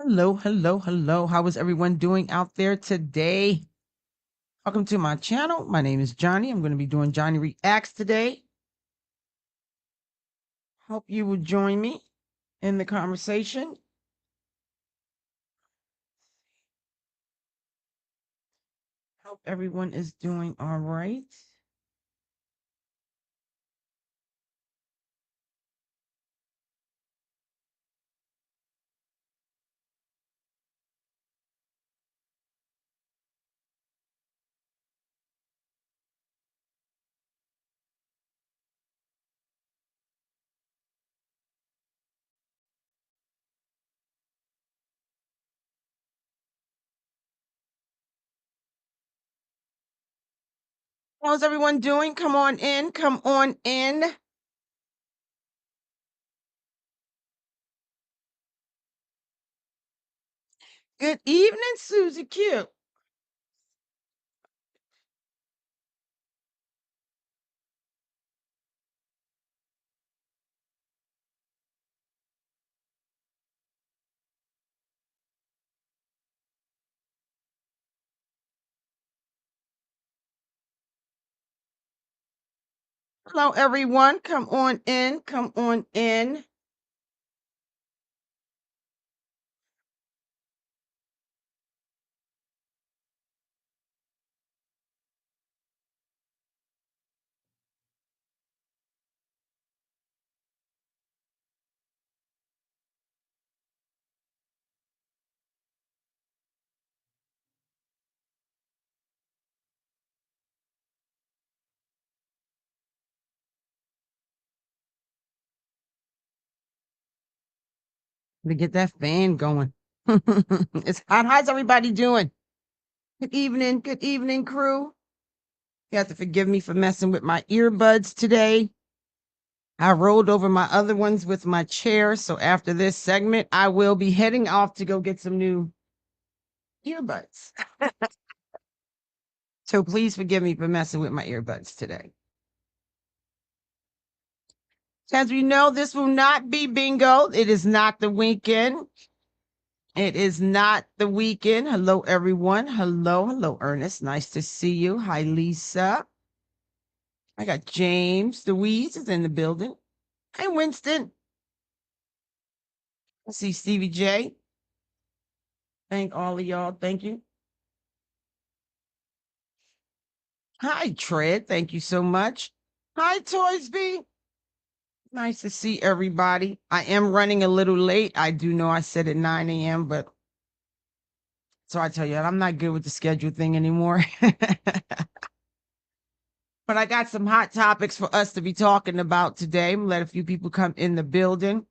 Hello, hello, hello. How is everyone doing out there today? Welcome to my channel. My name is Johnny. I'm going to be doing Johnny Reacts today. Hope you will join me in the conversation. Hope everyone is doing all right. How's everyone doing? Come on in. Come on in. Good evening, Susie Q. Hello, everyone. Come on in. Come on in. To get that fan going. It's hot. How's everybody doing? Good evening, crew. You have to forgive me for messing with my earbuds today. I rolled over my other ones with my chair. So after this segment, I will be heading off to go get some new earbuds. So please forgive me for messing with my earbuds today. As we know, this will not be bingo. It is not the weekend. It is not the weekend. Hello, everyone. Hello, hello, Ernest. Nice to see you. Hi, Lisa. I got James. Louise is in the building. Hi, Winston. I see Stevie J. Thank all of y'all. Thank you. Hi, Tread. Thank you so much. Hi, Toysby. Nice to see everybody. I am running a little late. I do know I said at 9 a.m., but so I tell you, I'm not good with the schedule thing anymore. But I got some hot topics for us to be talking about today. I'm gonna let a few people come in the building.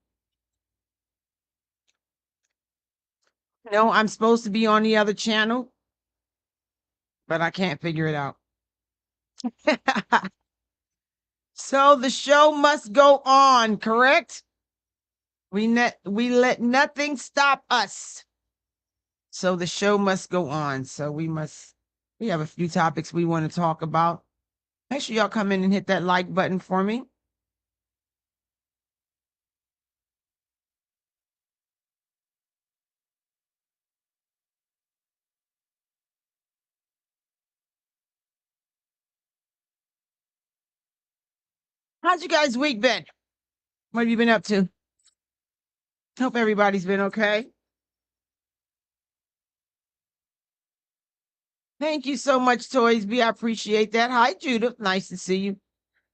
No, I'm supposed to be on the other channel, but I can't figure it out. So the show must go on, correct? We let nothing stop us. So the show must go on. So we have a few topics we want to talk about. Make sure y'all come in and hit that like button for me. How's you guys' week been? What have you been up to? Hope everybody's been okay. Thank you so much, Toys B. I appreciate that. Hi, Judith. Nice to see you.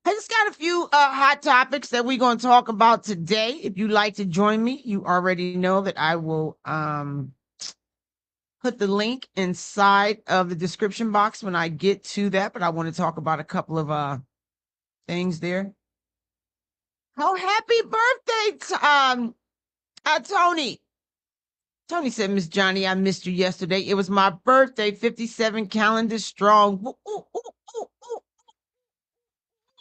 I just got a few hot topics that we're going to talk about today. If you'd like to join me, you already know that I will put the link inside of the description box when I get to that, but I want to talk about a couple of things there. Oh, happy birthday, Tony. Tony said, Miss Johnny, I missed you yesterday. It was my birthday, 57 calendar strong. Ooh, ooh, ooh,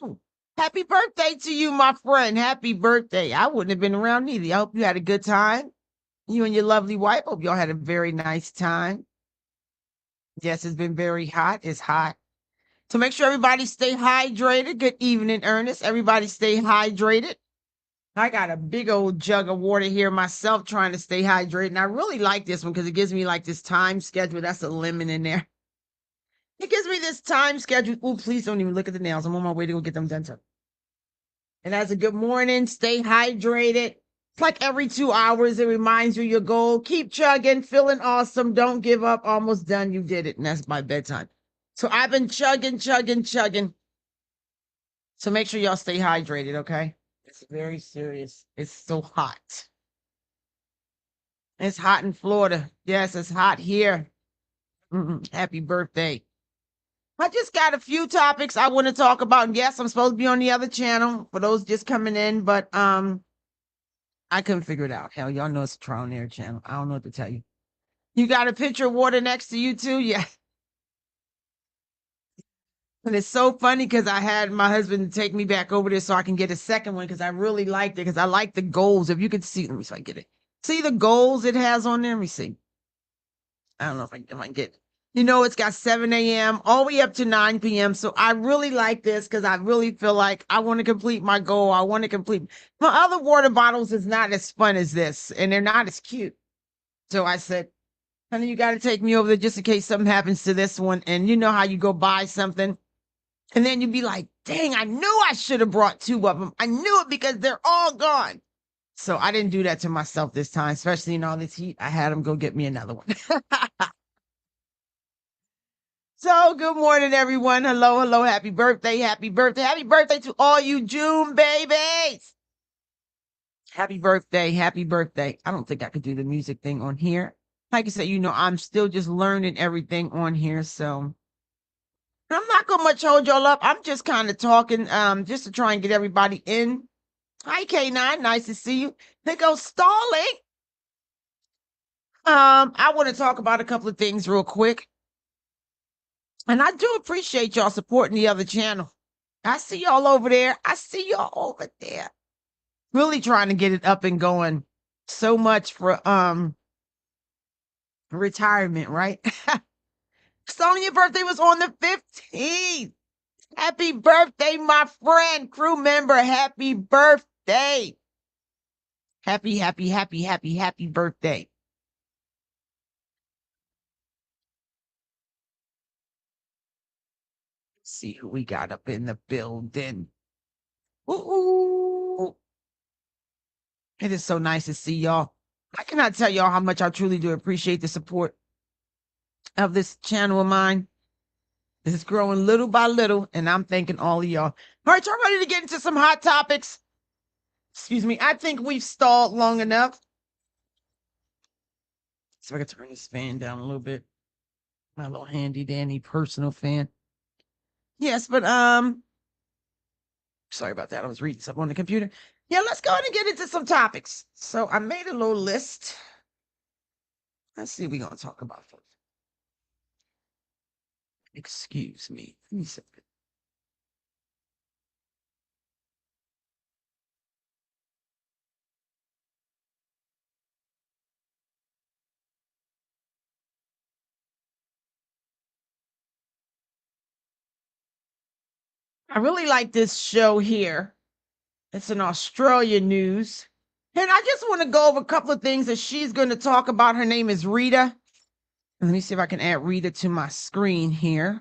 ooh. Happy birthday to you, my friend. Happy birthday. I wouldn't have been around either. I hope you had a good time. You and your lovely wife. Hope y'all had a very nice time. Yes, it's been very hot. It's hot. So make sure everybody stay hydrated. Good evening, Ernest. Everybody stay hydrated. I got a big old jug of water here myself trying to stay hydrated. And I really like this one because it gives me like this time schedule. That's a lemon in there. It gives me this time schedule. Oh, please don't even look at the nails. I'm on my way to go get them done. And as a good morning, stay hydrated. It's like every 2 hours, it reminds you your goal. Keep chugging, feeling awesome. Don't give up. Almost done. You did it. And that's my bedtime. So I've been chugging, chugging, chugging. So make sure y'all stay hydrated, okay? It's very serious. It's so hot. It's hot in Florida. Yes, it's hot here. Happy birthday. I just got a few topics I want to talk about. And yes, I'm supposed to be on the other channel for those just coming in, but I couldn't figure it out. Hell, y'all know it's a trial and error channel. I don't know what to tell you. You got a pitcher of water next to you too? Yeah. And it's so funny because I had my husband take me back over there so I can get a second one because I really liked it because I like the goals. If you could see, let me see if I get it. See the goals it has on there? Let me see. I don't know if I can get it. You know, it's got 7 a.m. all the way up to 9 p.m. So I really like this because I really feel like I want to complete my goal. I want to complete my other water bottles is not as fun as this, and they're not as cute. So I said, honey, you got to take me over there just in case something happens to this one. And you know how you go buy something and then you'd be like, dang, I knew I should have brought two of them. I knew it because they're all gone. So I didn't do that to myself this time, especially in all this heat. I had them go get me another one. So good morning, everyone. Hello, hello. Happy birthday. Happy birthday. Happy birthday to all you June babies. Happy birthday. Happy birthday. I don't think I could do the music thing on here. Like I said, you know, I'm still just learning everything on here. So I'm not gonna much hold y'all up. I'm just kind of talking just to try and get everybody in. Hi, K9. Nice to see you. They go stalling. I want to talk about a couple of things real quick. And I do appreciate y'all supporting the other channel. I see y'all over there. I see y'all over there. Really trying to get it up and going. So much for retirement, right? Sonya, your birthday was on the 15th. Happy birthday, my friend, crew member. Happy birthday. Happy, happy, happy, happy, happy birthday. Let's see who we got up in the building. Ooh. It is so nice to see y'all. I cannot tell y'all how much I truly do appreciate the support of this channel of mine. It's growing little by little, and I'm thanking all of y'all. All right, y'all ready to get into some hot topics? Excuse me. I think we've stalled long enough. So I can turn this fan down a little bit. My little handy dandy personal fan. Yes, but sorry about that. I was reading something on the computer. Yeah, let's go ahead and get into some topics. So I made a little list. Let's see what we're gonna talk about first. Excuse me. Let me see. I really like this show here. It's an Australian news. And I just want to go over a couple of things that she's going to talk about. Her name is Rita. Let me see if I can add Rita to my screen here.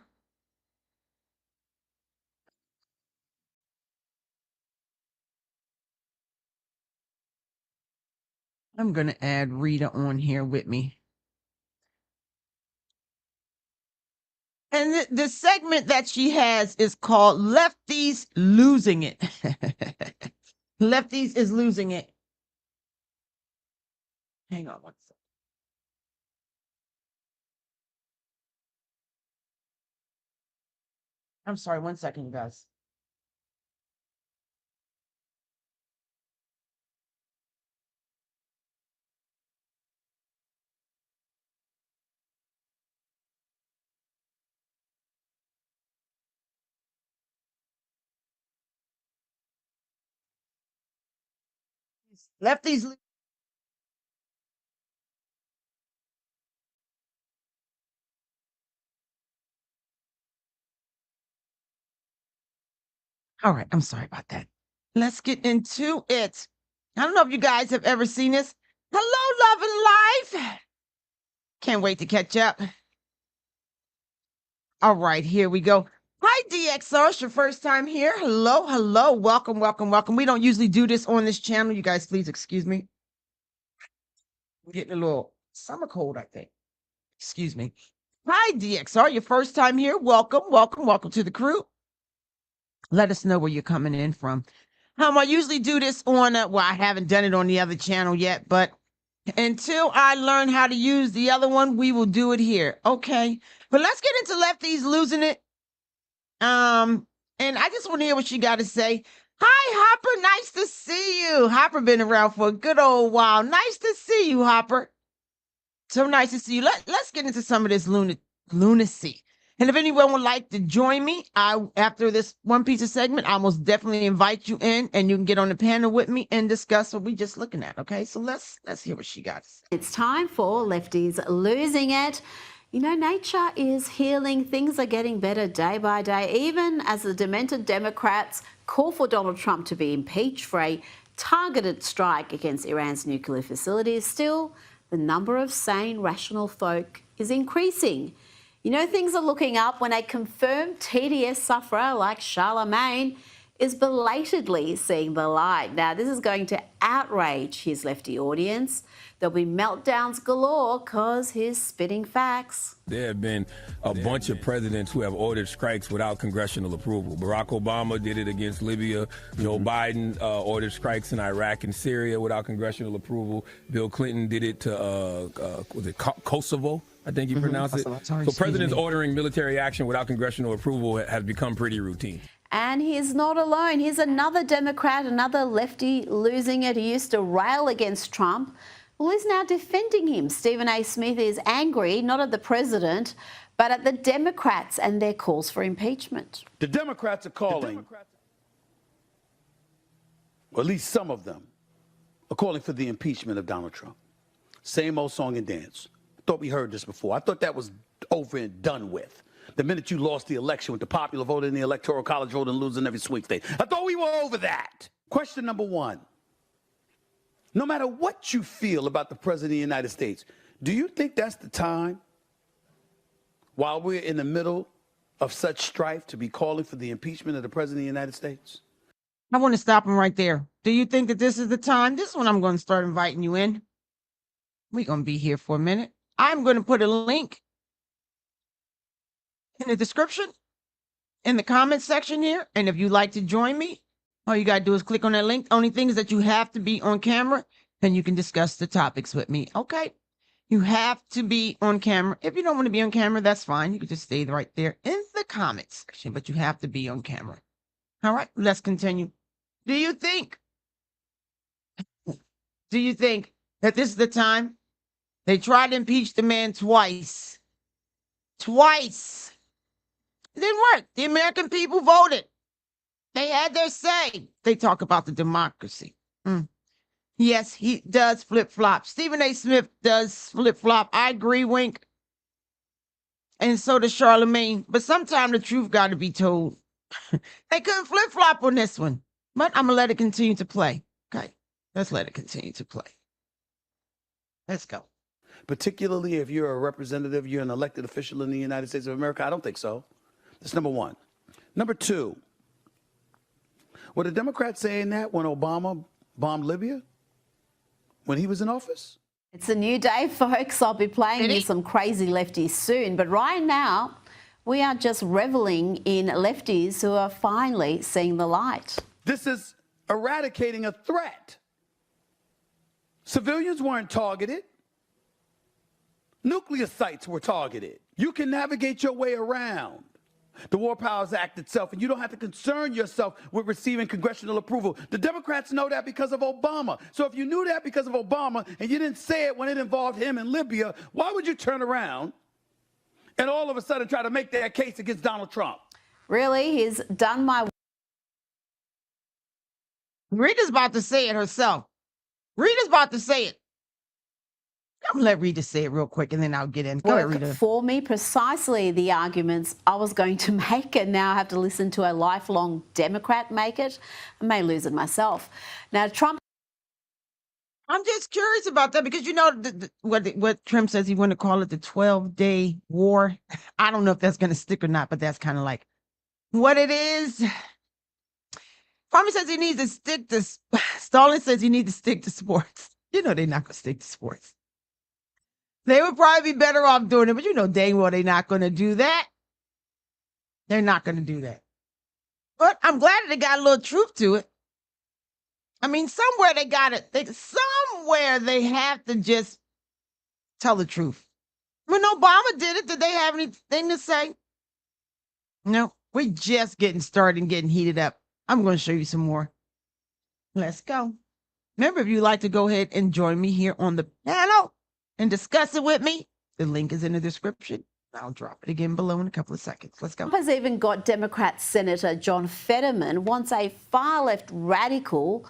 I'm going to add Rita on here with me. And the segment that she has is called Lefties Losing It. Lefties is losing it. Hang on one second. I'm sorry, 1 second, you guys. Lefties. All right, I'm sorry about that. Let's get into it. I don't know if you guys have ever seen this. Hello, love and life. Can't wait to catch up. All right, here we go. Hi, DXR. It's your first time here. Hello, hello. Welcome, welcome, welcome. We don't usually do this on this channel. You guys, please excuse me. I'm getting a little summer cold, I think. Excuse me. Hi, DXR. Your first time here. Welcome, welcome, welcome to the crew. Let us know where you're coming in from. I usually do this on, well, I haven't done it on the other channel yet, but until I learn how to use the other one, we will do it here. Okay. But let's get into Lefties losing it. And I just want to hear what she got to say. Hi, Hopper. Nice to see you. Hopper been around for a good old while. Nice to see you, Hopper. So nice to see you. Let's get into some of this lunacy. And if anyone would like to join me, after this one piece of segment, I most definitely invite you in, and you can get on the panel with me and discuss what we're just looking at. Okay, so let's hear what she got to say. It's time for Lefties losing it. You know, nature is healing. Things are getting better day by day, even as the demented Democrats call for Donald Trump to be impeached for a targeted strike against Iran's nuclear facilities. Still, the number of sane, rational folk is increasing. You know, things are looking up when a confirmed TDS sufferer like Charlemagne is belatedly seeing the light. Now, this is going to outrage his lefty audience. There'll be meltdowns galore because he's spitting facts. There have been a bunch of presidents who have ordered strikes without congressional approval. Barack Obama did it against Libya. Joe Biden ordered strikes in Iraq and Syria without congressional approval. Bill Clinton did it to, was it Kosovo? I think you pronounce it. So presidents ordering military action without congressional approval has become pretty routine. And he's not alone. Here's another Democrat, another lefty losing it. He used to rail against Trump. Well, he's now defending him. Stephen A. Smith is angry, not at the president, but at the Democrats and their calls for impeachment. The Democrats are calling, or at least some of them, are calling for the impeachment of Donald Trump. Same old song and dance. Thought we heard this before. I thought that was over and done with. The minute you lost the election with the popular vote in the electoral college vote and losing every sweep state. I thought we were over that. Question number one. No matter what you feel about the President of the United States, do you think that's the time, while we're in the middle of such strife, to be calling for the impeachment of the President of the United States? I want to stop him right there. Do you think that this is the time? This is when I'm going to start inviting you in. We're going to be here for a minute. I'm going to put a link in the description, in the comment section here. And if you'd like to join me, all you got to do is click on that link. Only thing is that you have to be on camera and you can discuss the topics with me. Okay. You have to be on camera. If you don't want to be on camera, that's fine. You can just stay right there in the comment section, but you have to be on camera. All right, let's continue. Do you think that this is the time? They tried to impeach the man twice. Twice. It didn't work. The American people voted. They had their say. They talk about the democracy. Yes, he does flip-flop. Stephen A. Smith does flip-flop. I agree, Wink. And so does Charlemagne. But sometimes the truth got to be told. They couldn't flip-flop on this one. But I'm going to let it continue to play. Okay? Let's let it continue to play. Let's go. Particularly if you're a representative, you're an elected official in the United States of America? I don't think so. That's number one. Number two, were the Democrats saying that when Obama bombed Libya, when he was in office? It's a new day, folks. I'll be playing you some crazy lefties soon. But right now, we are just reveling in lefties who are finally seeing the light. This is eradicating a threat. Civilians weren't targeted. Nuclear sites were targeted. You can navigate your way around the War Powers Act itself, and you don't have to concern yourself with receiving congressional approval. The Democrats know that because of Obama. So if you knew that because of Obama and you didn't say it when it involved him in Libya, why would you turn around and all of a sudden try to make that case against Donald Trump? Really? He's done my... Rita's about to say it herself. Rita's about to say it. I'm going to let Rita say it real quick, and then I'll get in. Go ahead, Rita. For me, precisely the arguments I was going to make, and now I have to listen to a lifelong Democrat make it. I may lose it myself. Now, Trump I'm just curious about that because what Trump says he want to call it the 12-day war. I don't know if that's going to stick or not, but that's kind of like what it is. Farmer says he needs to stick to. Stalin says he needs to stick to sports. They're not going to stick to sports. They would probably be better off doing it, but dang well they're not going to do that. They're not going to do that. But I'm glad that they got a little truth to it. I mean, somewhere they got it. Somewhere they have to just tell the truth. When Obama did it, did they have anything to say? No, we're just getting started and getting heated up. I'm going to show you some more. Let's go. Remember, if you'd like to go ahead and join me here on the panel and discuss it with me, the link is in the description. I'll drop it again below in a couple of seconds. Let's go. Trump has even got Democrat Senator John Fetterman wants a far-left radical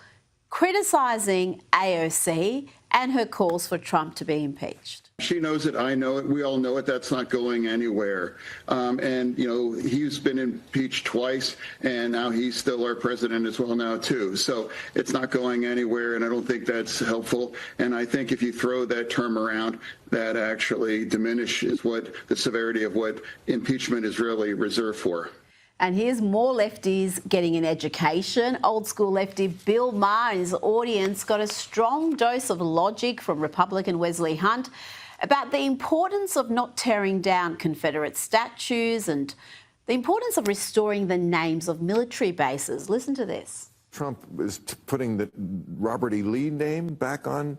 criticising AOC and her calls for Trump to be impeached. She knows it. I know it. We all know it. That's not going anywhere. And, he's been impeached twice, and now he's still our president as well now, too. So it's not going anywhere, and I don't think that's helpful. And I think if you throw that term around, that actually diminishes what the severity of what impeachment is really reserved for. And here's more lefties getting an education. Old school lefty Bill Maher and his audience got a strong dose of logic from Republican Wesley Hunt about the importance of not tearing down Confederate statues and the importance of restoring the names of military bases. Listen to this. Trump is putting the Robert E. Lee name back on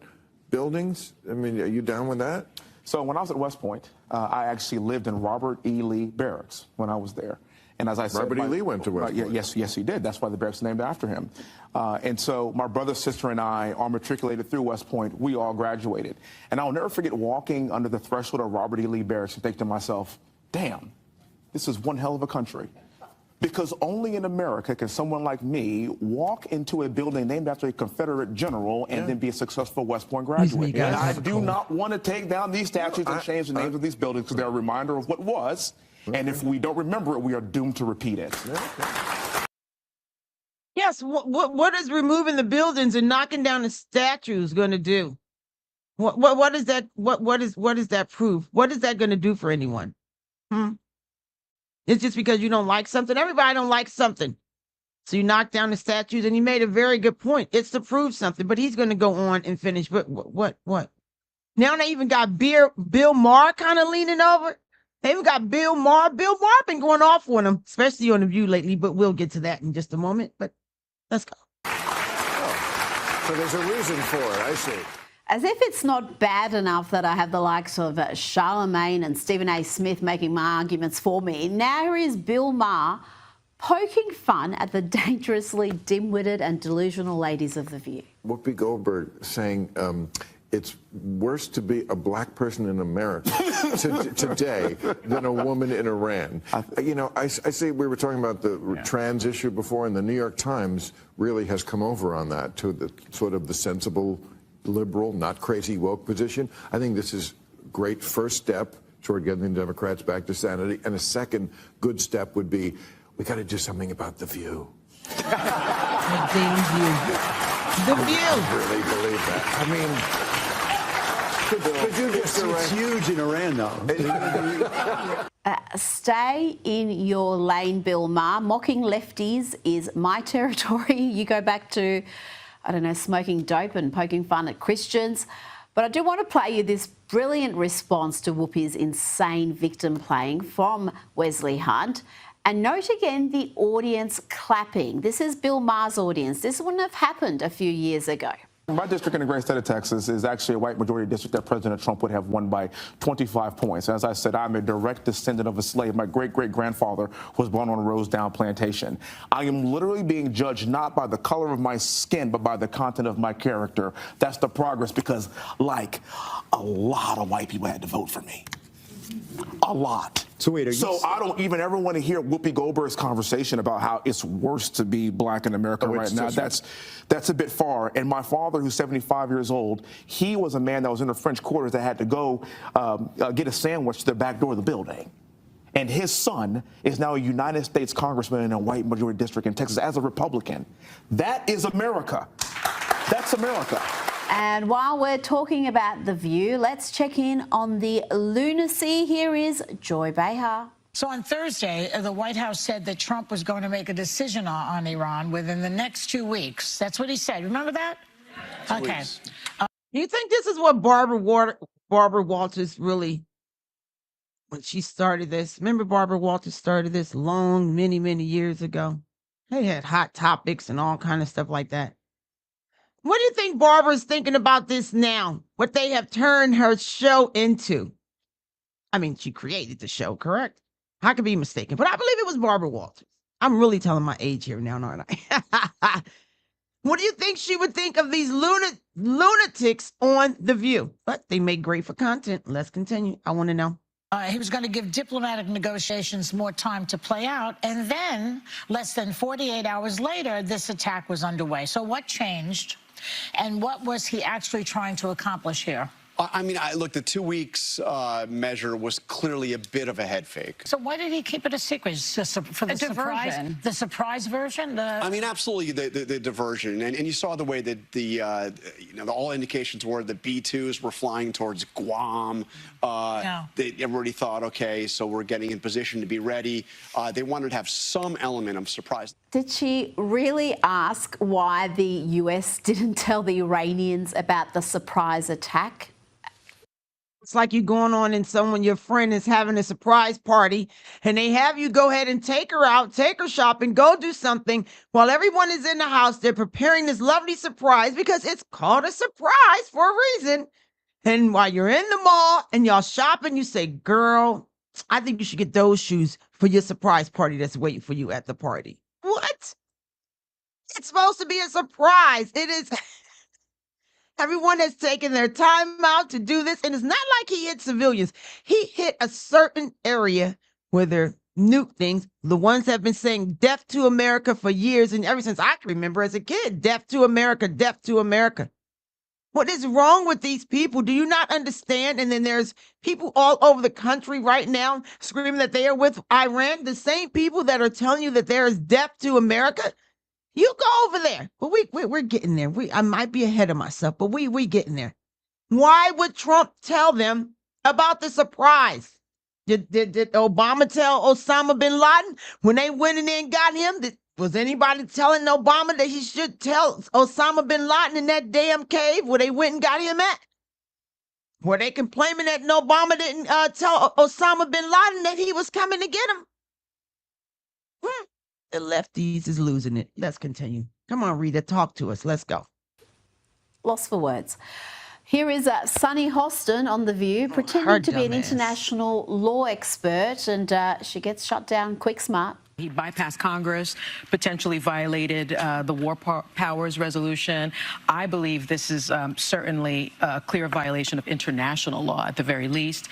buildings. I mean, are you down with that? So when I was at West Point, I actually lived in Robert E. Lee Barracks when I was there. And as I said, Robert E. Lee went to West Point. Yes, he did. That's why the barracks is named after him. And so my brother, sister, and I are matriculated through West Point. We all graduated. And I'll never forget walking under the threshold of Robert E. Lee Barracks and think to myself, damn, this is one hell of a country. Because only in America can someone like me walk into a building named after a Confederate general and then be a successful West Point graduate. And I do not want to take down these statues and change the names of these buildings because they're a reminder of what was. And if we don't remember it, we are doomed to repeat it. Yes, what is removing the buildings and knocking down the statues going to do? What is that? What does that prove? What is that going to do for anyone? It's just because you don't like something. Everybody don't like something, so you knock down the statues. And he made a very good point. It's to prove something, but he's going to go on and finish. But what? Now they even got Bill Maher kind of leaning over. They even got Bill Maher. Bill Maher been going off on him, especially on The View lately, but we'll get to that in just a moment. But let's go. Oh, so there's a reason for it, I see. As if it's not bad enough that I have the likes of Charlemagne and Stephen A. Smith making my arguments for me, now here is Bill Maher poking fun at the dangerously dim-witted and delusional ladies of The View. Whoopi Goldberg saying it's worse to be a black person in America today than a woman in Iran. I say we were talking about the trans issue before, and the New York Times really has come over on that to the sort of the sensible, liberal, not crazy woke position. I think this is a great first step toward getting the Democrats back to sanity. And a second good step would be, we got to do something about The View. The damn View. The View. I really believe that. I mean, it's huge in Iran, though. Stay in your lane, Bill Maher. Mocking lefties is my territory. You go back to, I don't know, smoking dope and poking fun at Christians. But I do want to play you this brilliant response to Whoopi's insane victim playing from Wesley Hunt. And note again the audience clapping. This is Bill Maher's audience. This wouldn't have happened a few years ago. My district in the great state of Texas is actually a white majority district that President Trump would have won by 25 points. As I said, I'm a direct descendant of a slave. My great-great-grandfather was born on a Rosedown plantation. I am literally being judged not by the color of my skin, but by the content of my character. That's the progress because, like, a lot of white people had to vote for me. A lot. So I don't even ever want to hear Whoopi Goldberg's conversation about how it's worse to be black in America right now. That's a bit far. And my father, who's 75 years old, he was a man that was in the French quarters that had to go get a sandwich to the back door of the building. And his son is now a United States congressman in a white majority district in Texas as a Republican. That is America. That's America. And while we're talking about The View, let's check in on the lunacy. Here is Joy Behar. So on Thursday, the White House said that Trump was going to make a decision on Iran within the next 2 weeks. That's what he said. Remember that? Okay. You think this is what Barbara Walters really, when she started this? Remember Barbara Walters started this many years ago? They had hot topics and all kind of stuff like that. What do you think Barbara's thinking about this now? What they have turned her show into? I mean, she created the show, correct? I could be mistaken, but I believe it was Barbara Walters. I'm really telling my age here now, aren't I? What do you think she would think of these lunatics on The View? But they make great for content. Let's continue. I want to know. He was going to give diplomatic negotiations more time to play out. And then, less than 48 hours later, this attack was underway. So what changed? And what was he actually trying to accomplish here? I mean, look, the 2 weeks measure was clearly a bit of a head fake. So why did he keep it a secret? For the surprise, the surprise version? I mean, absolutely the diversion. And you saw the way that all indications were the B-2s were flying towards Guam. Everybody thought, okay, so we're getting in position to be ready. They wanted to have some element of surprise. Did she really ask why the US didn't tell the Iranians about the surprise attack? It's like you going on and your friend is having a surprise party and they have you go ahead and take her out, take her shopping, go do something while everyone is in the house. They're preparing this lovely surprise because it's called a surprise for a reason. And while you're in the mall and y'all shopping, you say, girl, I think you should get those shoes for your surprise party that's waiting for you at the party. What? It's supposed to be a surprise. It is. Everyone has taken their time out to do this, and it's not like he hit civilians. He hit a certain area where they're nuke things. The ones that have been saying death to America for years, and ever since I can remember as a kid, death to America, death to America. What is wrong with these people? Do you not understand? And then there's people all over the country right now screaming that they are with Iran, the same people that are telling you that there is death to America. You go over there. But we're getting there. I might be ahead of myself, but we getting there. Why would Trump tell them about the surprise? Did Obama tell Osama bin Laden when they went in there and got him? Was anybody telling Obama that he should tell Osama bin Laden in that damn cave where they went and got him at? Were they complaining that Obama didn't tell Osama bin Laden that he was coming to get him? The lefties is losing it. Let's continue. Come on, Rita, talk to us. Let's go. Lost for words. Here is Sunny Hostin on The View, pretending to be an international law expert, and she gets shut down quick smart. He bypassed Congress, potentially violated the War Powers Resolution. I believe this is certainly a clear violation of international law at the very least.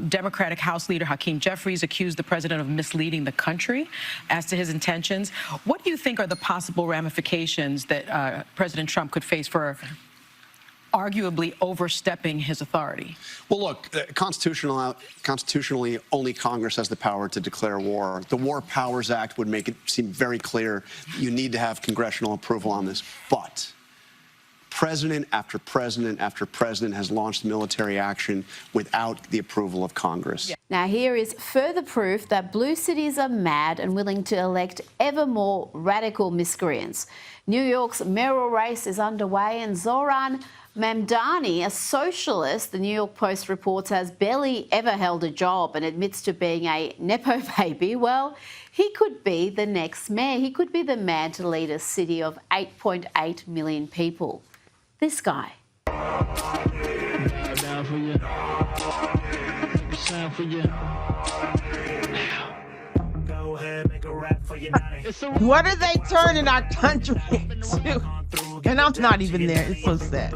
Democratic House Leader Hakeem Jeffries accused the president of misleading the country as to his intentions. What do you think are the possible ramifications that President Trump could face for arguably overstepping his authority? Well, look, constitutionally, only Congress has the power to declare war. The War Powers Act would make it seem very clear you need to have congressional approval on this. But president after president after president has launched military action without the approval of Congress. Now, here is further proof that blue cities are mad and willing to elect ever more radical miscreants. New York's mayoral race is underway, and Zoran Mamdani, a socialist, the New York Post reports, has barely ever held a job and admits to being a Nepo baby. Well, he could be the next mayor. He could be the man to lead a city of 8.8 million people. This guy. What are they turning our country into? And I'm not even there. It's so sad.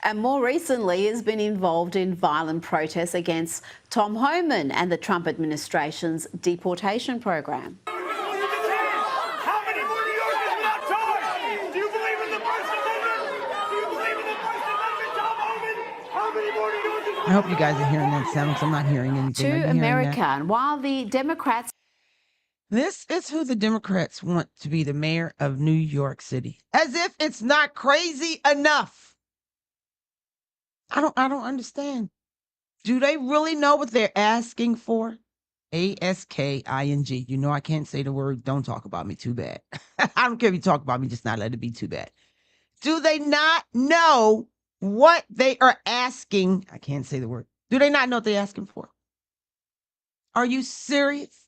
And more recently has been involved in violent protests against Tom Homan and the Trump administration's deportation program. How many more New Yorkers are not charged? Do you believe in the First Amendment? Do you believe in the First Amendment, Tom Homan? How many more New Yorkers? I hope you guys are hearing that sound, because I'm not hearing anything. To America, and while the Democrats... This is who the Democrats want to be the mayor of New York City. As if it's not crazy enough. I don't understand. Do they really know what they're asking for? ASKING. You know I can't say the word, don't talk about me, too bad. I don't care if you talk about me, just not let it be too bad. Do they not know what they are asking? I can't say the word. Do they not know what they're asking for? Are you serious?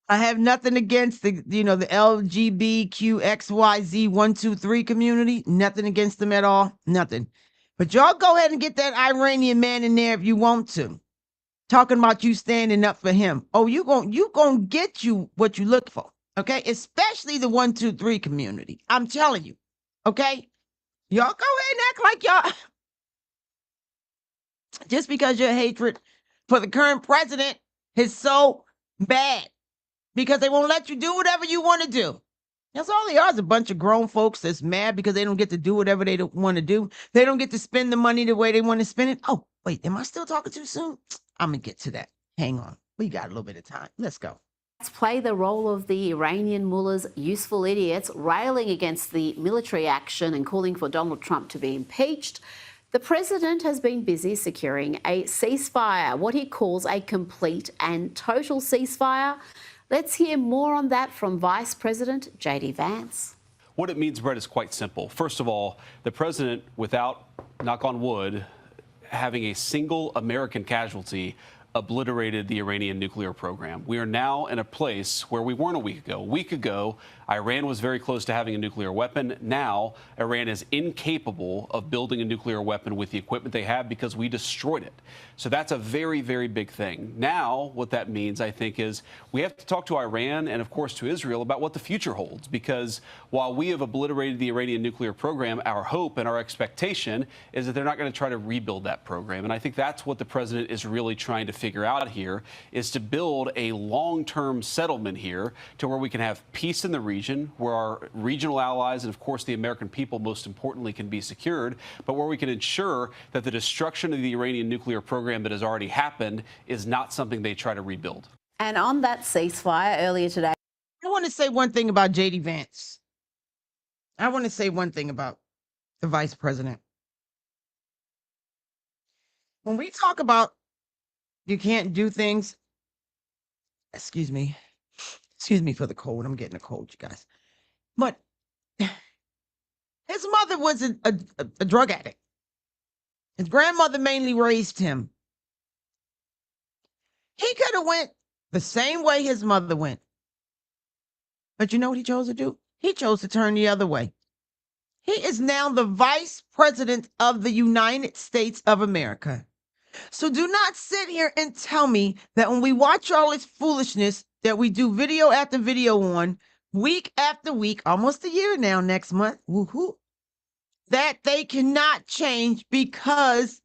I have nothing against the LGBTQXYZ123 community. Nothing against them at all. Nothing. But y'all go ahead and get that Iranian man in there if you want to. Talking about you standing up for him. Oh, you gonna get you what you look for. Okay? Especially the 123 community. I'm telling you. Okay? Y'all go ahead and act like y'all. Just because your hatred for the current president is so bad. Because they won't let you do whatever you want to do. That's all they are, is a bunch of grown folks that's mad because they don't get to do whatever they want to do. They don't get to spend the money the way they want to spend it. Oh, wait, am I still talking too soon? I'm going to get to that. Hang on. We got a little bit of time. Let's go. Let's play the role of the Iranian mullahs, useful idiots, railing against the military action and calling for Donald Trump to be impeached. The president has been busy securing a ceasefire, what he calls a complete and total ceasefire. Let's hear more on that from Vice President J.D. Vance. What it means, Brett, is quite simple. First of all, the president, without, knock on wood, having a single American casualty, obliterated the Iranian nuclear program. We are now in a place where we weren't a week ago. A week ago, Iran was very close to having a nuclear weapon. Now, Iran is incapable of building a nuclear weapon with the equipment they have because we destroyed it. So that's a very, very big thing. Now, what that means, I think, is we have to talk to Iran and, of course, to Israel about what the future holds. Because while we have obliterated the Iranian nuclear program, our hope and our expectation is that they're not going to try to rebuild that program. And I think that's what the president is really trying to figure out here, is to build a long-term settlement here to where we can have peace in the region, where our regional allies and, of course, the American people, most importantly, can be secured, but where we can ensure that the destruction of the Iranian nuclear program that has already happened is not something they try to rebuild. And on that ceasefire earlier today, I want to say one thing about J.D. Vance. I want to say one thing about the vice president. When we talk about you can't do things, excuse me for the cold. I'm getting a cold, you guys. But his mother was a drug addict. His grandmother mainly raised him. He could have went the same way his mother went. But you know what he chose to do? He chose to turn the other way. He is now the vice president of the United States of America. So do not sit here and tell me that when we watch all this foolishness that we do video after video on, week after week, almost a year now next month, woohoo, that they cannot change because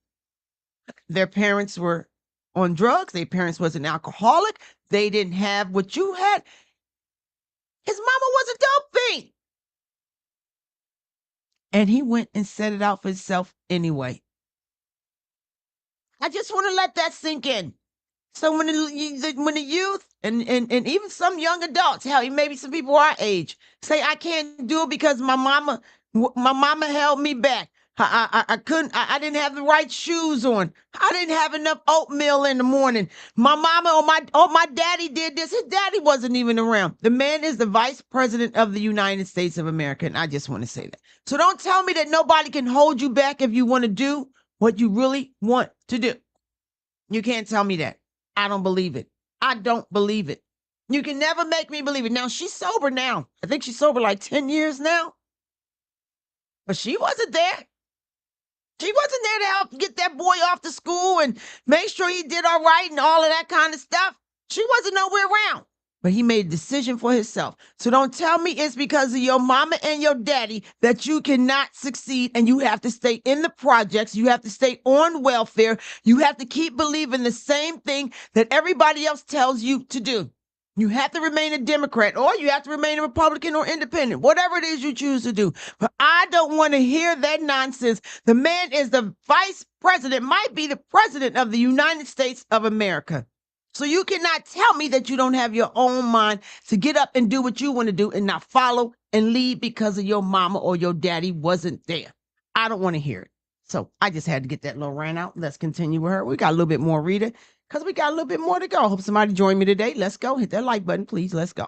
their parents were on drugs, their parents was an alcoholic, they didn't have what you had. His mama was a dope fiend. And he went and set it out for himself anyway. I just want to let that sink in. So when the youth and even some young adults, hell, maybe some people our age, say I can't do it because my mama held me back. I couldn't. I didn't have the right shoes on. I didn't have enough oatmeal in the morning. My mama or my daddy did this. His daddy wasn't even around. The man is the vice president of the United States of America, and I just want to say that. So don't tell me that nobody can hold you back if you want to do what you really want to do. You can't tell me that. I don't believe it. I don't believe it. You can never make me believe it. Now, she's sober now. I think she's sober like 10 years now. But she wasn't there. She wasn't there to help get that boy off to school and make sure he did all right and all of that kind of stuff. She wasn't nowhere around. But he made a decision for himself. So don't tell me it's because of your mama and your daddy that you cannot succeed and you have to stay in the projects. You have to stay on welfare. You have to keep believing the same thing that everybody else tells you to do. You have to remain a Democrat, or you have to remain a Republican or independent, whatever it is you choose to do. But I don't want to hear that nonsense. The man is the vice president, might be the president of the United States of America. So you cannot tell me that you don't have your own mind to get up and do what you want to do and not follow and lead because of your mama or your daddy wasn't there. I don't want to hear it. So I just had to get that little rant out. Let's continue with her. We got a little bit more, Rita, because we got a little bit more to go. Hope somebody joined me today. Let's go. Hit that like button, please. Let's go.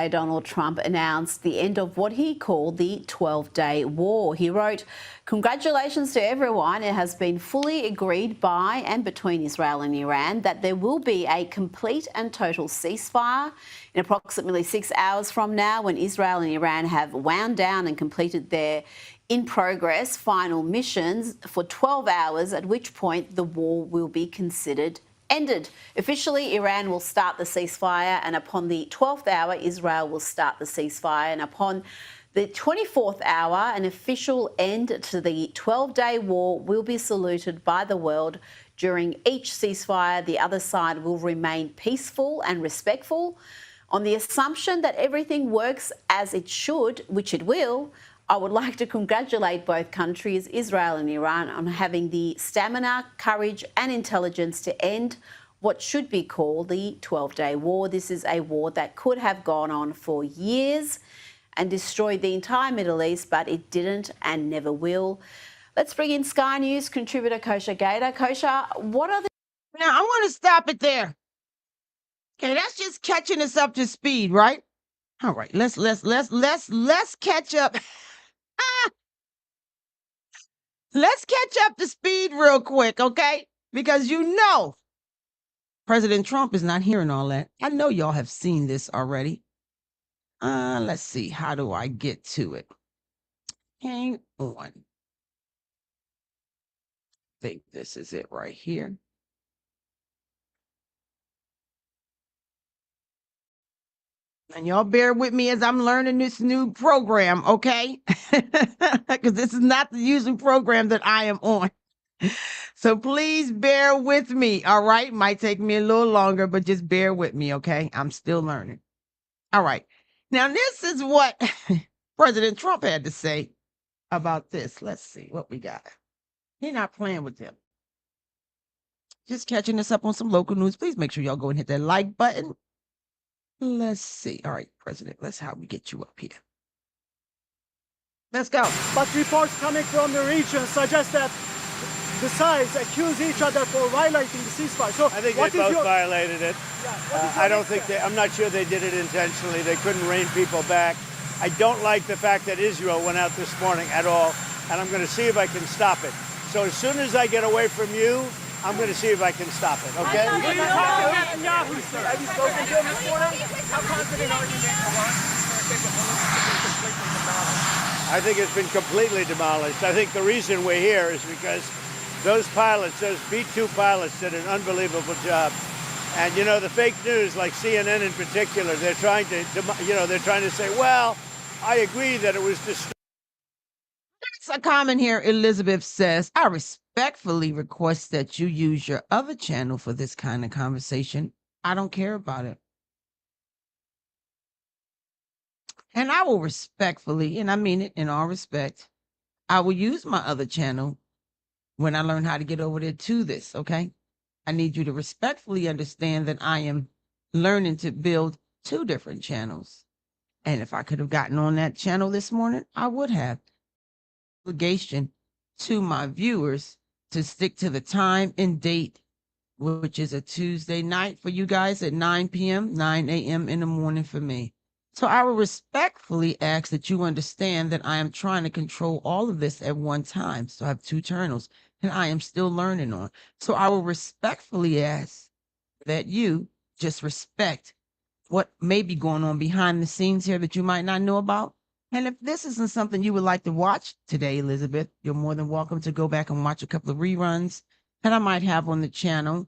Donald Trump announced the end of what he called the 12-day war. He wrote, "Congratulations to everyone. It has been fully agreed by and between Israel and Iran that there will be a complete and total ceasefire in approximately 6 hours from now, when Israel and Iran have wound down and completed their in-progress final missions for 12 hours, at which point the war will be considered ended. Officially, Iran will start the ceasefire, and upon the 12th hour, Israel will start the ceasefire, and upon the 24th hour, an official end to the 12-day war will be saluted by the world. During each ceasefire, the other side will remain peaceful and respectful. On the assumption that everything works as it should, which it will, I would like to congratulate both countries, Israel and Iran, on having the stamina, courage and intelligence to end what should be called the 12-day war. This is a war that could have gone on for years and destroyed the entire Middle East, but it didn't and never will." Let's bring in Sky News contributor Kosha Gator. Kosha, what are the... Now, I want to stop it there. Okay, that's just catching us up to speed, right? All right, let's catch up. Let's catch up to speed real quick, okay? Because you know President Trump is not hearing all that. I know y'all have seen this already. Let's see. How do I get to it? Hang on. I think this is it right here. And y'all bear with me as I'm learning this new program, okay? Because this is not the usual program that I am on. So please bear with me, all right? Might take me a little longer, but just bear with me, okay? I'm still learning. All right. Now, this is what President Trump had to say about this. Let's see what we got. He's not playing with them. Just catching us up on some local news. Please make sure y'all go and hit that like button. Let's see. All right, President, let's how we get you up here. Let's go. But reports coming from the region suggest that the sides accuse each other for violating the ceasefire. So I think they both violated it. I don't think I'm not sure they did it intentionally. They couldn't rein people back. I don't like the fact that Israel went out this morning at all, and I'm going to see if I can stop it. So as soon as I get away from you, I'm going to see if I can stop it, okay? Have you spoken to him this morning? How confident are you that I think it's been completely demolished. I think the reason we're here is because those pilots, those B-2 pilots, did an unbelievable job. And, you know, the fake news, like CNN in particular, they're trying to say, well, I agree that it was destroyed. That's a comment here. Elizabeth says, "I respectfully request that you use your other channel for this kind of conversation. I don't care about it." And I will respectfully, and I mean it in all respect, I will use my other channel when I learn how to get over there to this, okay? I need you to respectfully understand that I am learning to build two different channels. And if I could have gotten on that channel this morning, I would have. Obligation to my viewers to stick to the time and date, which is a Tuesday night for you guys at 9 p.m., 9 a.m. in the morning for me. So I will respectfully ask that you understand that I am trying to control all of this at one time. So I have two channels and I am still learning on. So I will respectfully ask that you just respect what may be going on behind the scenes here that you might not know about. And if this isn't something you would like to watch today, Elizabeth, you're more than welcome to go back and watch a couple of reruns that I might have on the channel.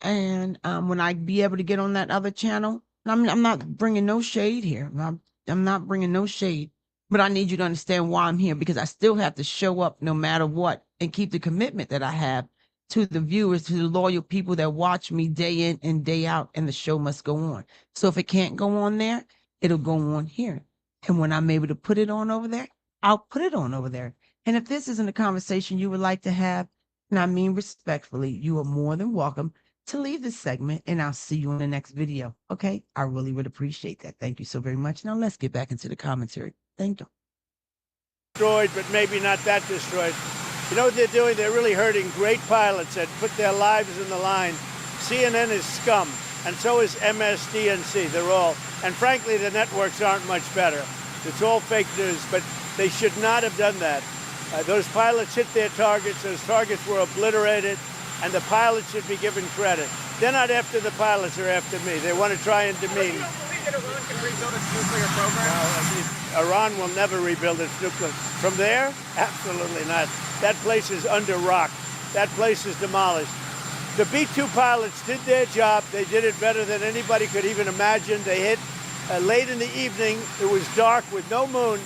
And when I be able to get on that other channel, I'm not bringing no shade here. I'm not bringing no shade, but I need you to understand why I'm here, because I still have to show up no matter what and keep the commitment that I have to the viewers, to the loyal people that watch me day in and day out, and the show must go on. So if it can't go on there, it'll go on here. And when I'm able to put it on over there, I'll put it on over there. And if this isn't a conversation you would like to have, and I mean respectfully, you are more than welcome to leave this segment, and I'll see you in the next video. Okay? I really would appreciate that. Thank you so very much. Now let's get back into the commentary. Thank you. Destroyed, but maybe not that destroyed. You know what they're doing? They're really hurting great pilots that put their lives in the line. CNN is scum, and so is MSDNC. They're all, and frankly, the networks aren't much better. It's all fake news, but they should not have done that. Those pilots hit their targets. Those targets were obliterated, and the pilots should be given credit. They're not after the pilots, they're after me. They want to try and demean. You don't believe that Iran can rebuild its nuclear program? Iran will never rebuild its nuclear. From there? Absolutely not. That place is under rock. That place is demolished. The B-2 pilots did their job. They did it better than anybody could even imagine. They hit late in the evening. It was dark with no moon,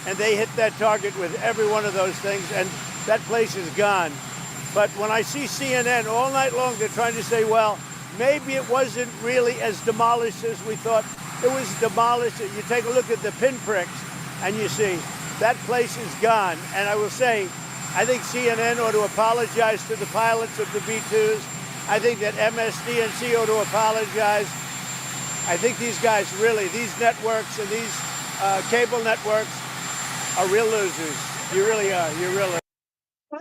and they hit that target with every one of those things, and that place is gone. But when I see CNN all night long, they're trying to say, well, maybe it wasn't really as demolished as we thought. It was demolished. You take a look at the pinpricks, and you see that place is gone. And I will say, I think CNN ought to apologize to the pilots of the B-2s. I think that MSDNC ought to apologize. I think these guys really, these networks and these cable networks are real losers. You really are. You're really.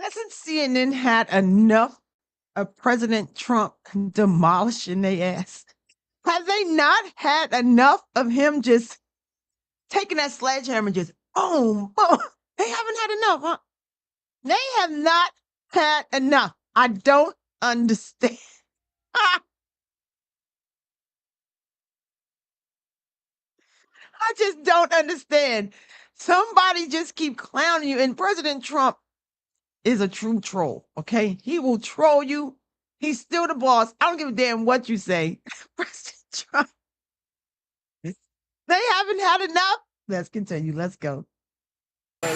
Hasn't CNN had enough of President Trump demolishing their ass? Have they not had enough of him just taking that sledgehammer and just boom, boom? They haven't had enough, huh? They have not had enough. I don't understand. I just don't understand. Somebody just keep clowning you, and President Trump is a true troll, okay? He will troll you. He's still the boss. I don't give a damn what you say. President Trump. They haven't had enough. Let's continue. Let's go. I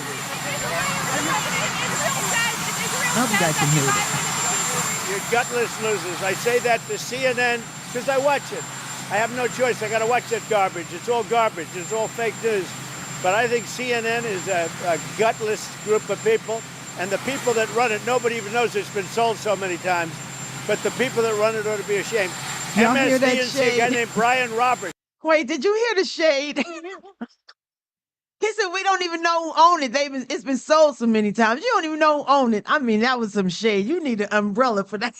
hope you guys can hear it. You're gutless losers. I say that to CNN because I watch it. I have no choice. I got to watch that garbage. It's all garbage. It's all fake news. But I think CNN is a gutless group of people. And the people that run it, nobody even knows it's been sold so many times. But the people that run it ought to be ashamed. Y'all hear that MSDNC, a guy shade? named Brian Roberts. Wait, did you hear the shade? He said, we don't even know who owned it. It's been sold so many times. You don't even know who owned it. I mean, that was some shade. You need an umbrella for that.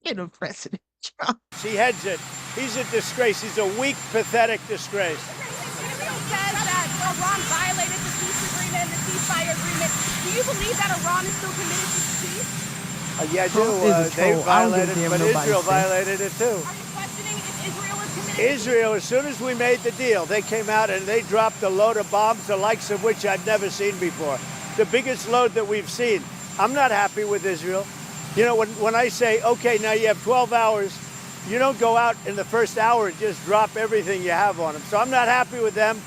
You know, President Trump. He heads it. He's a disgrace. He's a weak, pathetic disgrace. Israel says that Iran violated the peace agreement, the ceasefire agreement. Do you believe that Iran is still committed to peace? Yeah, I Trump do. is a They troll. I don't give a violated it, damn but nobody Israel says. violated it too. Are you questioning if Israel is committed? Israel, as soon as we made the deal, they came out and they dropped a load of bombs, the likes of which I've never seen before. The biggest load that we've seen. I'm not happy with Israel. You know, when I say, okay, now you have 12 hours, you don't go out in the first hour and just drop everything you have on them. So I'm not happy with them.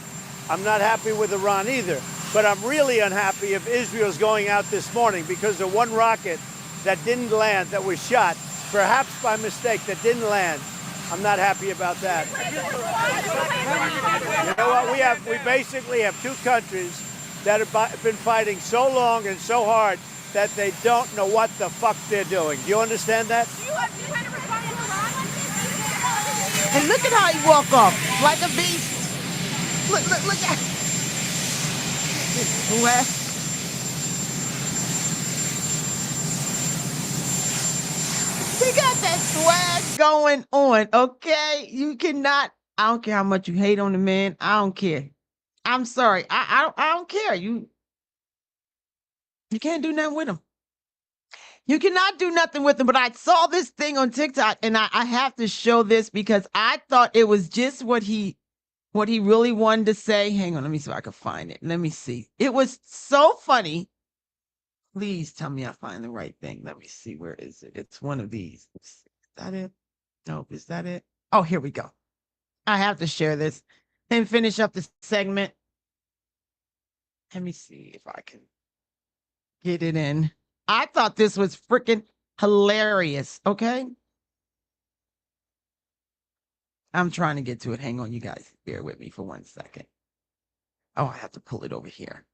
I'm not happy with Iran either. But I'm really unhappy if Israel's going out this morning because of one rocket that didn't land, that was shot, perhaps by mistake, that didn't land. I'm not happy about that. You know what? We basically have two countries that have been fighting so long and so hard that they don't know what the fuck they're doing. Do you understand that? And look at how he walk off, like a beast. Look at swag. He got that swag going on, okay? You cannot, I don't care how much you hate on the man. I don't care. I'm sorry. I don't care. You can't do nothing with him. You cannot do nothing with him. But I saw this thing on TikTok, and I have to show this because I thought it was just what he really wanted to say. Hang on, let me see if I can find it. Let me see. It was so funny. Please tell me I find the right thing. Let me see. Where is it? It's one of these. Is that it? Nope. Is that it? Oh, here we go. I have to share this and finish up this segment. Let me see if I can get it in. I thought this was freaking hilarious, okay? I'm trying to get to it. Hang on, you guys. Bear with me for 1 second. Oh, I have to pull it over here.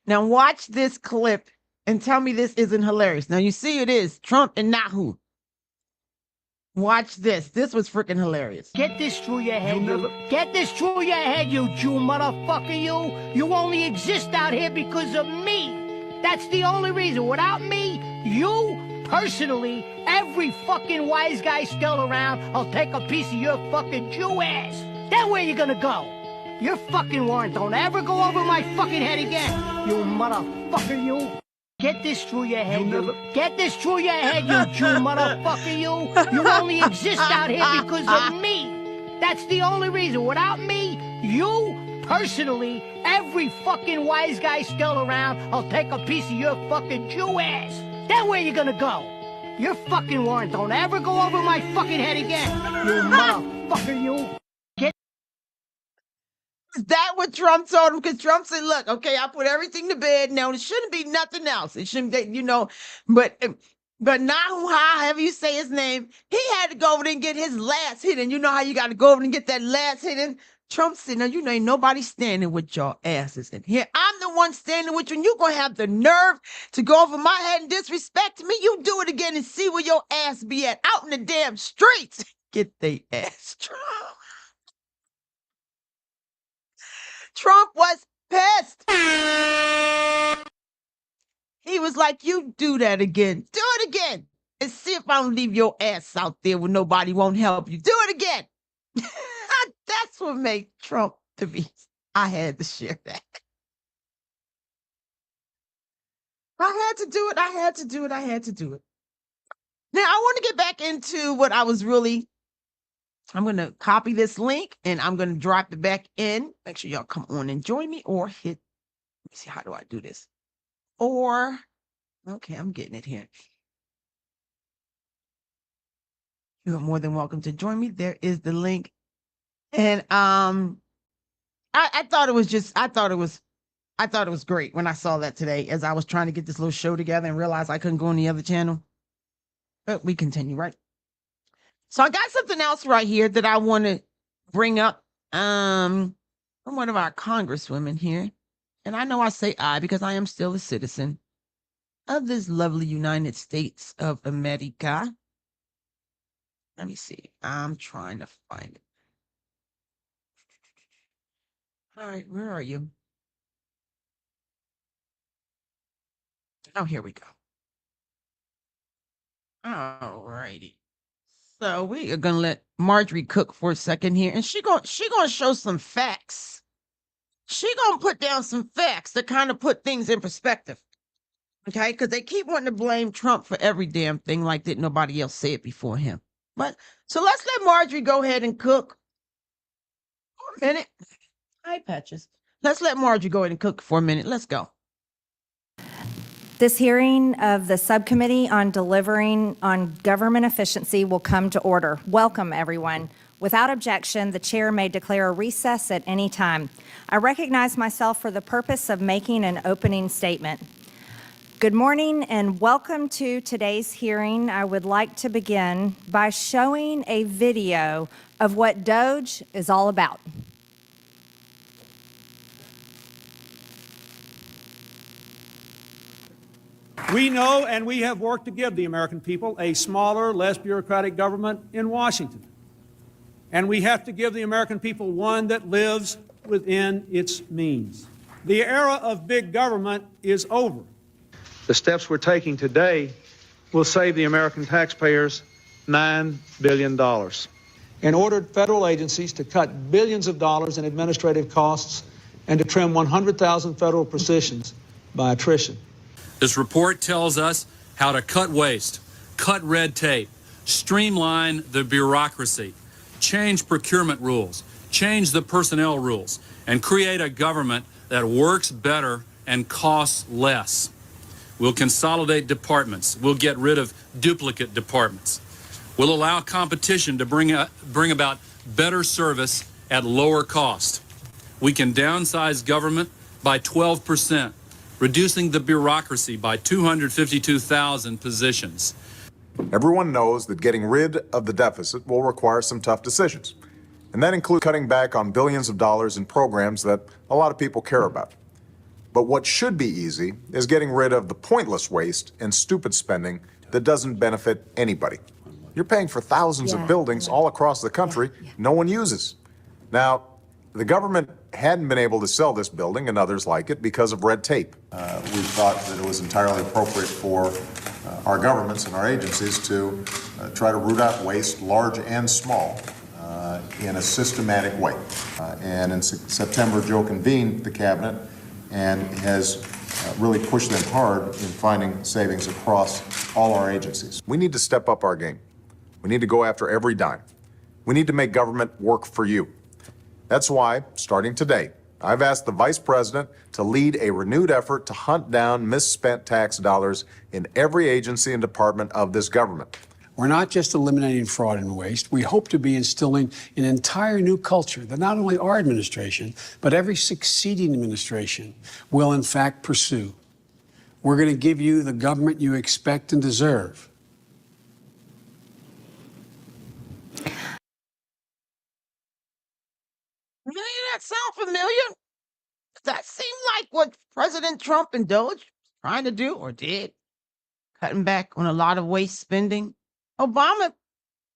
Now watch this clip and tell me this isn't hilarious. Now you see it is Trump and Nahu. Watch this. This was freaking hilarious. Get this through your head, you. Get this through your head, you Jew motherfucker, you. You only exist out here because of me. That's the only reason. Without me, you, personally, every fucking wise guy still around, I'll take a piece of your fucking Jew ass. Then where you gonna go? Your fucking warrant don't ever go over my fucking head again. You motherfucker, you. Get this through your head, you. Get this through your head, you Jew motherfucker, you. You only exist out here because of me. That's the only reason. Without me, you, personally, every fucking wise guy still around, I'll take a piece of your fucking Jew ass. Then where you gonna go? Your fucking warrant don't ever go over my fucking head again. You motherfucker, you. Is that what Trump told him? Because Trump said, look, okay, I put everything to bed. Now, it shouldn't be nothing else. It shouldn't be, but Nahu, however you say his name, he had to go over there and get his last hit. And you know how you got to go over and get that last hit in? Trump said, no, ain't nobody standing with your asses in here. I'm the one standing with you, and you're going to have the nerve to go over my head and disrespect me. You do it again and see where your ass be at, out in the damn streets. Get they ass, Trump. Trump was pissed. He was like, you do that again. Do it again. And see if I don't leave your ass out there where nobody won't help you. Do it again. That's what made Trump to be. I had to share that. I had to do it. Now, I want to get back into what I was really... I'm going to copy this link and I'm going to drop it back in. Make sure y'all come on and join me or hit, let me see, how do I do this? Or, okay, I'm getting it here. You are more than welcome to join me. There is the link. And I thought it was great when I saw that today as I was trying to get this little show together and realized I couldn't go on the other channel. But we continue, right? So I got something else right here that I want to bring up from one of our congresswomen here. And I know I say I because I am still a citizen of this lovely United States of America. Let me see. I'm trying to find it. All right, where are you? Oh, here we go. All righty. So we are gonna let Marjorie cook for a second here, and she gonna show some facts. She gonna put down some facts to kind of put things in perspective, okay? Because they keep wanting to blame Trump for every damn thing, like didn't nobody else say it before him. But so let's let Marjorie go ahead and cook for a minute. Hi, Patches. Let's let Marjorie go ahead and cook for a minute. Let's go. This hearing of the subcommittee on delivering on government efficiency will come to order. Welcome, everyone. Without objection, the chair may declare a recess at any time. I recognize myself for the purpose of making an opening statement. Good morning and welcome to today's hearing. I would like to begin by showing a video of what DOGE is all about. We know and we have worked to give the American people a smaller, less bureaucratic government in Washington. And we have to give the American people one that lives within its means. The era of big government is over. The steps we're taking today will save the American taxpayers $9 billion and ordered federal agencies to cut billions of dollars in administrative costs and to trim 100,000 federal positions by attrition. This report tells us how to cut waste, cut red tape, streamline the bureaucracy, change procurement rules, change the personnel rules, and create a government that works better and costs less. We'll consolidate departments. We'll get rid of duplicate departments. We'll allow competition to bring about better service at lower cost. We can downsize government by 12%. reducing the bureaucracy by 252,000 positions. Everyone knows that getting rid of the deficit will require some tough decisions. And that includes cutting back on billions of dollars in programs that a lot of people care about. But what should be easy is getting rid of the pointless waste and stupid spending that doesn't benefit anybody. You're paying for thousands of buildings all across the country no one uses. Now, the government hadn't been able to sell this building and others like it because of red tape. We thought that it was entirely appropriate for our governments and our agencies to try to root out waste, large and small, in a systematic way. And in September, Joe convened the cabinet and has really pushed them hard in finding savings across all our agencies. We need to step up our game. We need to go after every dime. We need to make government work for you. That's why, starting today, I've asked the Vice President to lead a renewed effort to hunt down misspent tax dollars in every agency and department of this government. We're not just eliminating fraud and waste. We hope to be instilling an entire new culture that not only our administration, but every succeeding administration will in fact pursue. We're going to give you the government you expect and deserve. Does that sound familiar? Does that seem like what President Trump and Doge trying to do or did? Cutting back on a lot of waste spending. Obama,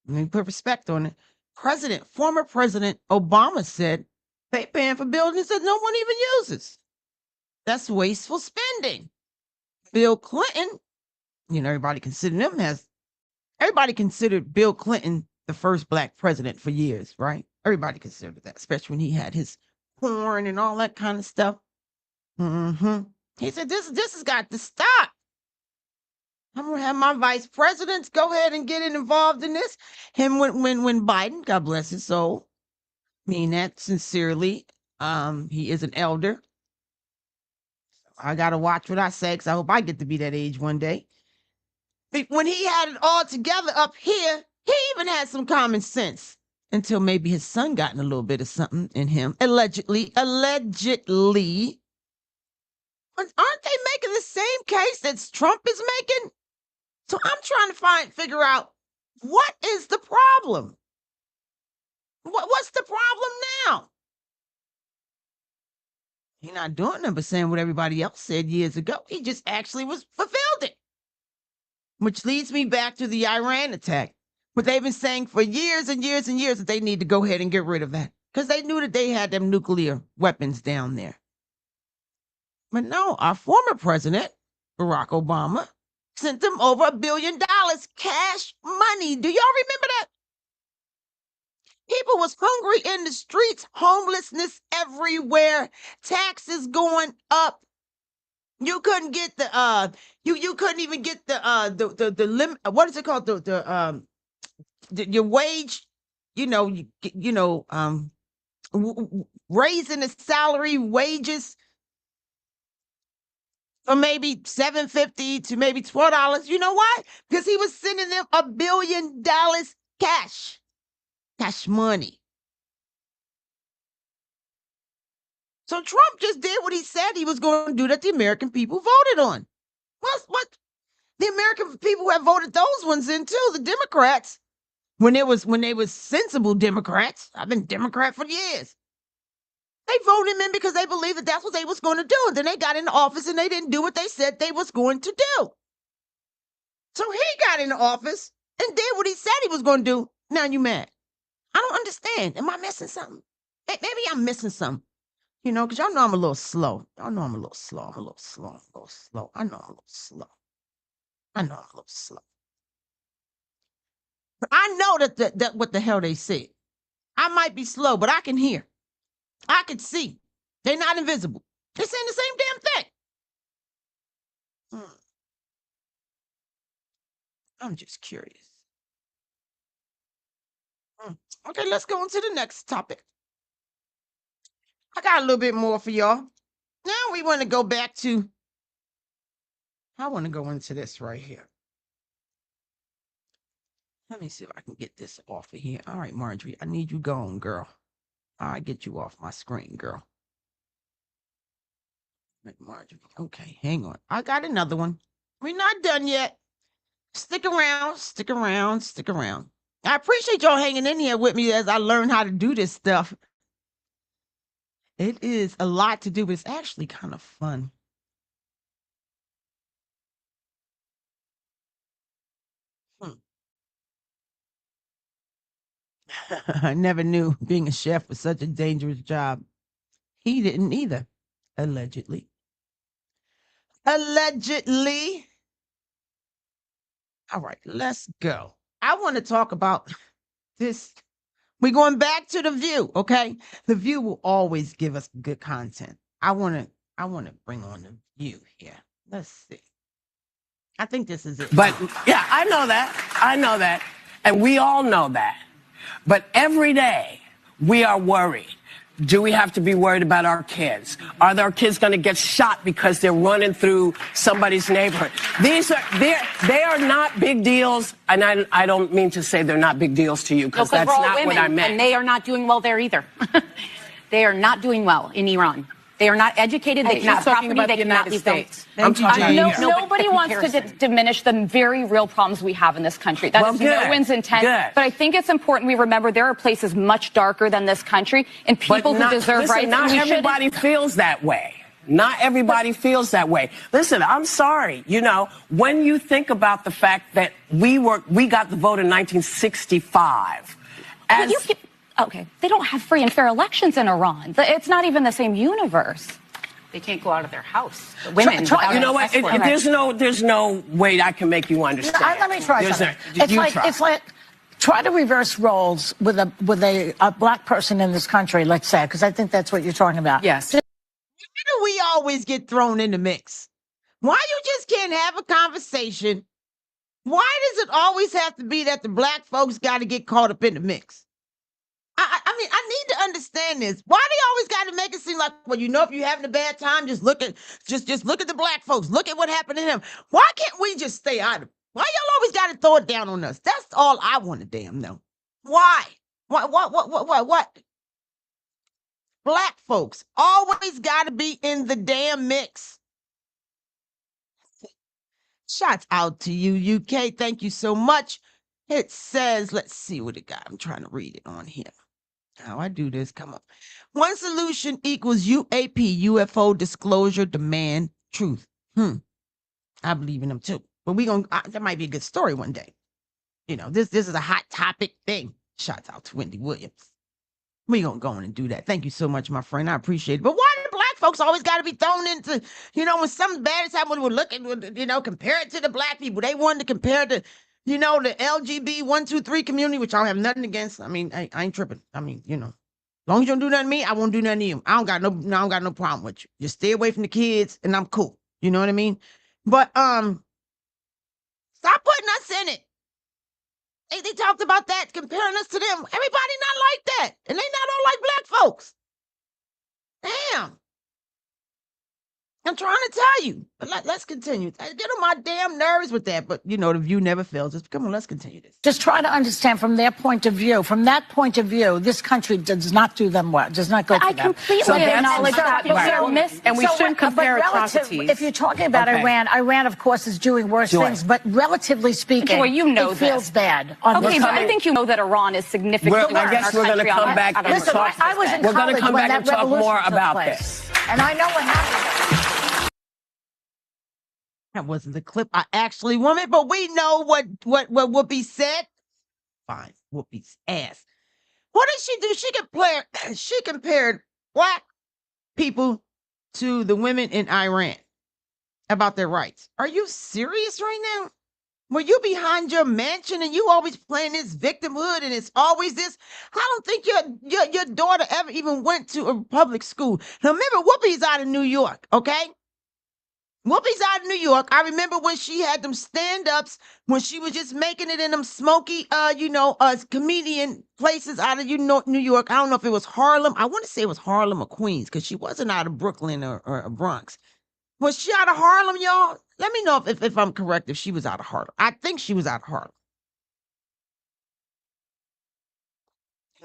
let me put respect on it. Former President Obama said they paying for buildings that no one even uses. That's wasteful spending. Bill Clinton, everybody considered Bill Clinton the first black president for years, right? Everybody considered that, especially when he had his porn and all that kind of stuff. He said, this has got to stop. I'm gonna have my vice presidents go ahead and get involved in this. Him when Biden, God bless his soul, mean that sincerely. He is an elder. I gotta watch what I say because I hope I get to be that age one day. When he had it all together up here, he even had some common sense until maybe his son got in a little bit of something in him. Allegedly. But aren't they making the same case that Trump is making? So I'm trying to figure out what is the problem? What's the problem now? He's not doing nothing but saying what everybody else said years ago. He just actually fulfilled it. Which leads me back to the Iran attack. But they've been saying for years and years and years that they need to go ahead and get rid of that. Because they knew that they had them nuclear weapons down there. But no, our former president, Barack Obama, sent them over $1 billion cash money. Do y'all remember that? People was hungry in the streets, homelessness everywhere, taxes going up. You couldn't get the you couldn't even get the limit. What is it called? Your wage, raising the salary wages from maybe $7.50 to maybe $12. You know why? Because he was sending them $1 billion cash money. So Trump just did what he said he was going to do that the American people voted on. What? The American people have voted those ones in too, the Democrats. When they was sensible Democrats. I've been Democrat for years. They voted him in because they believed that that's what they was going to do. And then they got into office and they didn't do what they said they was going to do. So he got into office and did what he said he was going to do. Now you mad. I don't understand. Am I missing something? Maybe I'm missing something. Because y'all know I'm a little slow. Y'all know I'm a little slow. I know I'm a little slow. But I know that what the hell they said. I might be slow, but I can hear. I can see. They're not invisible. They're saying the same damn thing. I'm just curious. Okay, let's go on to the next topic. I got a little bit more for y'all. Now we want to go back to, I want to go into this right here. Let me see if I can get this off of here. All right, Marjorie, I need you gone, girl. I'll get you off my screen, girl. Marjorie. Okay, hang on. I got another one. We're not done yet. Stick around, stick around, stick around. I appreciate y'all hanging in here with me as I learn how to do this stuff. It is a lot to do, but it's actually kind of fun. I never knew being a chef was such a dangerous job. He didn't either, allegedly. Allegedly. All right, let's go. I want to talk about this. We're going back to The View, okay? The View will always give us good content. I want to bring on The View here. Let's see. I think this is it. But yeah, I know that. And we all know that. But every day we are worried. Do we have to be worried about our kids? Are our kids going to get shot because they're running through somebody's neighborhood? They are not big deals, and I don't mean to say they're not big deals to you, because that's not what I meant. And they are not doing well there either. They are not doing well in Iran. They are not educated. They cannot property. They cannot leave homes. Nobody wants to diminish the very real problems we have in this country. That is no one's intent. But I think it's important we remember there are places much darker than this country and people who deserve rights. Not everybody feels that way. Not everybody feels that way. Listen, I'm sorry. You know, when you think about the fact that we got the vote in 1965, okay, they don't have free and fair elections in Iran. It's not even the same universe. They can't go out of their house. The women. You know what? There's no way I can make you understand. Let me try something. It's like try to reverse roles with a black person in this country, let's say, because I think that's what you're talking about. Yes. Why do we always get thrown in the mix? Why you just can't have a conversation? Why does it always have to be that the black folks got to get caught up in the mix? I mean, I need to understand this. Why do you always got to make it seem like, well, you know, if you're having a bad time, just look at the black folks. Look at what happened to him. Why can't we just stay out of it? Why y'all always got to throw it down on us? That's all I want to damn know. Why? What? Black folks always got to be in the damn mix. Shots out to you, UK. Thank you so much. It says, let's see what it got. I'm trying to read it on here. How I do this, come on. One solution equals UAP, UFO disclosure, demand, truth. I believe in them too. But that might be a good story one day. You know, this is a hot topic thing. Shouts out to Wendy Williams. We gonna go on and do that. Thank you so much, my friend. I appreciate it. But why do black folks always got to be thrown into, you know, when something bad is happening, we're looking, you know, compare it to the black people. They wanted to compare it to, you know, the LGB 123 community, which I don't have nothing against. I mean, I ain't tripping. I mean, you know, as long as you don't do nothing to me, I won't do nothing to you. I don't got no problem with you. Just stay away from the kids, and I'm cool. You know what I mean? But stop putting us in it. They talked about that, comparing us to them. Everybody not like that, and they not all like black folks. Damn. I'm trying to tell you, but let's continue. I get on my damn nerves with that, but you know, the View never fails. Just come on, let's continue this. Just try to understand from their point of view. From that point of view, this country does not do them well. Does not go for them. I completely acknowledge that. And we shouldn't compare atrocities. If you're talking about Iran, of course, is doing worse things. But relatively speaking, it feels bad. Okay, but I think you know that Iran is significantly. I guess we're going to come back and talk. I was in college when that talk more revolution took about place. this. And I know what happened. That wasn't the clip I actually wanted, but we know what Whoopi said. Fine, Whoopi's ass. What did she do? She compared black people to the women in Iran about their rights. Are you serious right now? Were you behind your mansion and you always playing this victimhood and it's always this? I don't think your daughter ever even went to a public school. Now remember, Whoopi's out of New York, okay? Whoopi's out of New York. I remember when she had them stand-ups, when she was just making it in them smoky, comedian places out of New York. I don't know if it was Harlem. I want to say it was Harlem or Queens, because she wasn't out of Brooklyn or Bronx. Was she out of Harlem, y'all? Let me know if I'm correct, if she was out of Harlem. I think she was out of Harlem.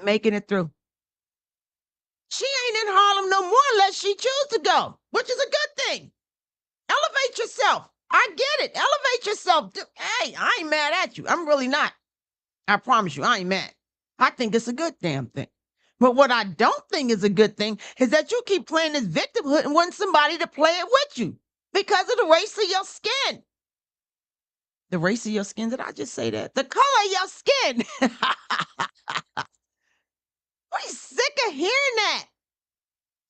Making it through. She ain't in Harlem no more unless she chooses to go, which is a good thing. Elevate yourself. I get it. Elevate yourself. Hey, I ain't mad at you. I'm really not. I promise you, I ain't mad. I think it's a good damn thing. But what I don't think is a good thing is that you keep playing this victimhood and want somebody to play it with you because of the race of your skin. The race of your skin? Did I just say that? The color of your skin. We're sick of hearing that.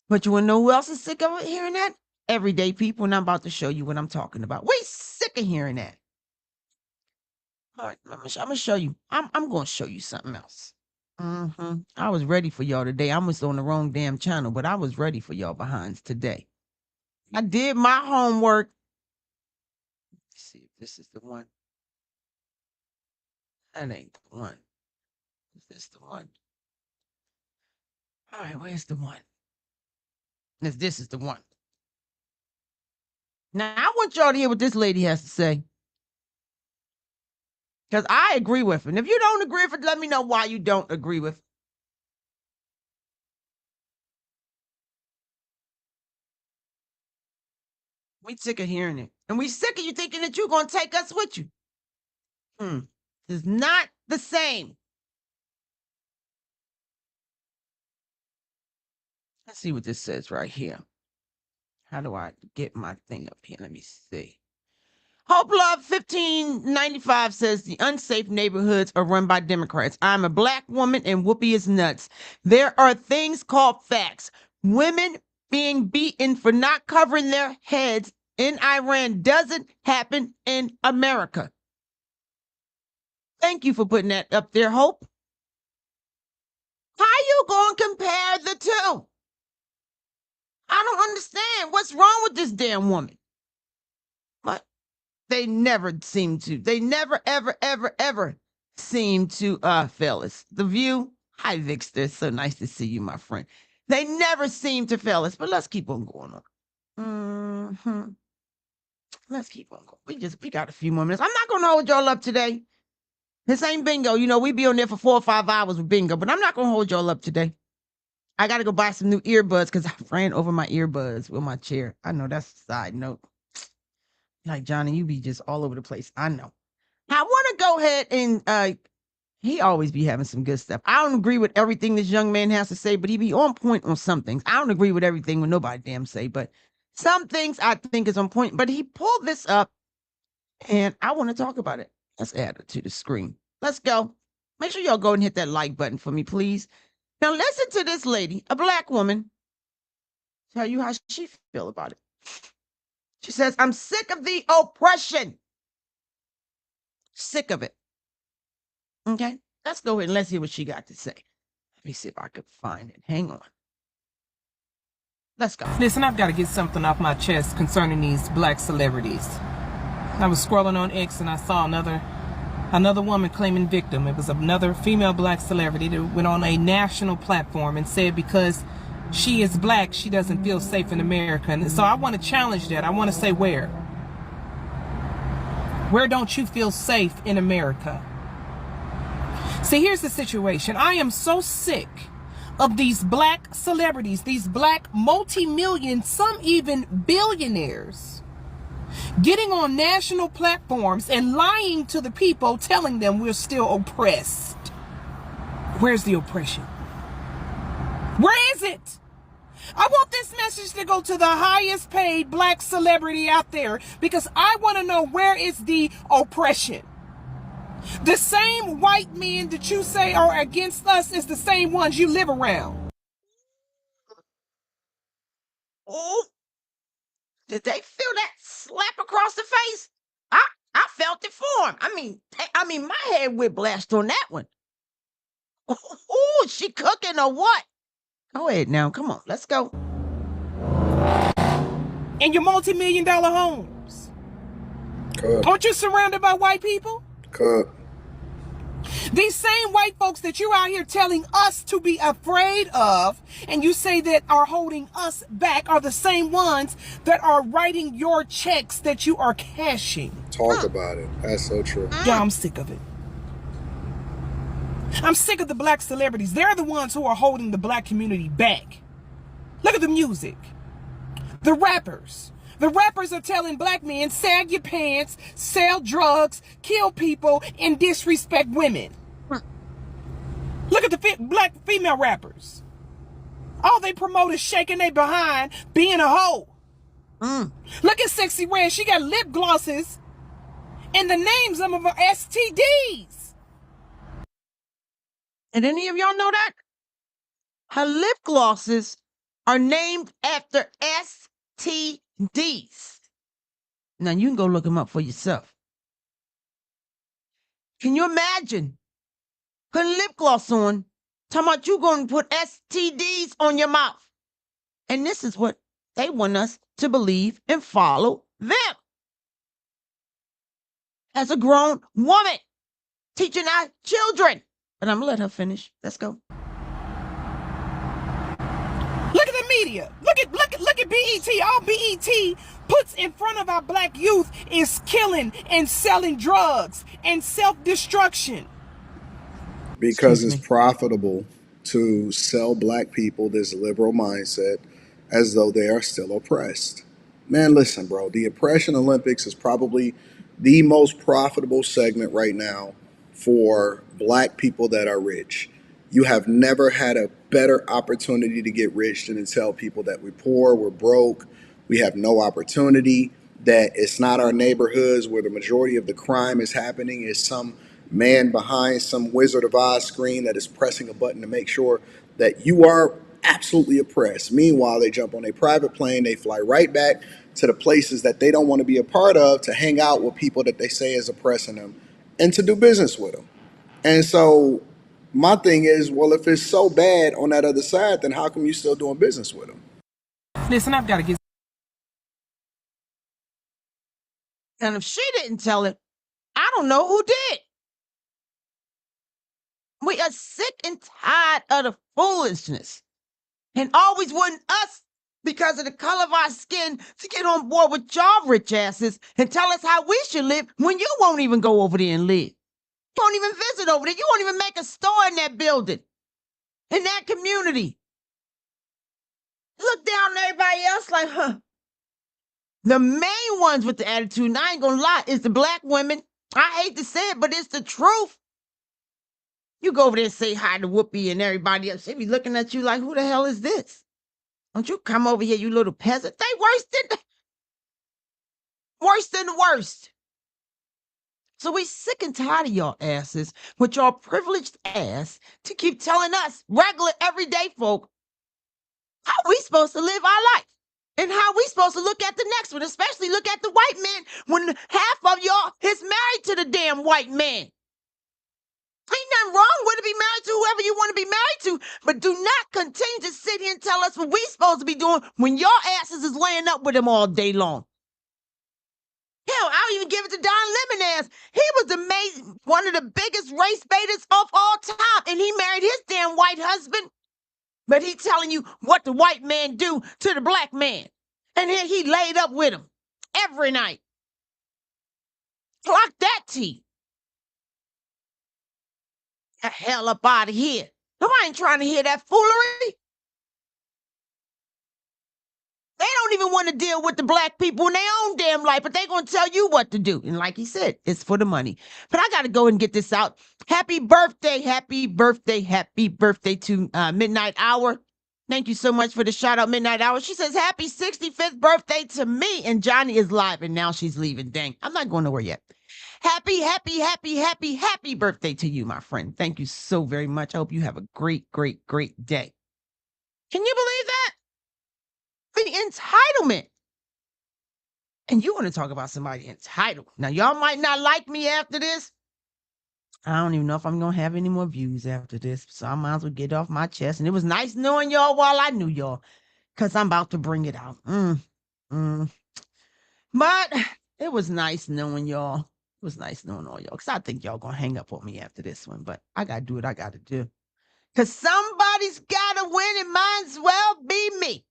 But you want to know who else is sick of hearing that? Everyday people, and I'm about to show you what I'm talking about. We're sick of hearing that. All right, I'm gonna show you. I'm gonna show you something else. I was ready for y'all today. I was on the wrong damn channel, but I was ready for y'all behinds today. I did my homework. Let's see if this is the one. That ain't the one. Is this the one? All right, where's the one? This is the one. Now, I want y'all to hear what this lady has to say. Because I agree with her. And if you don't agree with it, let me know why you don't agree with it. We sick of hearing it. And we sick of you thinking that you're going to take us with you. It's not the same. Let's see what this says right here. How do I get my thing up here? Let me see. Hope Love 1595 says the unsafe neighborhoods are run by Democrats. I'm a black woman and Whoopi is nuts. There are things called facts. Women being beaten for not covering their heads in Iran doesn't happen in America. Thank you for putting that up there, Hope. How you going to compare the two? I don't understand. What's wrong with this damn woman? But they never seem to. They never, ever, ever, ever seem to fail us. The View. Hi, Vixter. So nice to see you, my friend. They never seem to fail us, but let's keep on going on. Let's keep on going. We got a few more minutes. I'm not going to hold y'all up today. This ain't bingo. You know, we be on there for 4 or 5 hours with bingo, but I'm not going to hold y'all up today. I got to go buy some new earbuds because I ran over my earbuds with my chair. I know that's a side note. Like, Johnny, you be just all over the place. I know. I want to go ahead and he always be having some good stuff. I don't agree with everything this young man has to say, but he be on point on some things. I don't agree with everything what nobody damn say, but some things I think is on point. But he pulled this up, and I want to talk about it. Let's add it to the screen. Let's go. Make sure y'all go and hit that like button for me, please. Now listen to this lady, a black woman, tell you how she feel about it. She says, I'm sick of the oppression. Sick of it. Okay, let's go ahead and let's hear what she got to say. Let me see if I could find it. Hang on. Let's go. Listen, I've got to get something off my chest concerning these black celebrities. I was scrolling on X and I saw another woman claiming victim. It was another female black celebrity that went on a national platform and said because she is black, she doesn't feel safe in America. And so I want to challenge that. I want to say where? Where don't you feel safe in America? See, here's the situation. I am so sick of these black celebrities, these black multi-million, some even billionaires, getting on national platforms and lying to the people, telling them we're still oppressed. Where's the oppression? Where is it? I want this message to go to the highest paid black celebrity out there because I want to know where is the oppression. The same white men that you say are against us is the same ones you live around. Oh, did they feel that slap across the face? I felt it for him. I mean, my head whiplashed on that one. Oh, she cooking or what? Go ahead now. Come on, let's go. In your multi-million-dollar homes. Cut. Aren't you surrounded by white people? Cut. These same white folks that you're out here telling us to be afraid of, and you say that are holding us back, are the same ones that are writing your checks that you are cashing. Talk about it. That's so true. Yeah, I'm sick of it. I'm sick of the black celebrities. They're the ones who are holding the black community back. Look at the music. The rappers. The rappers are telling black men, sag your pants, sell drugs, kill people, and disrespect women. Look at the black female rappers. All they promote is shaking their behind, being a hoe. Look at Sexy Red. She got lip glosses and the names of her STDs. And any of y'all know that? Her lip glosses are named after STDs. Now you can go look them up for yourself. Can you imagine putting lip gloss on, talking about you going to put STDs on your mouth? And this is what they want us to believe and follow them. As a grown woman, teaching our children. But I'm going to let her finish. Let's go. Look at the media. Look at BET. All BET puts in front of our black youth is killing and selling drugs and self-destruction. Because it's profitable to sell black people this liberal mindset as though they are still oppressed. Man, listen, bro, the Oppression Olympics is probably the most profitable segment right now for black people that are rich. You have never had a better opportunity to get rich than to tell people that we're poor, we're broke, we have no opportunity, that it's not our neighborhoods where the majority of the crime is happening. It's some man behind some Wizard of Oz screen that is pressing a button to make sure that you are absolutely oppressed. Meanwhile, they jump on a private plane, they fly right back to the places that they don't want to be a part of to hang out with people that they say is oppressing them and to do business with them. And so my thing is, well, if it's so bad on that other side, then how come you still doing business with them? Listen, I've got to get. And if she didn't tell it, I don't know who did. We are sick and tired of the foolishness and always wanting us, because of the color of our skin, to get on board with y'all rich asses and tell us how we should live when you won't even go over there and live. You won't even visit over there. You won't even make a store in that building, in that community. Look down at everybody else like, huh. The main ones with the attitude, and I ain't gonna lie, is the black women. I hate to say it, but it's the truth. You go over there and say hi to Whoopi and everybody else. They be looking at you like, who the hell is this? Don't you come over here, you little peasant. They worse than the worst. So we sick and tired of y'all asses with y'all privileged ass to keep telling us, regular everyday folk, how we supposed to live our life and how we supposed to look at the next one, especially look at the white man when half of y'all is married to the damn white man. Ain't nothing wrong with it. Be married to whoever you want to be married to, but do not continue to sit here and tell us what we supposed to be doing when your asses is laying up with him all day long. Hell, I'll even give it to Don Lemon ass. He was one of the biggest race baiters of all time, and he married his damn white husband. But he telling you what the white man do to the black man. And then he laid up with him every night. Clock that tea. The hell up out of here. Nobody ain't trying to hear that foolery. They don't even want to deal with the black people in their own damn life, but they going to tell you what to do. And like he said, it's for the money. But I got to go and get this out. Happy birthday, happy birthday, happy birthday to Midnight Hour. Thank you so much for the shout out, Midnight Hour. She says, happy 65th birthday to me. And Johnny is live, and now she's leaving. Dang, I'm not going nowhere yet. Happy, happy, happy, happy, happy birthday to you, my friend. Thank you so very much. I hope you have a great, great, great day. Can you believe that? The entitlement. And you want to talk about somebody entitled. Now, y'all might not like me after this. I don't even know if I'm going to have any more views after this. So I might as well get off my chest. And it was nice knowing y'all while I knew y'all, because I'm about to bring it out. But it was nice knowing y'all. It was nice knowing all y'all, because I think y'all going to hang up on me after this one. But I got to do what I got to do. Because somebody's got to win, and might as well be me.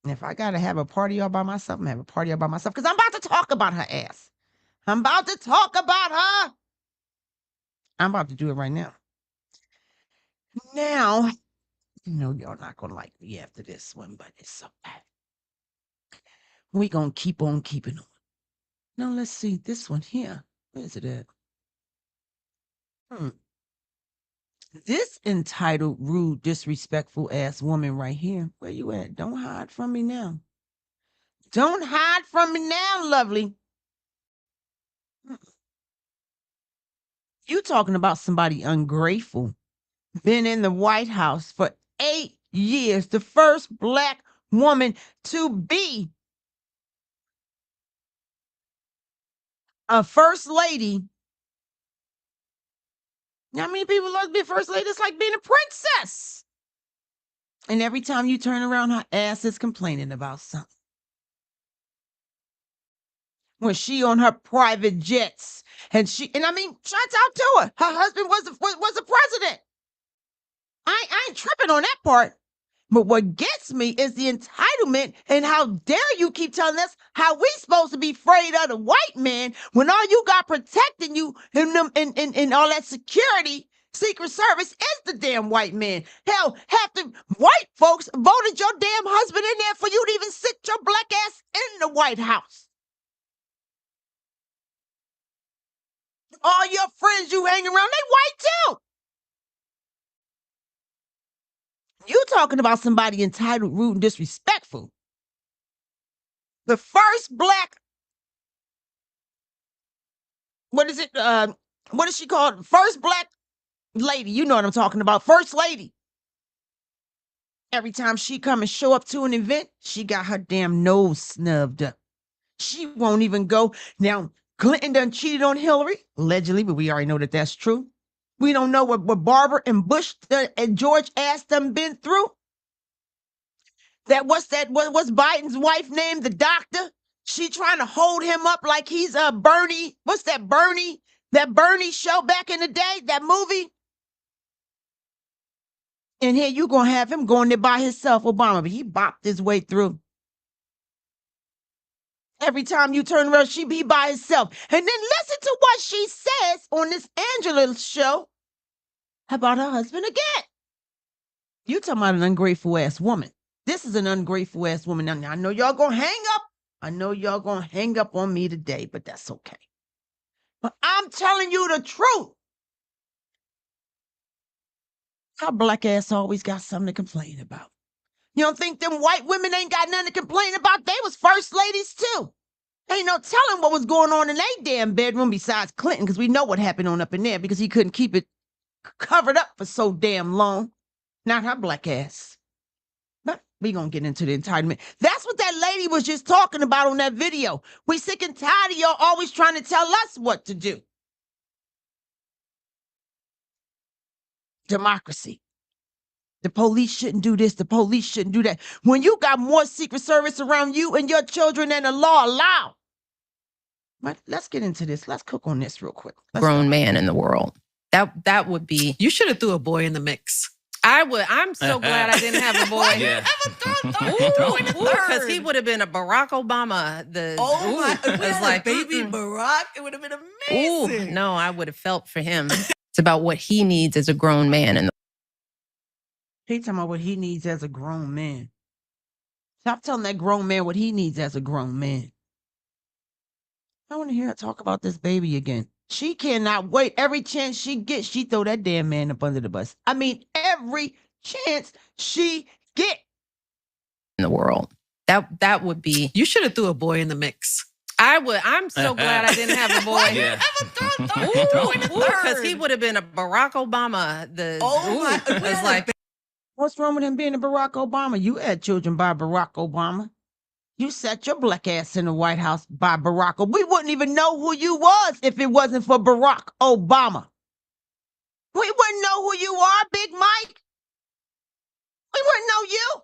And if I got to have a party all by myself, I'm going to have a party all by myself, because I'm about to talk about her ass. I'm about to talk about her. I'm about to do it right now. Now, You know y'all not gonna like me after this one, but it's okay. We gonna keep on keeping on. Now let's see this one here. Where is it at? This entitled, rude, disrespectful ass woman right here. Where you at? Don't hide from me now. Don't hide from me now, lovely. You talking about somebody ungrateful. Been in the White House for 8 years. The first black woman to be a first lady. How many people love to be a first lady? It's like being a princess. And every time you turn around, her ass is complaining about something. When she on her private jets, and I mean, shouts out to her. Her husband was the president. I ain't tripping on that part. But what gets me is the entitlement, and how dare you keep telling us how we supposed to be afraid of the white man when all you got protecting you and all that security, Secret Service, is the damn white man. Hell, half the white folks voted your damn husband in there for you to even sit your black ass in the White House. All your friends you hang around, they white too. You talking about somebody entitled, rude, and disrespectful. The first black, what is it? What is she called? First black lady. You know what I'm talking about. First lady. Every time she come and show up to an event, she got her damn nose snubbed up. She won't even go. Now, Clinton done cheated on Hillary, allegedly, but we already know that that's true. We don't know what Barbara and Bush and George asked them been through. What's Biden's wife named? The doctor? She trying to hold him up like he's Bernie. What's that Bernie? That Bernie show back in the day, that movie? And here you gonna have him going there by himself, Obama, but he bopped his way through. Every time you turn around, she be by herself. And then listen to what she says on this Angela show about her husband again. You talking about an ungrateful ass woman. This is an ungrateful ass woman. Now, I know y'all gonna hang up. I know y'all gonna hang up on me today, but that's okay. But I'm telling you the truth. Her black ass always got something to complain about. You don't think them white women ain't got nothing to complain about? They was first ladies too. Ain't no telling what was going on in their damn bedroom besides Clinton, because we know what happened on up in there because he couldn't keep it covered up for so damn long. Not her black ass. But we gonna get into the entitlement. That's what that lady was just talking about on that video. We sick and tired of y'all always trying to tell us what to do. Democracy. The police shouldn't do this. The police shouldn't do that. When you got more Secret Service around you and your children than the law allow. But let's get into this. Let's cook on this real quick. Grown man in the world. That would be. You should have threw a boy in the mix. I would. I'm so glad I didn't have a boy. Yeah. Because he would have been a Barack Obama. It's like baby Barack. It would have been amazing. No, I would have felt for him. It's about what he needs as a grown man. And he talking about what he needs as a grown man. Stop telling that grown man what he needs as a grown man. I want to hear her talk about this baby again. She cannot wait. Every chance she gets, she throw that damn man up under the bus. I mean, every chance she get. In the world. That would be. You should have threw a boy in the mix. I would. I'm so glad I didn't have a boy. Yeah. Because he would have been a Barack Obama. It's like. What's wrong with him being a Barack Obama? You had children by Barack Obama. You sat your black ass in the White House by Barack Obama. We wouldn't even know who you was if it wasn't for Barack Obama. We wouldn't know who you are, Big Mike. We wouldn't know you.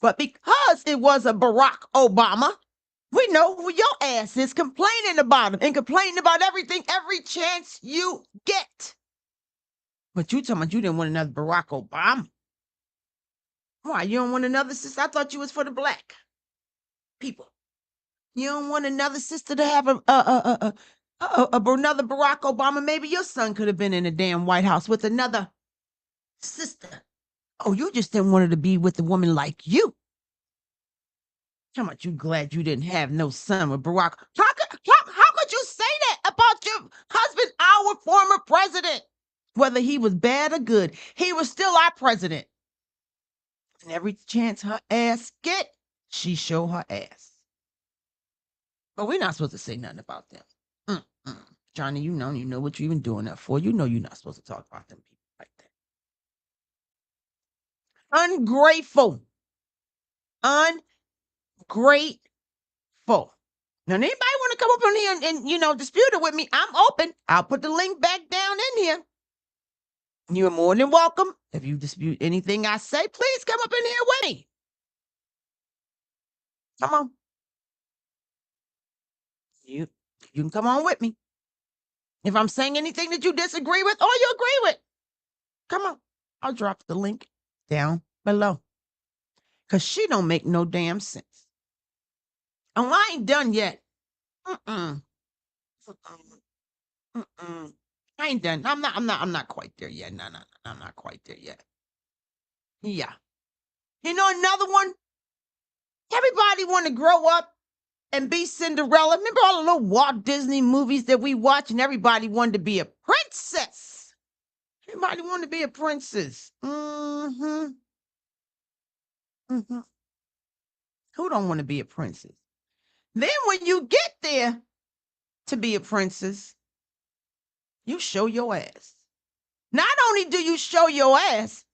But because it was a Barack Obama, we know who your ass is complaining about him and complaining about everything every chance you get. But you talking about you didn't want another Barack Obama. Why, you don't want another sister? I thought you was for the black people. You don't want another sister to have another Barack Obama. Maybe your son could have been in the damn White House with another sister Oh, you just didn't want her to be with a woman like you. How much you glad you didn't have no son with Barack? How could you say that about your husband, our former president? Whether he was bad or good, he was still our president. And every chance her ass get, she show her ass. But we're not supposed to say nothing about them. Johnny, you know what you're even doing that for. You know you're not supposed to talk about them people like that. Ungrateful. Ungrateful. Now, anybody want to come up on here and dispute it with me? I'm open. I'll put the link back down in here. You're more than welcome. If you dispute anything I say, please come up in here with me. Come on. You can come on with me. If I'm saying anything that you disagree with or you agree with, come on. I'll drop the link down below. Because she don't make no damn sense. Oh, I ain't done yet. I ain't done. I'm not quite there yet. No, I'm not quite there yet. Yeah. You know another one? Everybody want to grow up and be Cinderella. Remember all the little Walt Disney movies that we watch and everybody wanted to be a princess? Everybody wanted to be a princess. Who don't want to be a princess? Then when you get there to be a princess, you show your ass. Not only do you show your ass,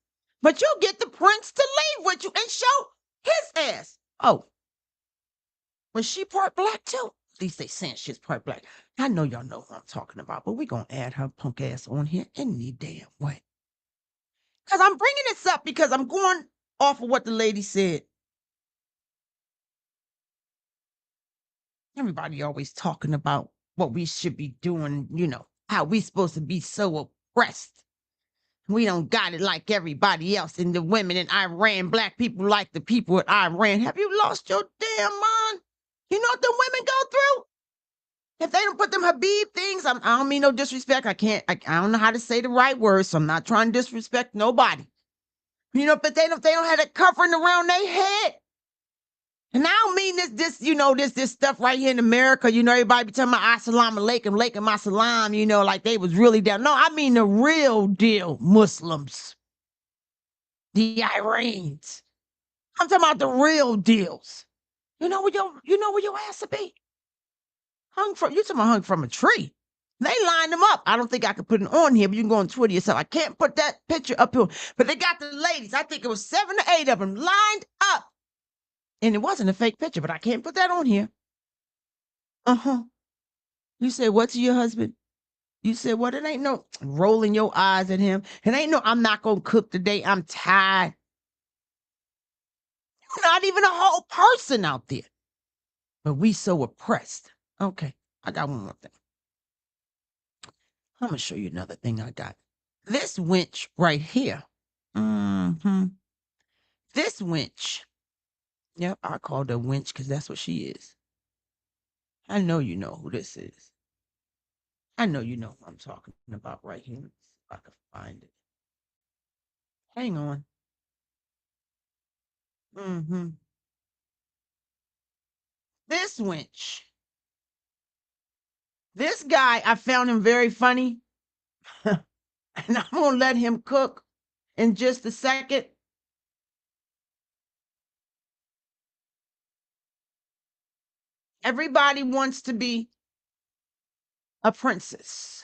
but you get the prince to leave with you and show his ass. Oh, was she part black too? At least they saying she's part black. I know y'all know who I'm talking about, but we're going to add her punk ass on here any damn way. Because I'm bringing this up because I'm going off of what the lady said. Everybody always talking about what we should be doing, how we supposed to be so oppressed. We don't got it like everybody else. And the women in Iran, black people like the people in Iran. Have you lost your damn mind? You know what the women go through? If they don't put them Habib things, I don't mean no disrespect. I don't know how to say the right words, so I'm not trying to disrespect nobody. But they don't have that covering around their head. And I don't mean this stuff right here in America. Everybody be talking about assalamu alaikum, assalam, like they was really down. No, I mean the real deal Muslims. The Iranians. I'm talking about the real deals. You know where your ass would be? You talking about hung from a tree. They lined them up. I don't think I could put it on here, but you can go on Twitter yourself. I can't put that picture up here. But they got the ladies. I think it was 7 or 8 of them lined up. And it wasn't a fake picture, but I can't put that on here. You said what to your husband? You said what? It ain't no rolling your eyes at him. It ain't no I'm not going to cook today. I'm tired. You're not even a whole person out there. But we so oppressed. Okay, I got one more thing. I'm going to show you another thing I got. This winch right here. This winch. Yep, I call her winch because that's what she is. I know you know who this is. I know you know who I'm talking about right here. Let's see if I can find it. Hang on. This winch. This guy, I found him very funny. And I'm going to let him cook in just a second. Everybody wants to be a princess.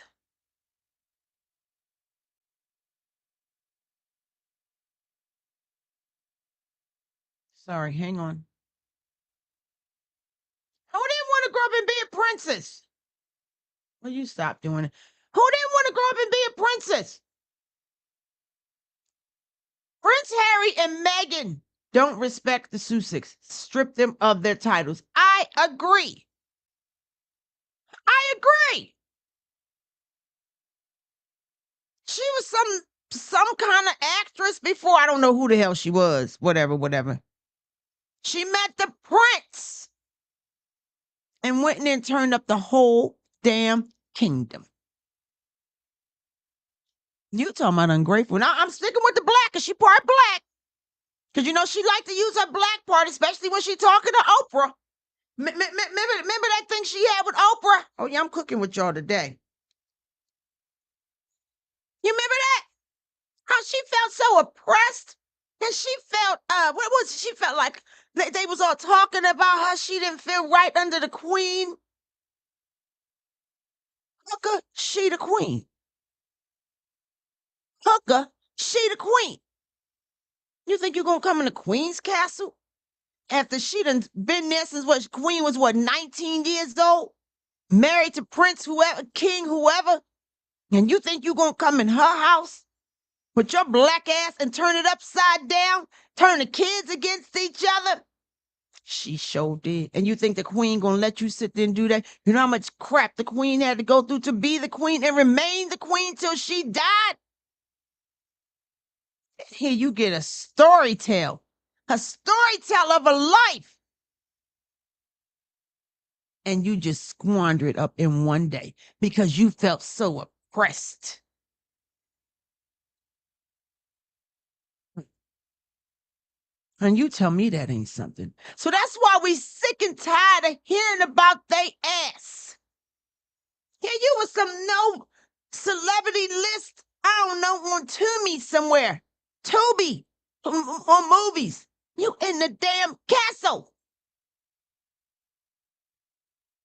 Sorry, hang on. Who didn't want to grow up and be a princess? Well, you stop doing it. Who didn't want to grow up and be a princess? Prince Harry and Meghan don't respect the Sussex. Strip them of their titles. I agree. She was some kind of actress before. I don't know who the hell she was. Whatever. She met the prince and went in and turned up the whole damn kingdom. You talking about ungrateful. Now I'm sticking with the black because she part black. Because you know she like to use her black part, especially when she talking to Oprah. Remember that thing she had with Oprah? Oh yeah, I'm cooking with y'all today. You remember that? How she felt so oppressed? And she felt, what was it? She felt like they was all talking about her. She didn't feel right under the queen. Hooker, she the queen. Hooker, she the queen. You think you're going to come in the queen's castle? After she done been there since what, queen was 19 years old? Married to prince whoever, king whoever? And you think you're going to come in her house? With your black ass and turn it upside down? Turn the kids against each other? She sure did. And you think the queen gonna let you sit there and do that? You know how much crap the queen had to go through to be the queen and remain the queen till she died? Here you get a storytell of a life. And you just squander it up in one day because you felt so oppressed. And you tell me that ain't something. So that's why we sick and tired of hearing about they ass. Yeah, you was some no celebrity list, I don't know, on Tubi somewhere. Tubi, on movies. You in the damn castle.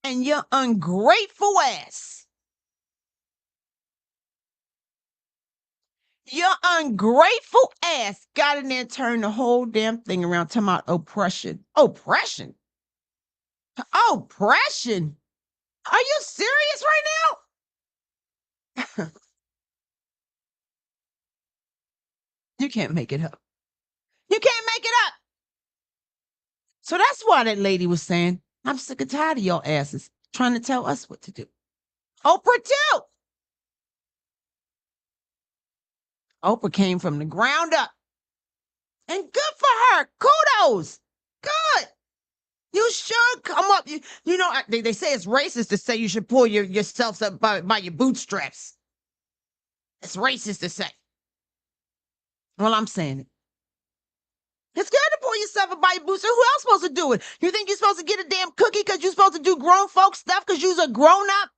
And your ungrateful ass. Your ungrateful ass got in there and turned the whole damn thing around talking about oppression. Oppression? Oppression? Are you serious right now? You can't make it up. You can't make it up. So that's why that lady was saying, I'm sick and tired of y'all asses trying to tell us what to do. Oprah too. Oprah came from the ground up. And good for her. Kudos. Good. You should come up. You know, they say it's racist to say you should pull yourself up by your bootstraps. It's racist to say. Well, I'm saying it. It's good to pull yourself up by your bootstraps. Who else supposed to do it? You think you're supposed to get a damn cookie because you're supposed to do grown folk stuff because you're a grown up?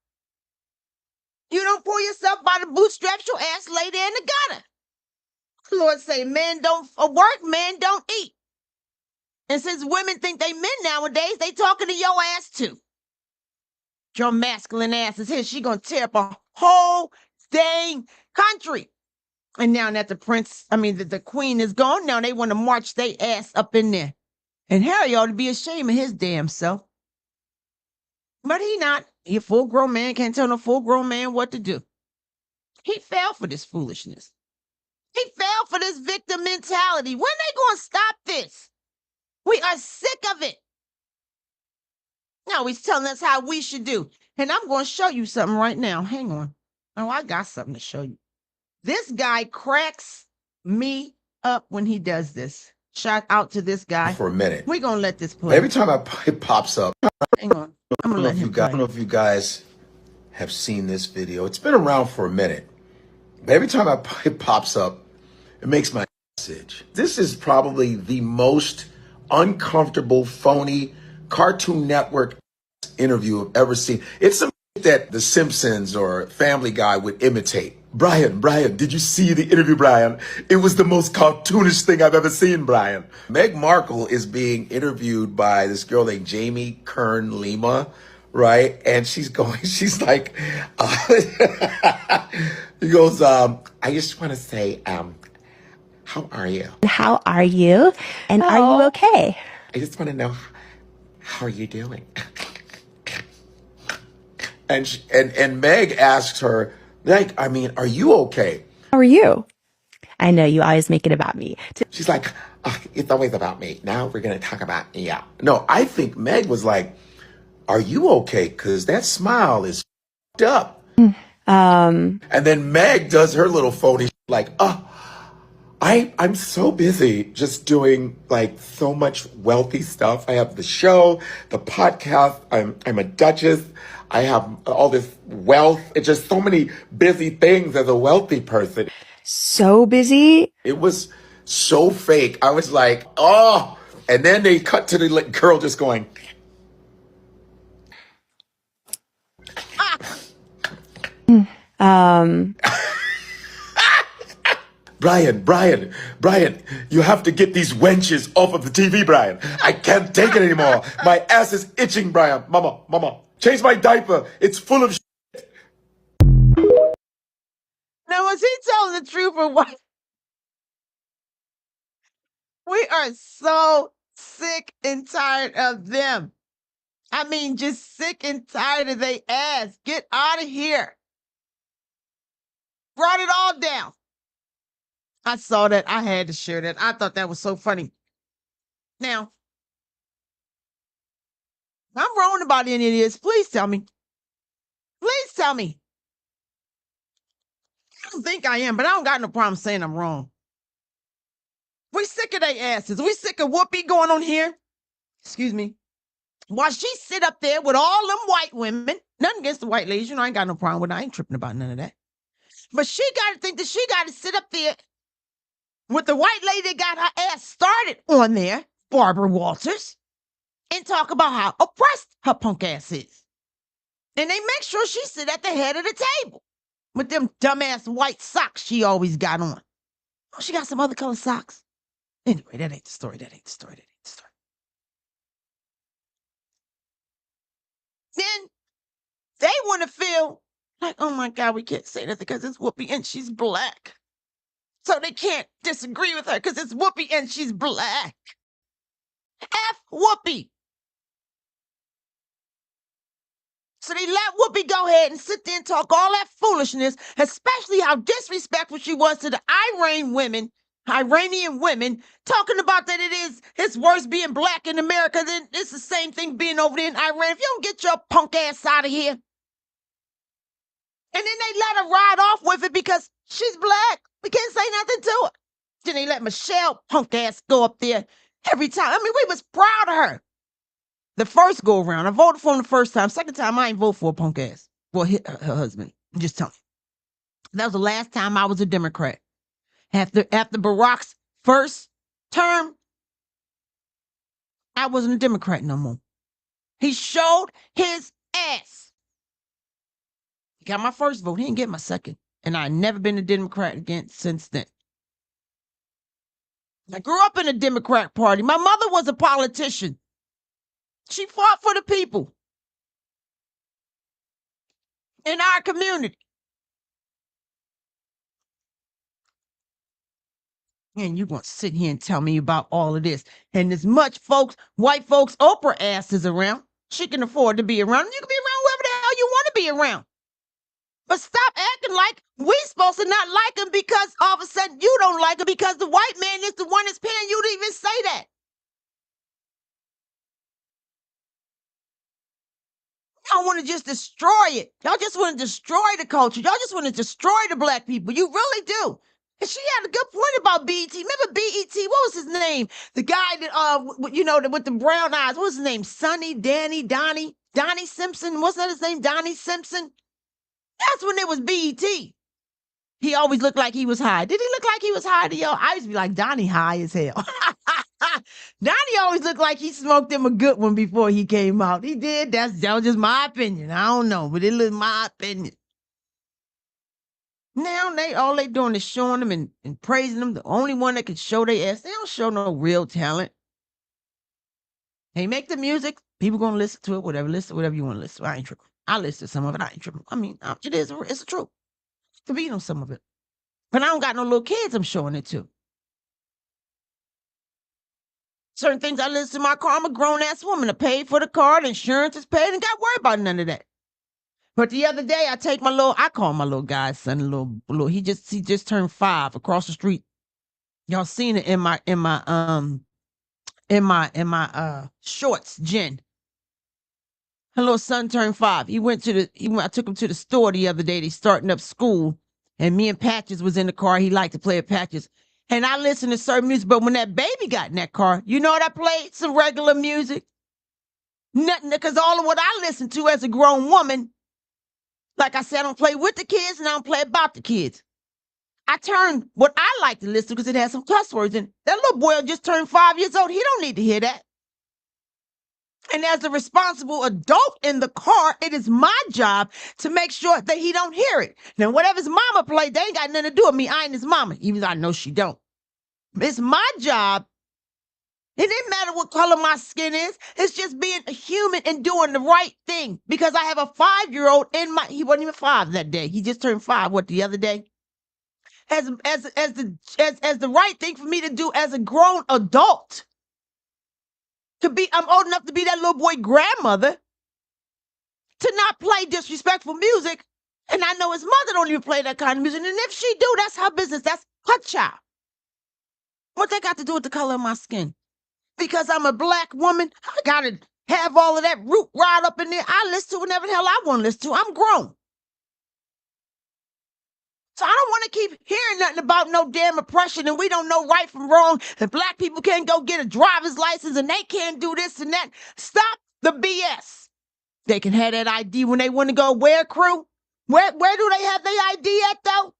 You don't pull yourself by the bootstraps, your ass lay there in the gutter. The Lord say, men don't work, men don't eat. And since women think they men nowadays, they talking to your ass too. Your masculine ass is here. She gonna tear up a whole dang country. And now that the queen is gone, now they want to march their ass up in there. And Harry ought to be ashamed of his damn self. But he not. He a full-grown man, can't tell no full-grown man what to do. He fell for this foolishness. He fell for this victim mentality. When they gonna stop this? We are sick of it. Now he's telling us how we should do. And I'm going to show you something right now. Hang on. Oh, I got something to show you. This guy cracks me up when he does this. Shout out to this guy. For a minute. We're going to let this play. Every time it pops up. Hang on. I'm going to let him play. I don't know if you guys have seen this video. It's been around for a minute. But every time it pops up, it makes my message. This is probably the most uncomfortable, phony Cartoon Network interview I've ever seen. It's something that The Simpsons or Family Guy would imitate. Brian, did you see the interview, Brian? It was the most cartoonish thing I've ever seen, Brian. Meg Markle is being interviewed by this girl named Jamie Kern Lima, right? And she's like, he goes, I just want to say, how are you? How are you? And are you okay? I just want to know, how are you doing? And Meg asks her, like, I mean, are you okay? How are you? I know you always make it about me. She's like, oh, it's always about me. Now we're going to talk about, yeah. No, I think Meg was like, are you okay? Because that smile is f***ed up. And then Meg does her little phony like, I'm so busy just doing like so much wealthy stuff. I have the show, the podcast. I'm a duchess. I have all this wealth. It's just so many busy things as a wealthy person. So busy. It was so fake. I was like, oh, and then they cut to the girl just going. Um, Brian, you have to get these wenches off of the TV, Brian. I can't take it anymore. My ass is itching, Brian. Mama, change my diaper. It's full of shit. Now, was he telling the truth or what? We are so sick and tired of them. I mean, just sick and tired of they ass. Get out of here. Brought it all down. I saw that. I had to share that. I thought that was so funny. Now, if I'm wrong about any of this, please tell me. Please tell me. I don't think I am, but I don't got no problem saying I'm wrong. We sick of their asses. We sick of Whoopi going on here. Excuse me. While she sit up there with all them white women, nothing against the white ladies, I ain't got no problem with it. I ain't tripping about none of that. But she got to think that she got to sit up there with the white lady that got her ass started on there, Barbara Walters, and talk about how oppressed her punk ass is. And they make sure she sit at the head of the table with them dumbass white socks she always got on. Oh, she got some other color socks. Anyway, that ain't the story. Then they want to feel like, oh my God, we can't say that because it's Whoopi and she's black. So they can't disagree with her because it's Whoopi and she's black. F Whoopi. So they let Whoopi go ahead and sit there and talk all that foolishness, especially how disrespectful she was to the Iranian women, talking about that it's worse being black in America than it's the same thing being over there in Iran. If you don't get your punk ass out of here. And then they let her ride off with it because she's black. We can't say nothing to her. Then they let Michelle punk ass go up there every time. I mean, we was proud of her. The first go around, I voted for him the first time. Second time, I ain't vote for a punk ass. Well, her husband. I'm just telling you. That was the last time I was a Democrat. After Barack's first term, I wasn't a Democrat no more. He showed his ass. He got my first vote. He didn't get my second. And I've never been a Democrat again since then. I grew up in a Democrat Party. My mother was a politician. She fought for the people in our community. And you want to sit here and tell me about all of this. And as much white folks, Oprah ass is around. She can afford to be around. You can be around whoever the hell you want to be around. But stop acting like we supposed to not like him because all of a sudden you don't like him because the white man is the one that's paying you to even say that. Y'all want to just destroy it. Y'all just want to destroy the culture. Y'all just want to destroy the black people. You really do. And she had a good point about BET. Remember BET? What was his name? The guy that, with the brown eyes. What was his name? Sonny, Donnie Simpson. What's that his name? Donnie Simpson. That's when it was BET. He always looked like he was high. Did he look like he was high to y'all? I used to be like, Donnie high as hell. Donnie always looked like he smoked him a good one before he came out. He did. That was just my opinion. I don't know, but it was my opinion. Now all they doing is showing them and praising them. The only one that can show their ass. They don't show no real talent. They make the music. People gonna listen to it. Whatever. Listen to whatever you want to listen to. I ain't tripping. I listen to some of it. I ain't tripping. I mean, it's the truth. To be on some of it. But I don't got no little kids I'm showing it to. Certain things I listen to my car. I'm a grown-ass woman. I paid for the car. The insurance is paid and got worried about none of that. But the other day, I call my little guy's son, he just turned 5 across the street. Y'all seen it in my shorts, Jen. Her little son turned 5. I took him to the store the other day. They starting up school. And me and Patches was in the car. He liked to play at Patches. And I listen to certain music, but when that baby got in that car, you know what I played? Some regular music. Nothing, because all of what I listen to as a grown woman, like I said, I don't play with the kids and I don't play about the kids. I turn what I like to listen to because it has some cuss words in it. That little boy just turned 5 years old. He don't need to hear that. And as a responsible adult in the car, it is my job to make sure that he don't hear it. Now, whatever his mama played, they ain't got nothing to do with me. I ain't his mama, even though I know she don't. It's my job. It didn't matter what color my skin is. It's just being a human and doing the right thing. Because I have a 5-year-old in my, he wasn't even 5 that day. He just turned 5, the other day? As the right thing for me to do as a grown adult. I'm old enough to be that little boy grandmother. To not play disrespectful music. And I know his mother don't even play that kind of music. And if she do, that's her business. That's her child. What that got to do with the color of my skin? Because I'm a black woman, I gotta have all of that root rod up in there. I listen to whatever the hell I want to listen to. I'm grown. So I don't want to keep hearing nothing about no damn oppression and we don't know right from wrong. And black people can't go get a driver's license and they can't do this and that. Stop the BS. They can have that ID when they want to go where, crew? Where do they have their ID at, though?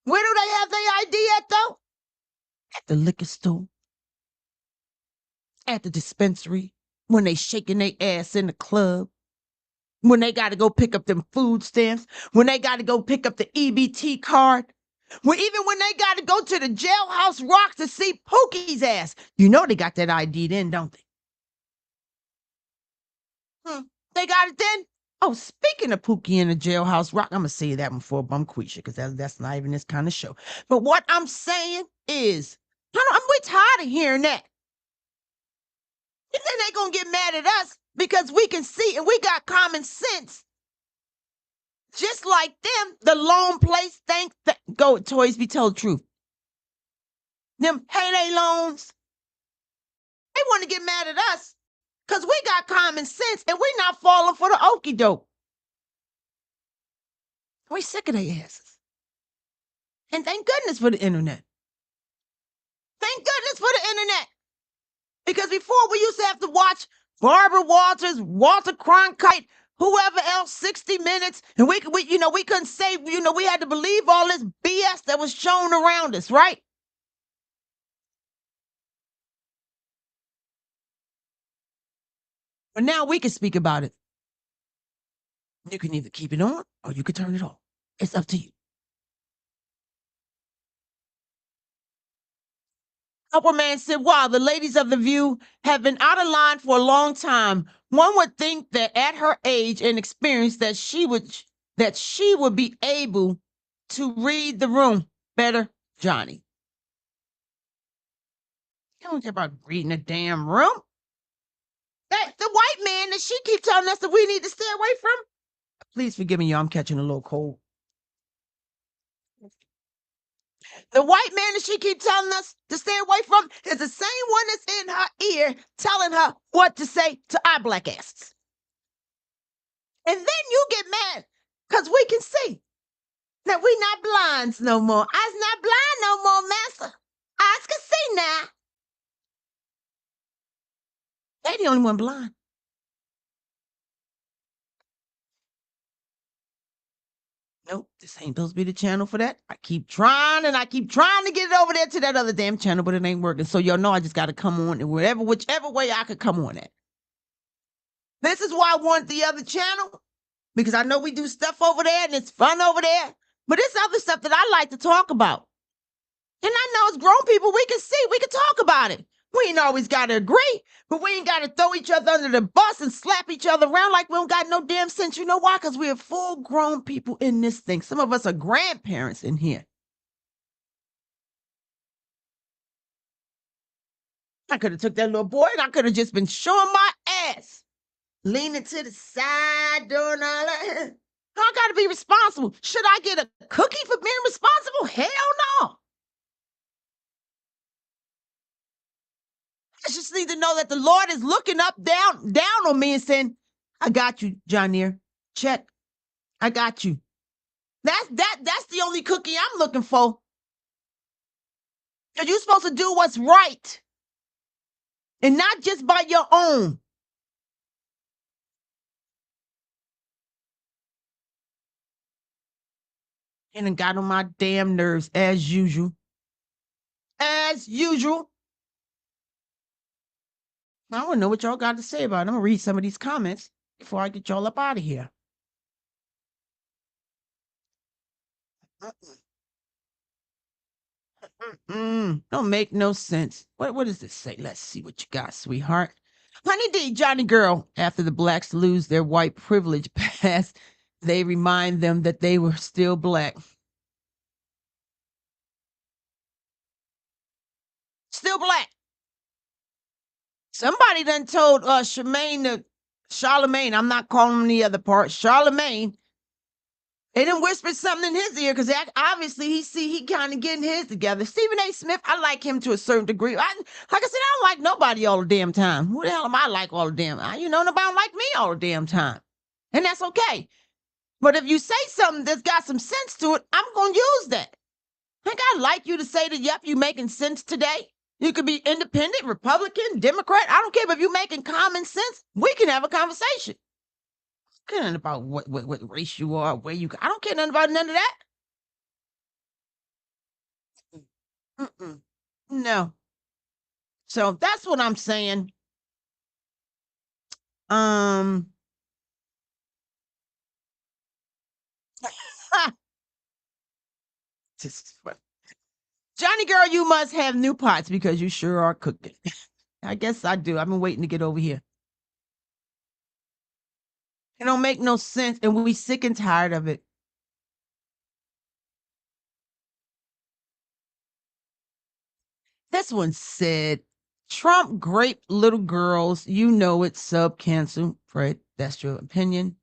Where do they have their ID at, though? At the liquor store. At the dispensary. When they shaking their ass in the club. When they got to go pick up them food stamps. When they got to go pick up the EBT card. Even when they got to go to the jailhouse rock to see Pookie's ass. You know they got that ID then, don't they? They got it then? Oh, speaking of Pookie in the jailhouse rock, I'm going to say that one for Bumquisha because that's not even this kind of show. But what I'm saying is, we're tired of hearing that. And then they going to get mad at us because we can see and we got common sense. Just like them, the loan place thing. Go, Toys, be told the truth. Them payday loans, they want to get mad at us because we got common sense and we're not falling for the okie doke. We sick of their asses. And thank goodness for the internet. Thank goodness for the internet. Because before we used to have to watch Barbara Walters, Walter Cronkite, whoever else, 60 Minutes, and we couldn't say, we had to believe all this BS that was shown around us, right? But now we can speak about it. You can either keep it on or you can turn it off. It's up to you. Upperman said, wow, the ladies of The View have been out of line for a long time. One would think that at her age and experience that she would be able to read the room better, Johnny. You don't care about reading a damn room. The white man that she keep telling us that we need to stay away from. Please forgive me, y'all. I'm catching a little cold. The white man that she keep telling us to stay away from is the same one that's in her ear telling her what to say to our black asses. And then you get mad because we can see that we not blinds no more. I's not blind no more, master. Eyes can see now. They the only one blind. Nope, this ain't supposed to be the channel for that. I keep trying to get it over there to that other damn channel, but it ain't working. So y'all know I just got to come on whichever way I could come on at. This is why I want the other channel, because I know we do stuff over there and it's fun over there, but it's other stuff that I like to talk about. And I know as grown people, we can talk about it. We ain't always got to agree, but we ain't got to throw each other under the bus and slap each other around like we don't got no damn sense. You know why? Because we're full grown people in this thing. Some of us are grandparents in here. I could have took that little boy and I could have just been showing my ass, leaning to the side, doing all that. I got to be responsible. Should I get a cookie for being responsible? Hell no. I just need to know that the Lord is looking up, down on me and saying, I got you, John Deere. Check. I got you. That's the only cookie I'm looking for. Because you're supposed to do what's right. And not just by your own. And it got on my damn nerves as usual. As usual. I want to know what y'all got to say about it. I'm going to read some of these comments before I get y'all up out of here. Don't make no sense. What does this say? Let's see what you got, sweetheart. Honey D, Johnny Girl, after the blacks lose their white privilege pass, they remind them that they were still black. Still black. Somebody done told Charlemagne, I'm not calling him the other part, Charlemagne, they done whispered something in his ear because obviously he kind of getting his together. Stephen A. Smith, I like him to a certain degree. Like I said, I don't like nobody all the damn time. Who the hell am I like all the damn time? Nobody like me all the damn time. And that's okay. But if you say something that's got some sense to it, I'm going to use that. I think I like you to say that, yep, you making sense today. You could be independent, Republican, Democrat. I don't care, but if you're making common sense, we can have a conversation. I don't care about what race you are, where you. I don't care nothing about none of that. No. So that's what I'm saying. Johnny Girl, you must have new pots because you sure are cooking. I guess I do. I've been waiting to get over here. It don't make no sense, and we sick and tired of it. This one said, Trump raped little girls. You know it's sub-cancel. Fred, that's your opinion.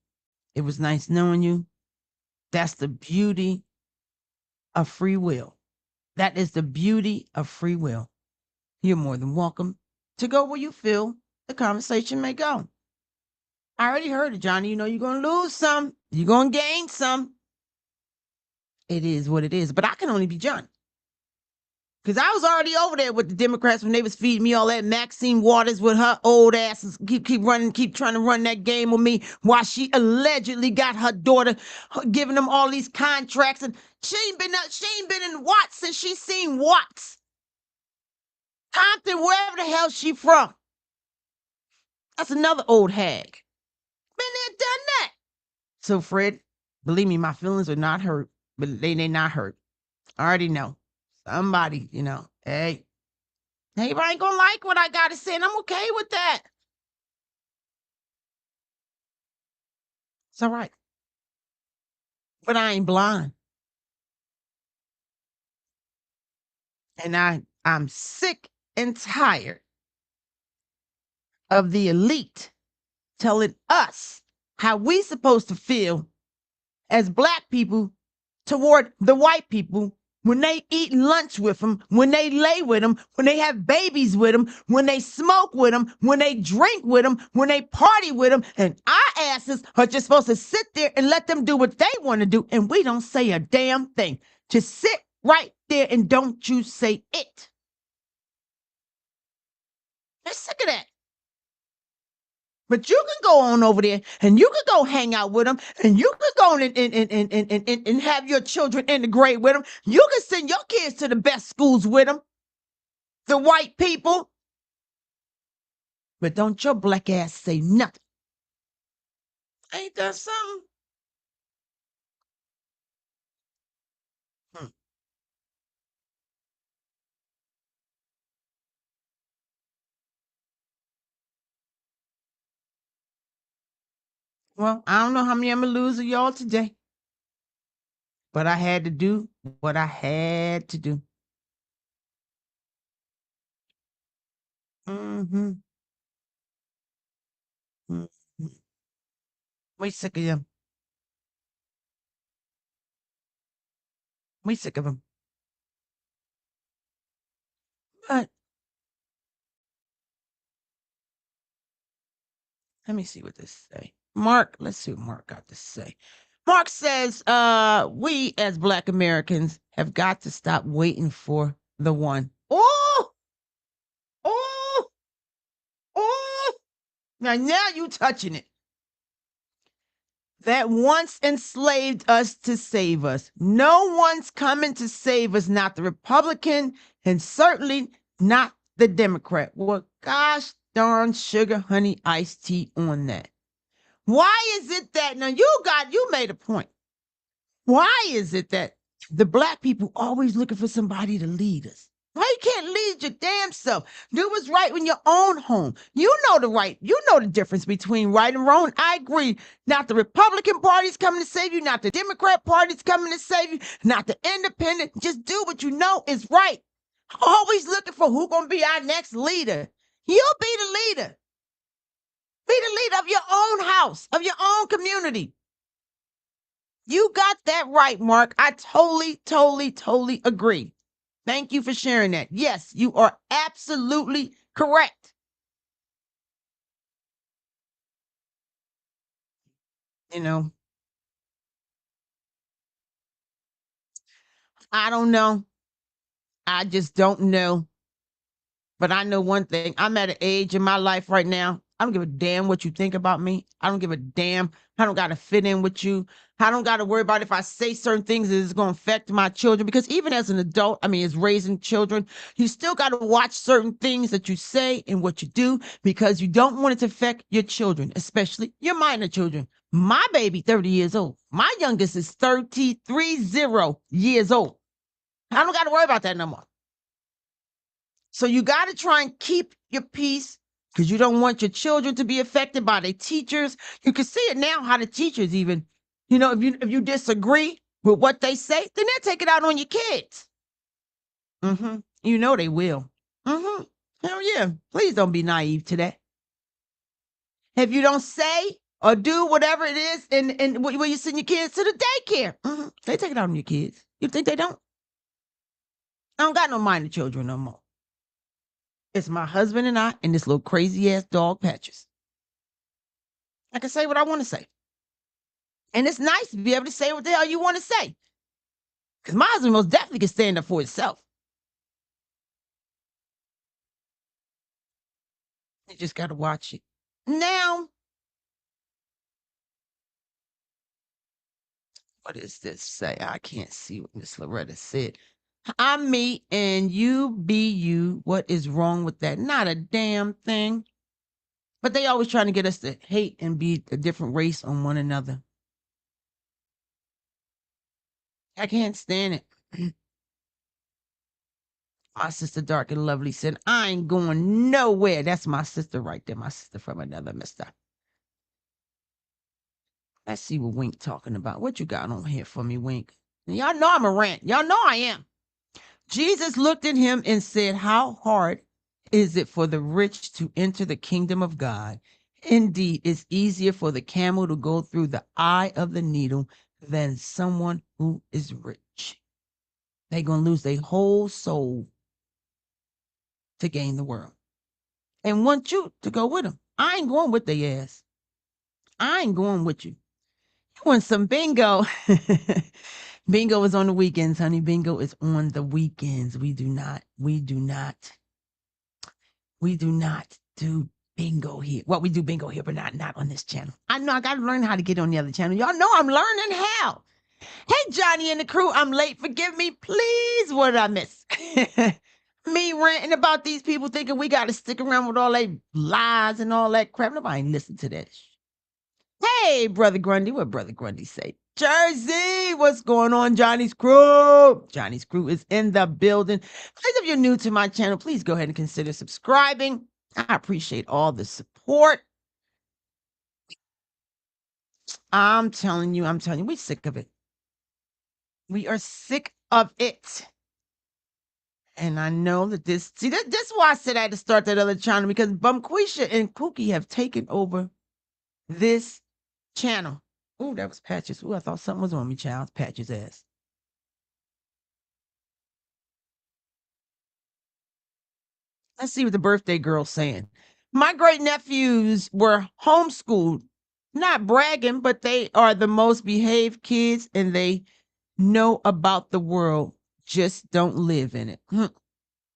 It was nice knowing you. That's the beauty of free will. That is the beauty of free will. You're more than welcome to go where you feel the conversation may go. I already heard it, Johnny. You know you're going to lose some. You're going to gain some. It is what it is. But I can only be Johnny. Because I was already over there with the Democrats when they was feeding me all that Maxine Waters with her old asses. Keep trying to run that game with me while she allegedly got her daughter giving them all these contracts. And she ain't been in Watts since she seen Watts. Compton, wherever the hell she from. That's another old hag. Been there, done that. So, Fred, believe me, my feelings are not hurt, but they not hurt. I already know. Somebody, hey, everybody ain't gonna like what I gotta say, and I'm okay with that. It's all right. But I ain't blind. And I'm sick and tired of the elite telling us how we supposed to feel as black people toward the white people when they eat lunch with them, when they lay with them, when they have babies with them, when they smoke with them, when they drink with them, when they party with them. And our asses are just supposed to sit there and let them do what they want to do. And we don't say a damn thing. Just sit right there and don't you say it. I'm sick of that. But you can go on over there and you can go hang out with them and you can go and have your children integrate with them. You can send your kids to the best schools with them. The white people. But don't your black ass say nothing. Ain't that something? Well, I don't know how many I'm going to lose of y'all today. But I had to do what I had to do. Mm-hmm. We sick of them. We sick of them. But let me see what this say. Mark, let's see what Mark got to say. Mark says, we as black Americans have got to stop waiting for the one. Now you touching it. That once enslaved us to save us. No one's coming to save us, not the Republican and certainly not the Democrat. Well, gosh darn sugar, honey, iced tea on that. Why is it that, now you made a point. Why is it that the black people always looking for somebody to lead us? Why you can't lead your damn self? Do what's right in your own home. You know the right. You know the difference between right and wrong. I agree. Not the Republican Party's coming to save you. Not the Democrat Party's coming to save you. Not the independent. Just do what you know is right. Always looking for who gonna be our next leader. You'll be the leader. Be the leader of your own house, of your own community. You got that right, Mark. I totally agree. Thank you for sharing that. Yes, you are absolutely correct. You know, I don't know. I just don't know. But I know one thing. I'm at an age in my life right now. I don't give a damn what you think about me. I don't give a damn. I don't got to fit in with you. I don't got to worry about if I say certain things that is going to affect my children. Because even as an adult, as raising children, you still got to watch certain things that you say and what you do because you don't want it to affect your children, especially your minor children. My baby, 30 years old. My youngest is 33 years old. I don't got to worry about that no more. So you got to try and keep your peace because you don't want your children to be affected by their teachers. You can see it now how the teachers even, if you disagree with what they say, then they'll take it out on your kids. You know they will. Hell yeah. Please don't be naive to that. If you don't say or do whatever it is and where you send your kids to the daycare, they take it out on your kids. You think they don't? I don't got no minor children no more. It's my husband and I and this little crazy ass dog Patches. I can say what I want to say. And it's nice to be able to say what the hell you want to say. Because my husband most definitely can stand up for himself. You just got to watch it. Now, what does this say? I can't see what Miss Loretta said. I'm me and you be you. What is wrong with that? Not a damn thing. But they always trying to get us to hate and be a different race on one another. I can't stand it. My sister Dark and Lovely said, I ain't going nowhere. That's my sister right there. My sister from another mister. Let's see what Wink talking about. What you got on here for me, Wink? Y'all know I'm a rant. Y'all know I am. Jesus looked at him and said, how hard is it for the rich to enter the kingdom of God? Indeed, it's easier for the camel to go through the eye of the needle than someone who is rich. They're going to lose their whole soul to gain the world and want you to go with them. I ain't going with their ass. I ain't going with you. You want some bingo? Bingo is on the weekends, honey. Bingo is on the weekends. We do not do bingo here. Well, we do bingo here, but not on this channel. I know I got to learn how to get on the other channel. Y'all know I'm learning how. Hey, Johnny and the crew, I'm late. Forgive me. Please, what did I miss? Me ranting about these people thinking we got to stick around with all that lies and all that crap. Nobody ain't listen to that. Hey, Brother Grundy. What Brother Grundy say? Jersey, what's going on, Johnny's crew? Johnny's crew is in the building. Please, if you're new to my channel, please go ahead and consider subscribing. I appreciate all the support. I'm telling you, we're sick of it. We are sick of it. And I know that this is why I said I had to start that other channel, because Bumquisha and Pookie have taken over this channel. Ooh, that was Patches. Ooh, I thought something was on me, child. Patches' ass. Let's see what the birthday girl's saying. My great nephews were homeschooled. Not bragging, but they are the most behaved kids and they know about the world. Just don't live in it. A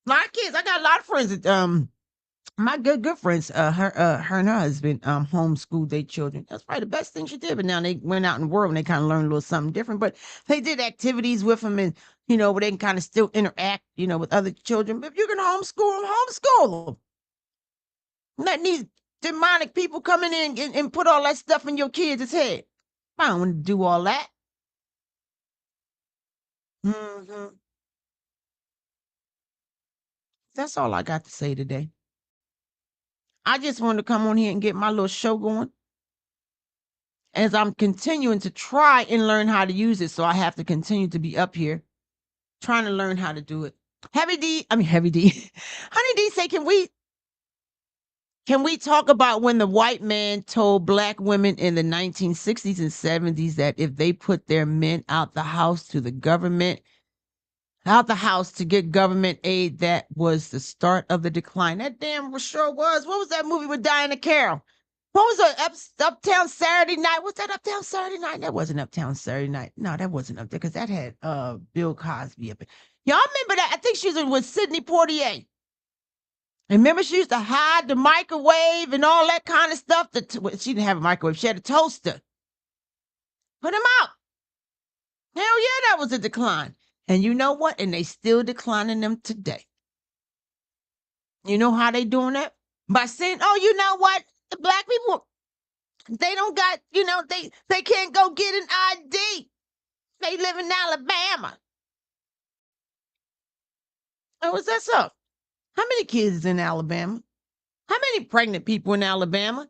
lot of kids. I got a lot of friends that My good friends, her and her husband homeschooled their children. That's probably the best thing she did. But now they went out in the world and they kind of learned a little something different. But they did activities with them, and where they can kind of still interact, with other children. But if you can homeschool them, homeschool them. Letting these demonic people come in and put all that stuff in your kids' head. I don't want to do all that. Mm-hmm. That's all I got to say today. I just wanted to come on here and get my little show going. As I'm continuing to try and learn how to use it, so I have to continue to be up here trying to learn how to do it. Heavy D, Honey D say, can we talk about when the white man told black women in the 1960s and 70s that if they put their men out the house to get government aid, that was the start of the decline? That damn sure was. What was that movie with Diana Carroll? What was Uptown Saturday Night? Was that Uptown Saturday Night? That wasn't Uptown Saturday Night. No, that wasn't up there because that had Bill Cosby up there. Y'all remember that? I think she was with Sidney Poitier. And remember, she used to hide the microwave and all that kind of stuff. She didn't have a microwave. She had a toaster. Put them out. Hell yeah, that was a decline. And you know what? And they still declining them today. You know how they doing that? By saying, oh, you know what? The black people, they don't got, they can't go get an ID. They live in Alabama. Oh, is that so? How many kids in Alabama? How many pregnant people in Alabama?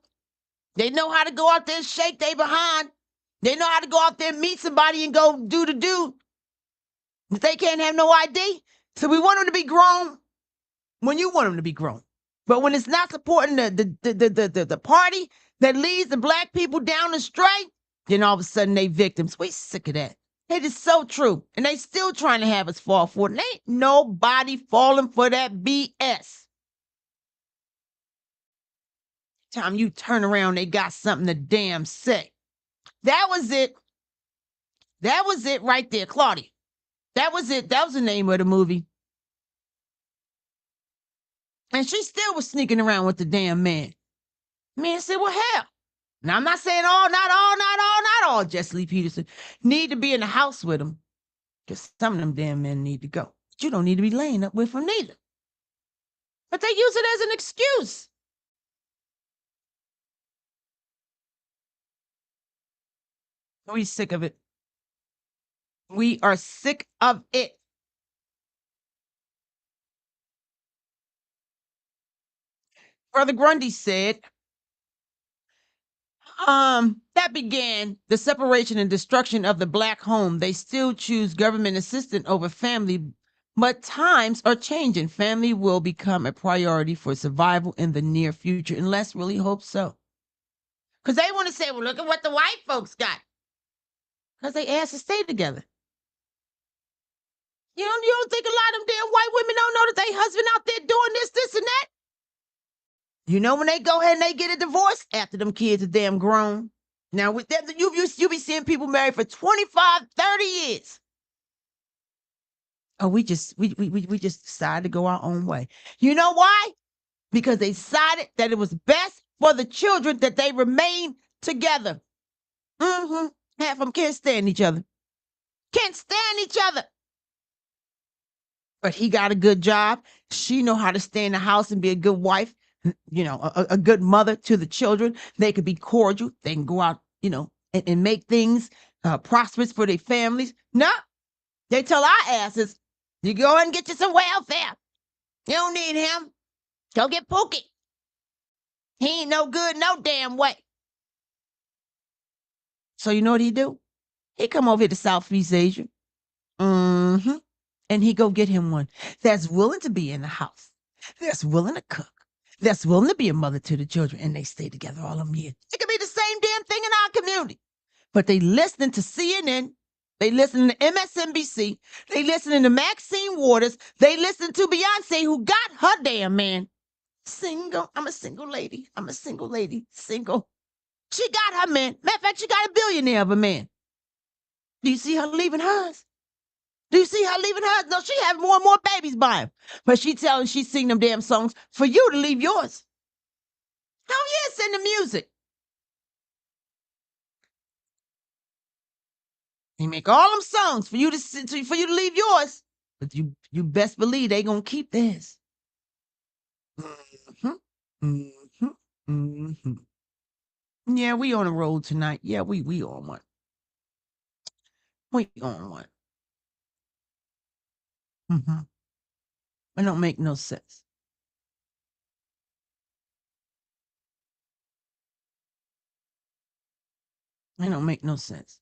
They know how to go out there and shake their behind. They know how to go out there and meet somebody and go do the do. But they can't have no ID. So we want them to be grown when you want them to be grown. But when it's not supporting the party that leads the black people down the straight, then all of a sudden they victims. We sick of that. It is so true. And they still trying to have us fall for it. And ain't nobody falling for that BS. Time you turn around, they got something to damn say. That was it. That was it right there, Claudia. That was it. That was the name of the movie. And she still was sneaking around with the damn man. Man said, well, hell. Now, I'm not saying not all Jesse Lee Peterson need to be in the house with him. Because some of them damn men need to go. But you don't need to be laying up with him neither. But they use it as an excuse. We sick of it. We are sick of it. Brother Grundy said, that began the separation and destruction of the black home. They still choose government assistance over family, but times are changing. Family will become a priority for survival in the near future, and let's really hope so. Because they want to say, well, look at what the white folks got. Because they asked to stay together. You don't think a lot of them damn white women don't know that they husband out there doing this, and that? You know when they go ahead and they get a divorce after them kids are damn grown. Now with them, you be seeing people married for 25, 30 years. Oh, we just decided to go our own way. You know why? Because they decided that it was best for the children that they remain together. Mm-hmm. Half of them can't stand each other. Can't stand each other. But he got a good job. She know how to stay in the house and be a good wife. A good mother to the children. They could be cordial. They can go out, and make things prosperous for their families. No, they tell our asses, you go ahead and get you some welfare. You don't need him. Go get Pookie. He ain't no good no damn way. So you know what he do? He come over here to Southeast Asia. Mm-hmm. And he go get him one that's willing to be in the house. That's willing to cook. That's willing to be a mother to the children, and they stay together all them years. It could be the same damn thing in our community. But they listening to CNN, they listening to MSNBC, they listening to Maxine Waters, they listening to Beyonce, who got her damn man. Single. I'm a single lady. Single. She got her man. Matter of fact, she got a billionaire of a man. Do you see her leaving hers? Do you see her leaving hers? No, she having more and more babies by him. But she sing them damn songs for you to leave yours. Hell yeah, send the music. He make all them songs for you to leave yours. But you best believe they gonna keep theirs. Mm-hmm. Mm-hmm. Mm-hmm. Yeah, we on the road tonight. Yeah, we on one. We on one. Mm-hmm. It don't make no sense. It don't make no sense.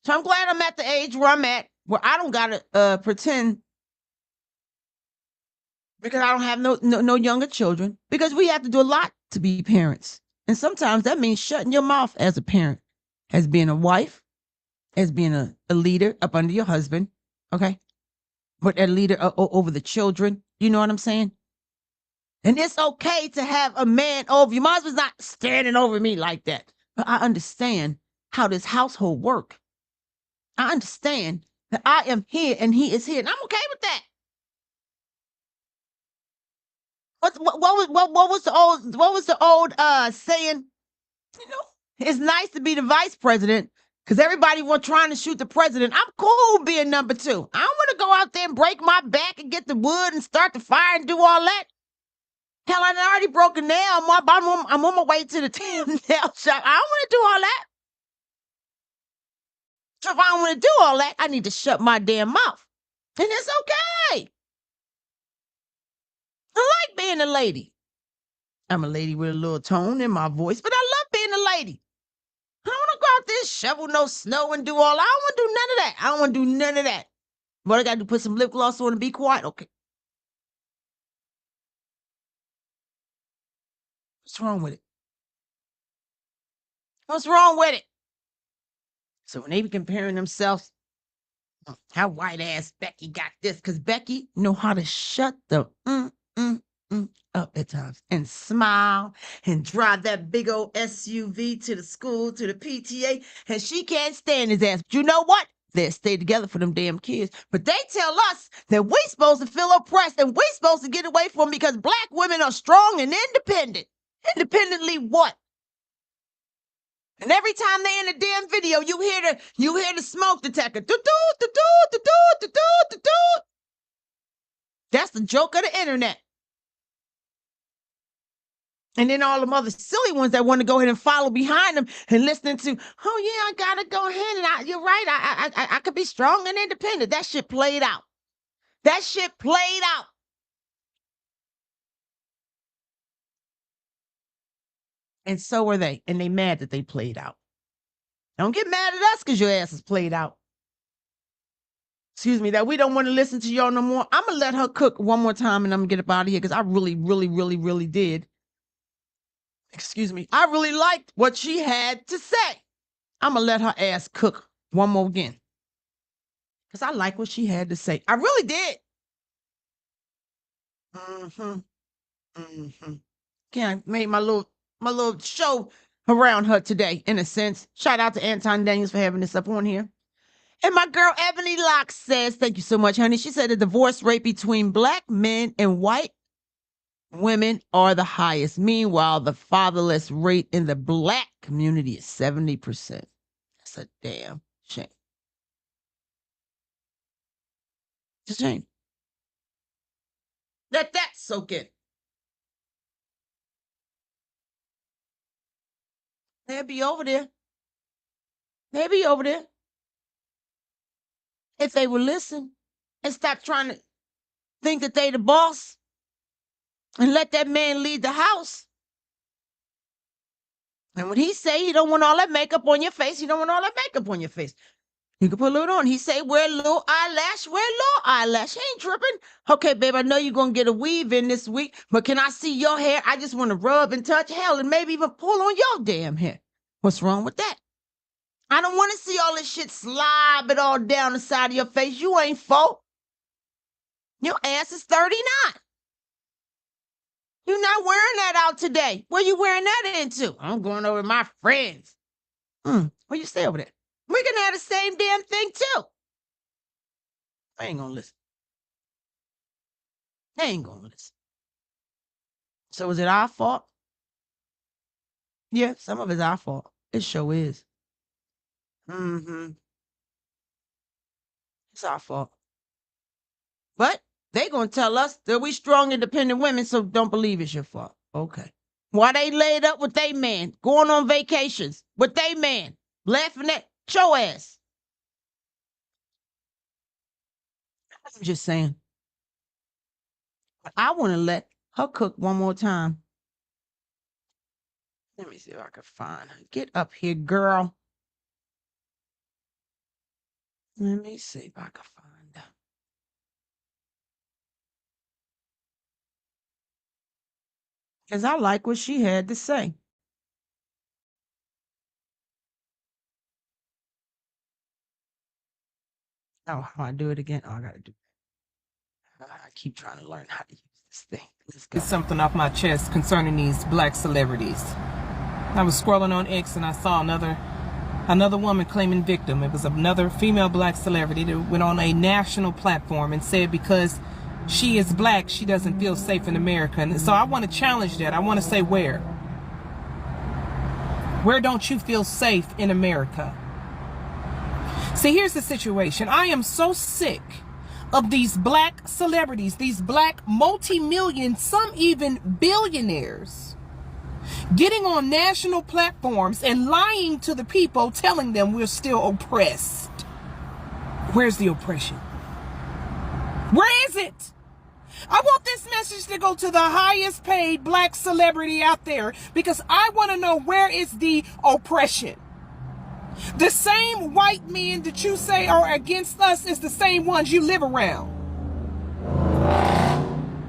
So I'm glad I'm at the age where I'm at, where I don't gotta pretend because I don't have no younger children. Because we have to do a lot to be parents, and sometimes that means shutting your mouth as a parent, as being a wife, as being a leader up under your husband. Okay, but a leader over the children. You know what I'm saying? And it's okay to have a man over you. Might as well not standing over me like that. But I understand how this household work. I understand that I am here and he is here, and I'm okay with that. What was the old saying? You know, it's nice to be the vice president because everybody was trying to shoot the president. I'm cool being number two. I don't want to go out there and break my back and get the wood and start the fire and do all that. Hell, I already broke a nail. I'm on my way to the damn nail shop. I don't want to do all that. So if I don't want to do all that, I need to shut my damn mouth. And it's okay. I like being a lady. I'm a lady with a little tone in my voice, but I love being a lady. I don't want to go out there, shovel no snow and do all that. I don't want to do none of that. I don't want to do none of that. What I got to do, put some lip gloss on and be quiet? Okay. What's wrong with it? What's wrong with it? So when they be comparing themselves, how white ass Becky got this, because Becky know how to shut the up at times and smile and drive that big old SUV to the school, to the PTA, and she can't stand his ass. But you know what? They'll stay together for them damn kids. But they tell us that we supposed to feel oppressed and we supposed to get away from them because black women are strong and independent. Independently what? And every time they in a damn video, you hear the smoke detector. That's the joke of the internet. And then all them other silly ones that want to go ahead and follow behind them and listening to, oh yeah, I gotta go ahead and you're right, I could be strong and independent. That shit played out. That shit played out. And so are they. And they mad that they played out. Don't get mad at us because your ass is played out. Excuse me, that we don't want to listen to y'all no more. I'm going to let her cook one more time and I'm going to get up out of here because I really, really, really, really did. Excuse me. I really liked what she had to say. I'm going to let her ass cook one more again. Because I like what she had to say. I really did. Yeah, I made my little show around her today, in a sense. Shout out to Anton Daniels for having this up on here. And my girl Ebony Locke says, thank you so much, honey. She said the divorce rate between black men and white women are the highest. Meanwhile, the fatherless rate in the black community is 70%. That's a damn shame. It's a shame. Let that soak in. They'll be over there. They'll be over there. If they would listen and stop trying to think that they the boss and let that man lead the house. And when he say you don't want all that makeup on your face, you don't want all that makeup on your face. You can put a little on. He say, wear a little eyelash, wear a little eyelash. He ain't tripping. Okay, babe, I know you're going to get a weave in this week, but can I see your hair? I just want to rub and touch, hell, and maybe even pull on your damn hair. What's wrong with that? I don't want to see all this shit slob it all down the side of your face. You ain't 4. Your ass is 39. You're not wearing that out today. Where you wearing that into? I'm going over with my friends. Where you stay over there? We can have the same damn thing too. I ain't gonna listen. They ain't gonna listen. So is it our fault? Yeah, some of it's our fault. It sure is. Mm-hmm. It's our fault. But they gonna tell us that we strong, independent women, so don't believe it's your fault. Okay. Why they laid up with they man, going on vacations with they man, laughing at your ass. I'm just saying. I want to let her cook one more time. Let me see if I can find her. Get up here, girl. Let me see if I can find her. Because I like what she had to say. Oh, how I do it again? Oh, I got to do it. I keep trying to learn how to use this thing. Let's go. Get something off my chest concerning these black celebrities. I was scrolling on X and I saw another woman claiming victim. It was another female black celebrity that went on a national platform and said because she is black, she doesn't feel safe in America. And so I want to challenge that. I want to say where? Where don't you feel safe in America? See, here's the situation. I am so sick of these black celebrities, these black multi-million, some even billionaires, getting on national platforms and lying to the people, telling them we're still oppressed. Where's the oppression? Where is it? I want this message to go to the highest paid black celebrity out there because I want to know where is the oppression. The same white men that you say are against us is the same ones you live around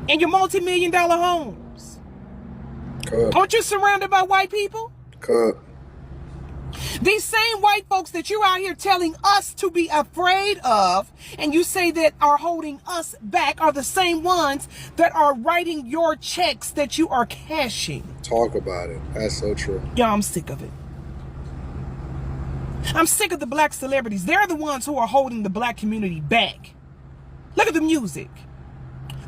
in your multi-million-dollar homes. Aren't you surrounded by white people? These same white folks that you're out here telling us to be afraid of, and you say that are holding us back, are the same ones that are writing your checks that you are cashing. Talk about it. That's so true. Yeah, I'm sick of it. I'm sick of the black celebrities. They're the ones who are holding the black community back. Look at the music.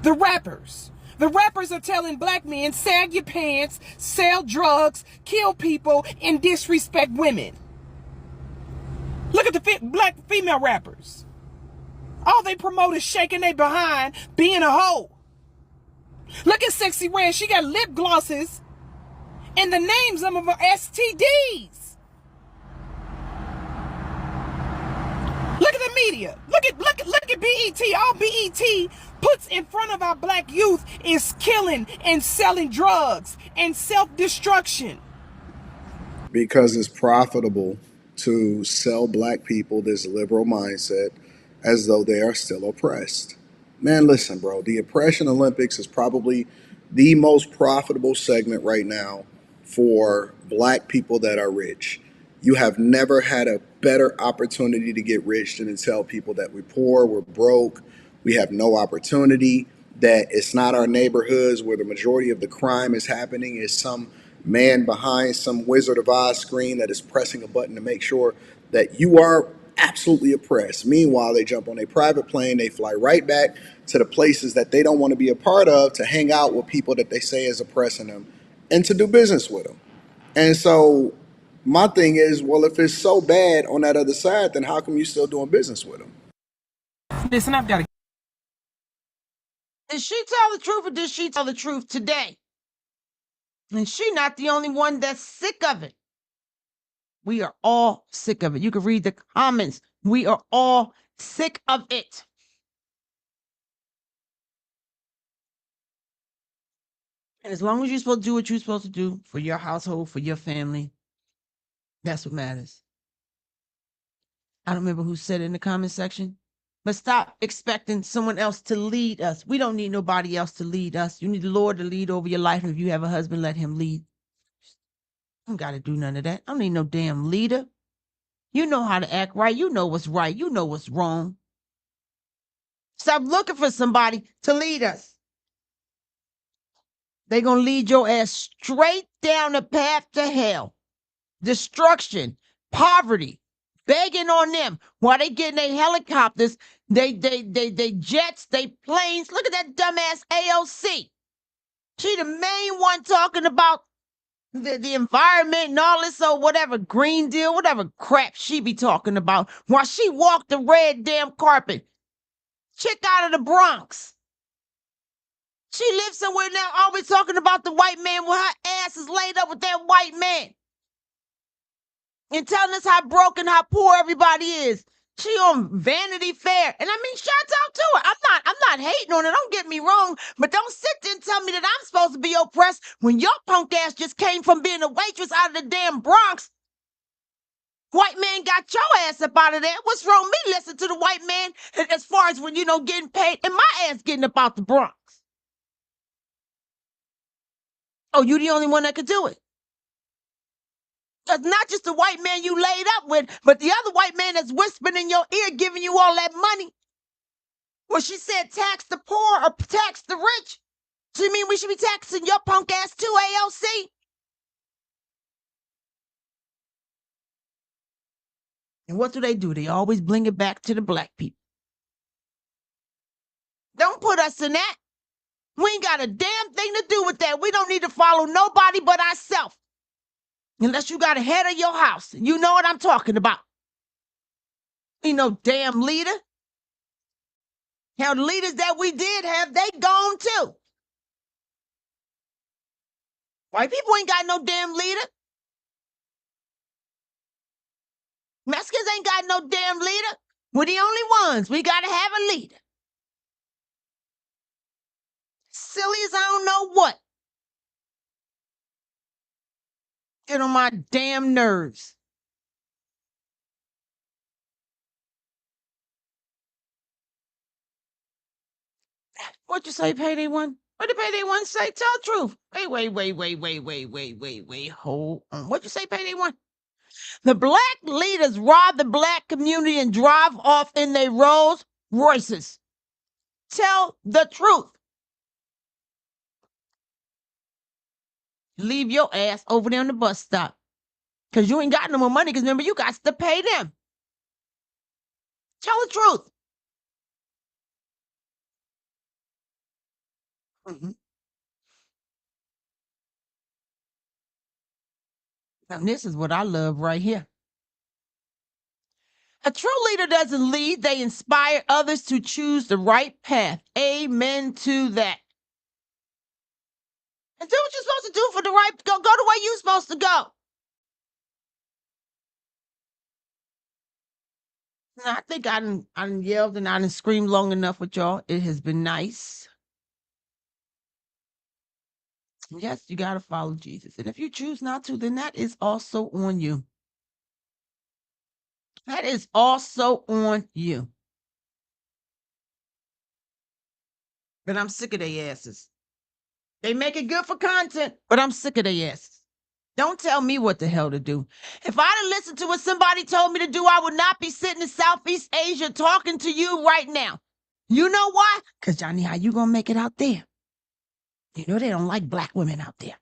The rappers. The rappers are telling black men, sag your pants, sell drugs, kill people, and disrespect women. Look at the black female rappers. All they promote is shaking their behind, being a hoe. Look at Sexy Red. She got lip glosses and the names of her STDs. Look at the media. Look at BET. All BET puts in front of our black youth is killing and selling drugs and self-destruction. Because it's profitable to sell black people this liberal mindset as though they are still oppressed. Man, listen, bro, the Oppression Olympics is probably the most profitable segment right now for black people that are rich. You have never had a better opportunity to get rich than to tell people that we're poor, we're broke, we have no opportunity, that it's not our neighborhoods where the majority of the crime is happening. It's some man behind some Wizard of Oz screen that is pressing a button to make sure that you are absolutely oppressed. Meanwhile, they jump on a private plane, they fly right back to the places that they don't want to be a part of to hang out with people that they say is oppressing them and to do business with them. And so my thing is, well, if it's so bad on that other side, then how come you still doing business with them? Listen, I've got to. Did she tell the truth or did she tell the truth today? And she not the only one that's sick of it. We are all sick of it. You can read the comments. We are all sick of it. And as long as you're supposed to do what you're supposed to do for your household, for your family, that's what matters. I don't remember who said it in the comment section, but stop expecting someone else to lead us. We don't need nobody else to lead us. You need the Lord to lead over your life. And if you have a husband, let him lead. I don't got to do none of that. I don't need no damn leader. You know how to act right. You know what's right. You know what's wrong. Stop looking for somebody to lead us. They're going to lead your ass straight down the path to hell. Destruction, poverty, begging on them while they getting their helicopters they jets, they planes. Look at that dumbass AOC. She the main one talking about the environment and all this or whatever, Green Deal, whatever crap she be talking about while she walked the red damn carpet. Chick out of the Bronx. She lives somewhere now always talking about the white man when her ass is laid up with that white man. And telling us how broken, how poor everybody is. She on Vanity Fair. And I mean, shouts out to her. I'm not hating on her, don't get me wrong, but don't sit there and tell me that I'm supposed to be oppressed when your punk ass just came from being a waitress out of the damn Bronx. White man got your ass up out of there. What's wrong with me listening to the white man as far as when, getting paid and my ass getting up out the Bronx? Oh, you the only one that could do it. Not just the white man you laid up with, but the other white man that's whispering in your ear, giving you all that money. Well, she said tax the poor or tax the rich. So you mean we should be taxing your punk ass too, AOC? And what do? They always bring it back to the black people. Don't put us in that. We ain't got a damn thing to do with that. We don't need to follow nobody but ourselves. Unless you got a head of your house. You know what I'm talking about. Ain't no damn leader. Hell, the leaders that we did have, they gone too. White people ain't got no damn leader. Mexicans ain't got no damn leader. We're the only ones. We gotta have a leader. Silly as I don't know what. Get on my damn nerves. What you say, Payday One? What did Payday One say? Tell the truth. Wait. Hold on. What you say, Payday One? The black leaders rob the black community and drive off in their Rolls Royces. Tell the truth. Leave your ass over there on the bus stop. Because you ain't got no more money, because remember, you got to pay them. Tell the truth. Mm-hmm. Now, this is what I love right here. A true leader doesn't lead, they inspire others to choose the right path. Amen to that. And do what you're supposed to do for the right, go the way you're supposed to go. Now, I think I done yelled and I done screamed long enough with y'all. It has been nice. Yes, you got to follow Jesus. And if you choose not to, then that is also on you. That is also on you. But I'm sick of their asses. They make it good for content, but I'm sick of their asses. Don't tell me what the hell to do. If I'd have listened to what somebody told me to do, I would not be sitting in Southeast Asia talking to you right now. You know why? Because, Johnny, how you going to make it out there? You know they don't like black women out there.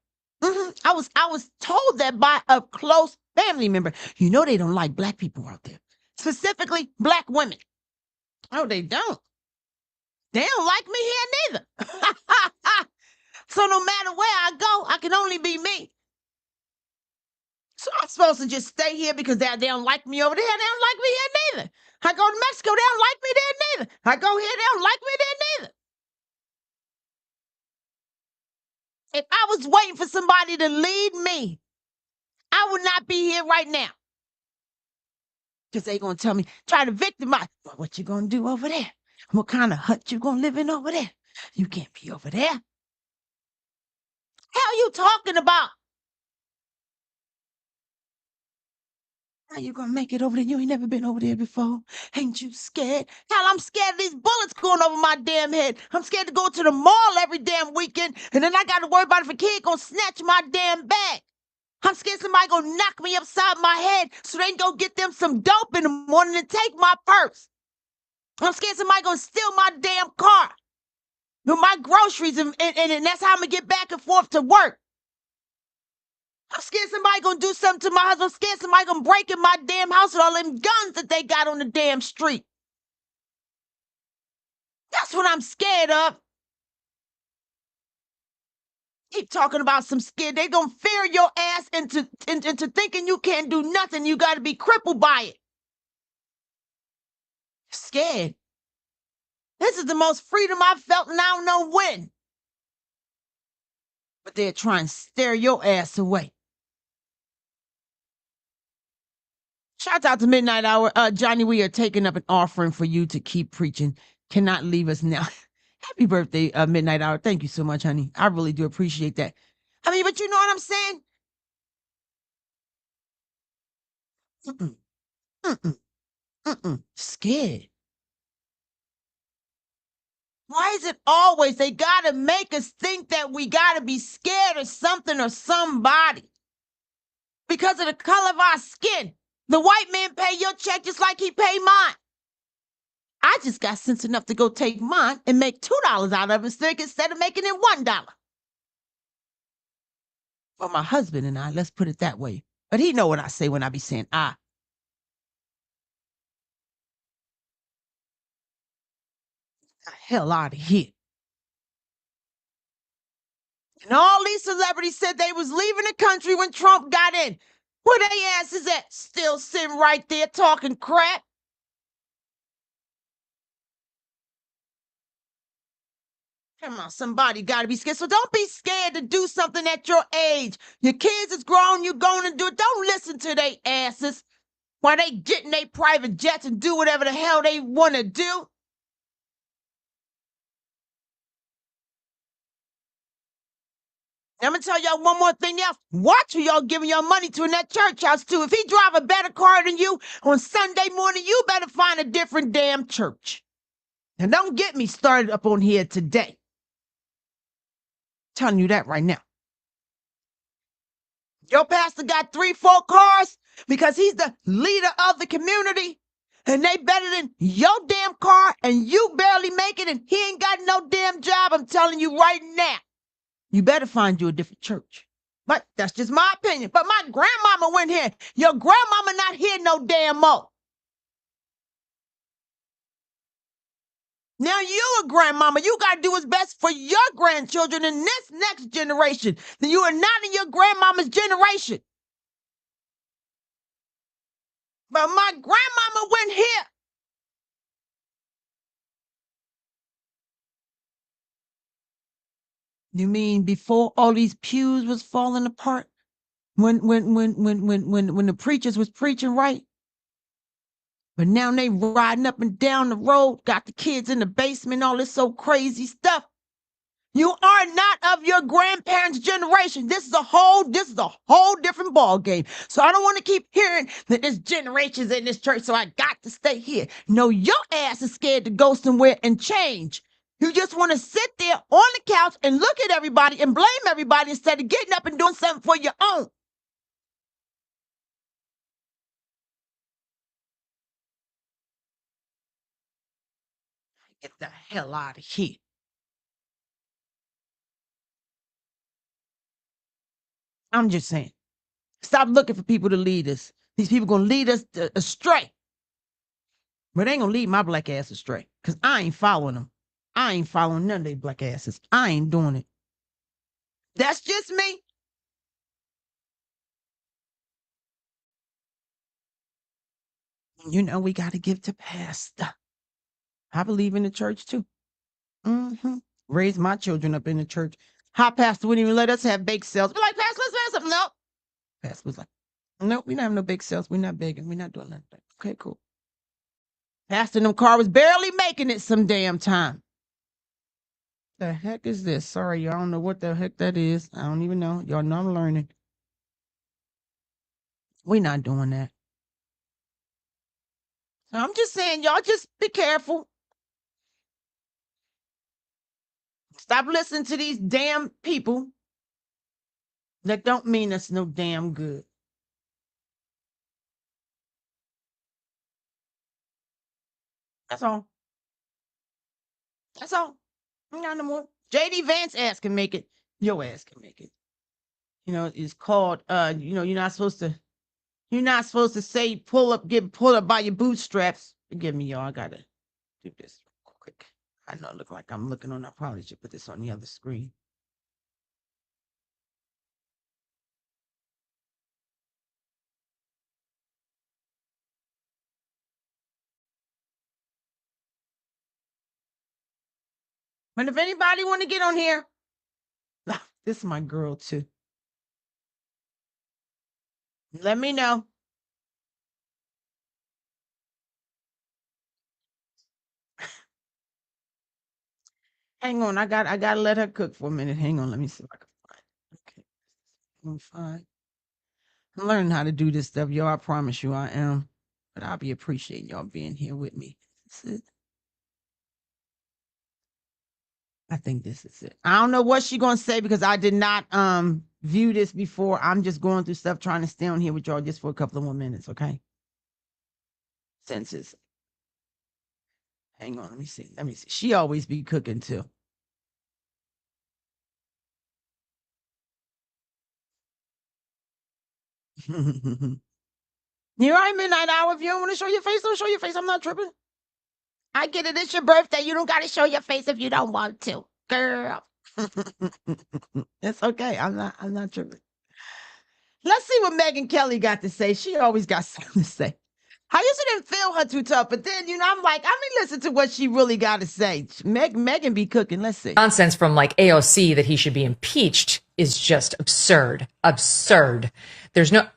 I was told that by a close family member. You know they don't like black people out there. Specifically, black women. Oh, they don't. They don't like me here neither. So no matter where I go, I can only be me. So I'm supposed to just stay here because they don't like me over there. They don't like me here neither. I go to Mexico, they don't like me there neither. I go here, they don't like me there neither. If I was waiting for somebody to lead me, I would not be here right now. Because they going to tell me, try to victimize. Well, what you going to do over there? What kind of hut you going to live in over there? You can't be over there. Hell you talking about? How you gonna make it over there? You ain't never been over there before. Ain't you scared? Hell, I'm scared of these bullets going over my damn head. I'm scared to go to the mall every damn weekend, and then I gotta worry about if a kid gonna snatch my damn bag. I'm scared somebody gonna knock me upside my head so they can go get them some dope in the morning and take my purse. I'm scared somebody gonna steal my damn car with my groceries, and that's how I'm gonna get back and forth to work. I'm scared somebody gonna do something to my husband. I'm scared somebody gonna break in my damn house with all them guns that they got on the damn street. That's what I'm scared of. Keep talking about some scared. They gonna fear your ass into thinking you can't do nothing. You gotta be crippled by it. Scared. This is the most freedom I've felt and I don't know when. But they're trying to stare your ass away. Shout out to Midnight Hour. Johnny, we are taking up an offering for you to keep preaching. Cannot leave us now. Happy birthday, Midnight Hour. Thank you so much, honey. I really do appreciate that. I mean, but you know what I'm saying? Scared. Why is it always they gotta make us think that we gotta be scared of something or somebody? Because of the color of our skin. The white man pay your check just like he pay mine. I just got sense enough to go take mine and make $2 out of it instead of making it $1. For my husband and I, let's put it that way. But he know what I say when I be saying I. The hell out of here. And all these celebrities said they was leaving the country when Trump got in. Where they asses at? Still sitting right there talking crap. Come on, somebody got to be scared. So don't be scared to do something at your age. Your kids is grown, you're going to do it. Don't listen to they asses while they get in their private jets and do whatever the hell they want to do. I'm going to tell y'all one more thing else. Watch who y'all giving your money to in that church house, too. If he drive a better car than you on Sunday morning, you better find a different damn church. And don't get me started up on here today. I'm telling you that right now. Your pastor got 3-4 cars because he's the leader of the community. And they better than your damn car and you barely make it and he ain't got no damn job. I'm telling you right now. You better find you a different church. But that's just my opinion. But my grandmama went here. Your grandmama not here no damn more. Now you a grandmama. You got to do what's best for your grandchildren in this next generation. Then you are not in your grandmama's generation. But my grandmama went here. You mean before all these pews was falling apart? When the preachers was preaching right? But now they riding up and down the road, got the kids in the basement, all this so crazy stuff. You are not of your grandparents' generation. This is a whole different ball game. So I don't want to keep hearing that there's generations in this church, so I got to stay here. No, your ass is scared to go somewhere and change. You just want to sit there on the couch and look at everybody and blame everybody instead of getting up and doing something for your own. Get the hell out of here. I'm just saying. Stop looking for people to lead us. These people going to lead us astray. But they ain't going to lead my black ass astray because I ain't following them. I ain't following none of they black asses. I ain't doing it. That's just me. You know, we got to give to pastor. I believe in the church too. Raised my children up in the church. Our pastor wouldn't even let us have bake sales. We're like, Pastor, let's have something. No. Pastor was like, nope, we don't have no bake sales. We're not begging. We're not doing nothing. Okay, cool. Pastor in them car was barely making it some damn time. The heck is this? Sorry, y'all don't know what the heck that is. I don't even know. Y'all know I'm learning. We're not doing that. So I'm just saying, y'all just be careful. Stop listening to these damn people that don't mean us no damn good. That's all. That's all. Not no more. JD Vance ass can make it. Your ass can make it. You know, it's called you're not supposed to say get pulled up by your bootstraps. Forgive me, y'all. I gotta do this real quick. I know it look like I'm looking on. I probably should put this on the other screen. But if anybody want to get on here, this is my girl too. Let me know. Hang on, I gotta let her cook for a minute. Hang on, let me see if I can find it. Okay, I'm fine. I'm learning how to do this stuff, y'all. I promise you I am. But I'll be appreciating y'all being here with me. This is it. I think this is it. I don't know what she's gonna say because I did not view this before. I'm just going through stuff trying to stay on here with y'all just for a couple of more minutes, okay? Senses. Hang on, let me see. Let me see. She always be cooking too. You're right, midnight hour. If you don't want to show your face, don't show your face. I'm not tripping. I get it. It's your birthday. You don't got to show your face if you don't want to, girl. It's okay. I'm not tripping. Let's see what Megyn Kelly got to say. She always got something to say. I used to didn't feel her too tough, but then, I'm like, I'm going to listen to what she really got to say. Megyn be cooking. Let's see. Nonsense from like AOC that he should be impeached is just absurd. Absurd. There's no,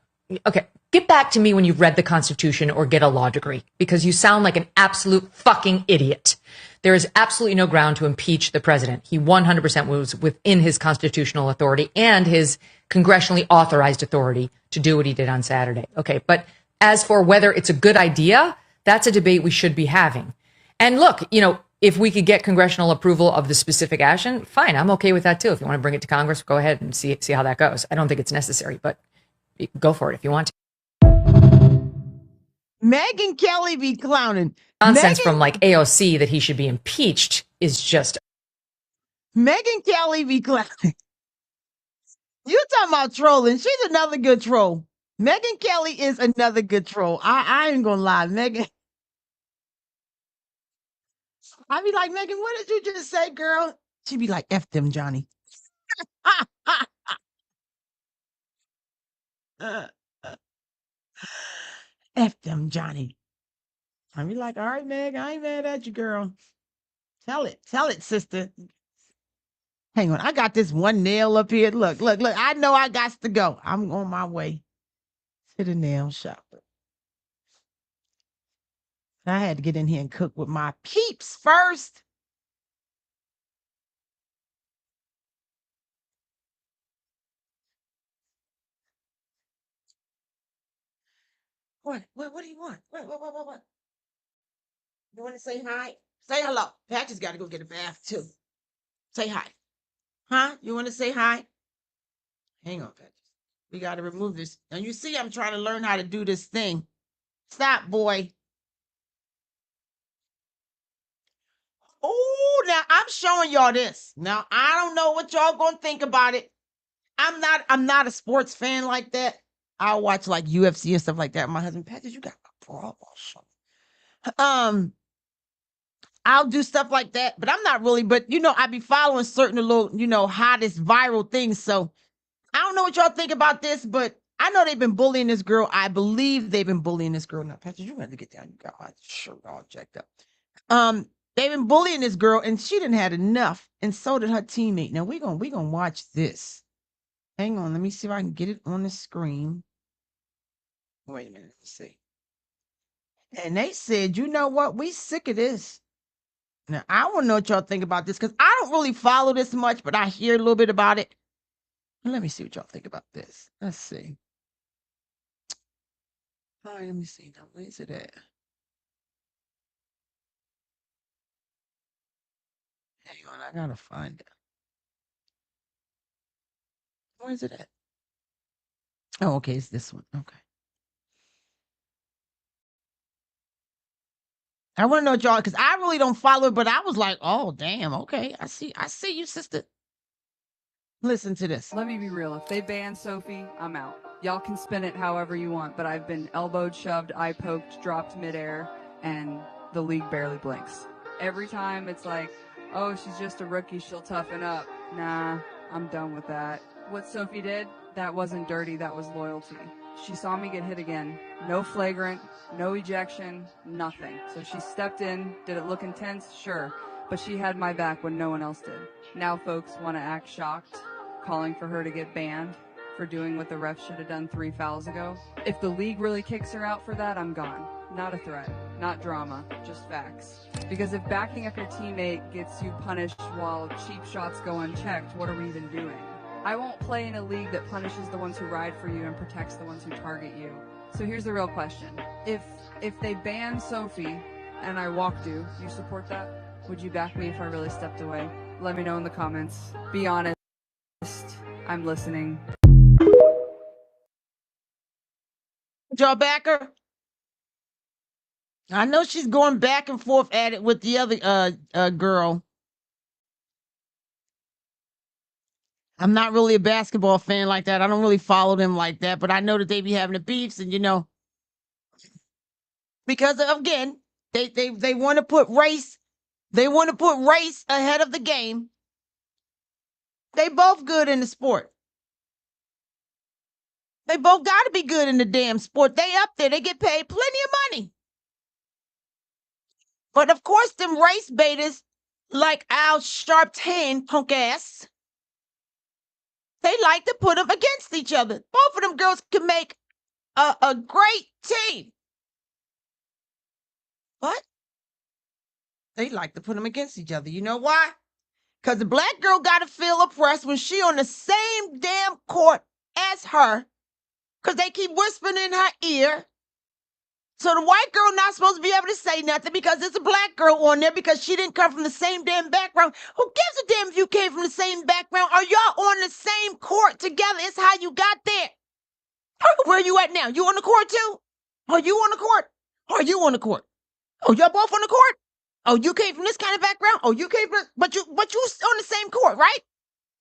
okay, get back to me when you've read the Constitution or get a law degree because you sound like an absolute fucking idiot. There is absolutely no ground to impeach the president. He 100% was within his constitutional authority and his congressionally authorized authority to do what he did on Saturday. Okay, but as for whether it's a good idea, that's a debate we should be having. And look, if we could get congressional approval of the specific action, fine, I'm okay with that too. If you want to bring it to Congress, go ahead and see how that goes. I don't think it's necessary, but go for it if you want to. Megyn Kelly be clowning. Nonsense from like AOC that he should be impeached is just. Megyn Kelly be clowning. You talking about trolling. She's another good troll. Megyn Kelly is another good troll. I ain't gonna lie. Megyn. I be like, Megyn, what did you just say, girl? She be like, F them, Johnny. F them, Johnny. I be like, all right, Meg, I ain't mad at you, girl. Tell it, sister. Hang on, I got this one nail up here. Look. I know I got to go. I'm on my way to the nail shop. I had to get in here and cook with my peeps first. What do you want? What? You want to say hi? Say hello. Patty's got to go get a bath too. Say hi. Huh? You want to say hi? Hang on, Patty. We got to remove this. Now you see I'm trying to learn how to do this thing. Stop, boy. Oh, now I'm showing y'all this. Now I don't know what y'all gonna think about it. I'm not a sports fan like that. I'll watch like UFC and stuff like that. My husband, Patrick, you got a problem. I'll do stuff like that, but I'm not really. But I be following certain little, hottest viral things. So I don't know what y'all think about this, but I know they've been bullying this girl. I believe they've been bullying this girl. Now, Patrick, you got to get down. You got my shirt all jacked up. They've been bullying this girl, and she didn't had enough, and so did her teammate. Now we gonna watch this. Hang on, let me see if I can get it on the screen. Wait a minute, let me see. And they said, you know what? We sick of this. Now I want to know what y'all think about this because I don't really follow this much, but I hear a little bit about it. Let me see what y'all think about this. Let's see. All right, let me see. Now, where's it at? Hang on, I gotta find it. Where's it at? Oh, okay, it's this one. Okay. I want to know what y'all, because I really don't follow it, but I was like, oh, damn, okay. I see you, sister. Listen to this. Let me be real. If they ban Sophie, I'm out. Y'all can spin it however you want, but I've been elbowed, shoved, eye poked, dropped midair, and the league barely blinks. Every time it's like, oh, she's just a rookie, she'll toughen up. Nah, I'm done with that. What Sophie did, that wasn't dirty, that was loyalty. She saw me get hit again. No flagrant, no ejection, nothing. So she stepped in. Did it look intense? Sure. But she had my back when no one else did. Now folks want to act shocked, calling for her to get banned for doing what the ref should have done 3 fouls ago. If the league really kicks her out for that, I'm gone. Not a threat, not drama, just facts. Because if backing up your teammate gets you punished while cheap shots go unchecked, what are we even doing? I won't play in a league that punishes the ones who ride for you and protects the ones who target you. So here's the real question. If they ban Sophie and I walked you support that? Would you back me if I really stepped away? Let me know in the comments. Be honest. I'm listening. Y'all back her? I know she's going back and forth at it with the other girl. I'm not really a basketball fan like that. I don't really follow them like that, but I know that they be having the beefs, and because again, they want to put race, ahead of the game. They both good in the sport. They both got to be good in the damn sport. They up there. They get paid plenty of money. But of course, them race baiters, like Al Sharpton, punk ass, they like to put them against each other. Both of them girls can make a great team. But they like to put them against each other. You know why? Because the black girl got to feel oppressed when she on the same damn court as her. Because they keep whispering in her ear. So the white girl not supposed to be able to say nothing because there's a black girl on there because she didn't come from the same damn background. Who gives a damn if you came from the same background? Are y'all on the same court together? It's how you got there. Where are you at now? You on the court too? Are you on the court? Are you on the court? Oh, y'all both on the court? Oh, you came from this kind of background? Oh, you came from, but you on the same court, right?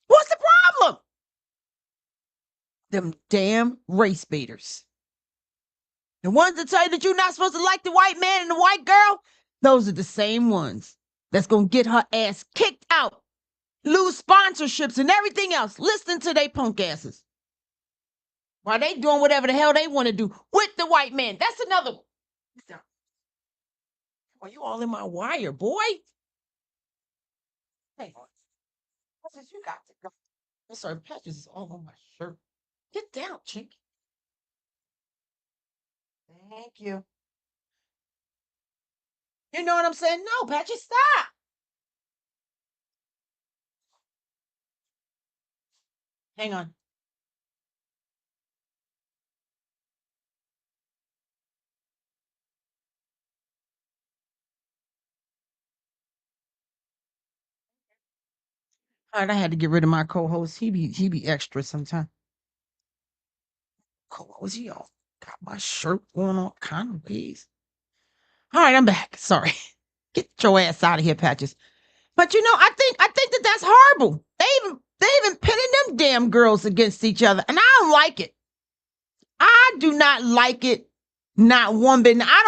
What's the problem? Them damn race baiters. The ones that tell you that you're not supposed to like the white man and the white girl, those are the same ones that's going to get her ass kicked out, lose sponsorships and everything else, listening to they punk asses. While they doing whatever the hell they want to do with the white man. That's another one. Are you all in my wire, boy? Hang on. You got to go. I'm sorry, patches is all on my shirt. Get down, chick. Thank you. You know what I'm saying? No, Patches, stop. Hang on. All right, I had to get rid of my co-host. He be extra sometimes. Co-host, he all got my shirt going all kind of ways. All right, I'm back. Sorry. Get your ass out of here, Patches. But I think that that's horrible. They even pitting them damn girls against each other, and I don't like it. I do not like it. Not one bit. I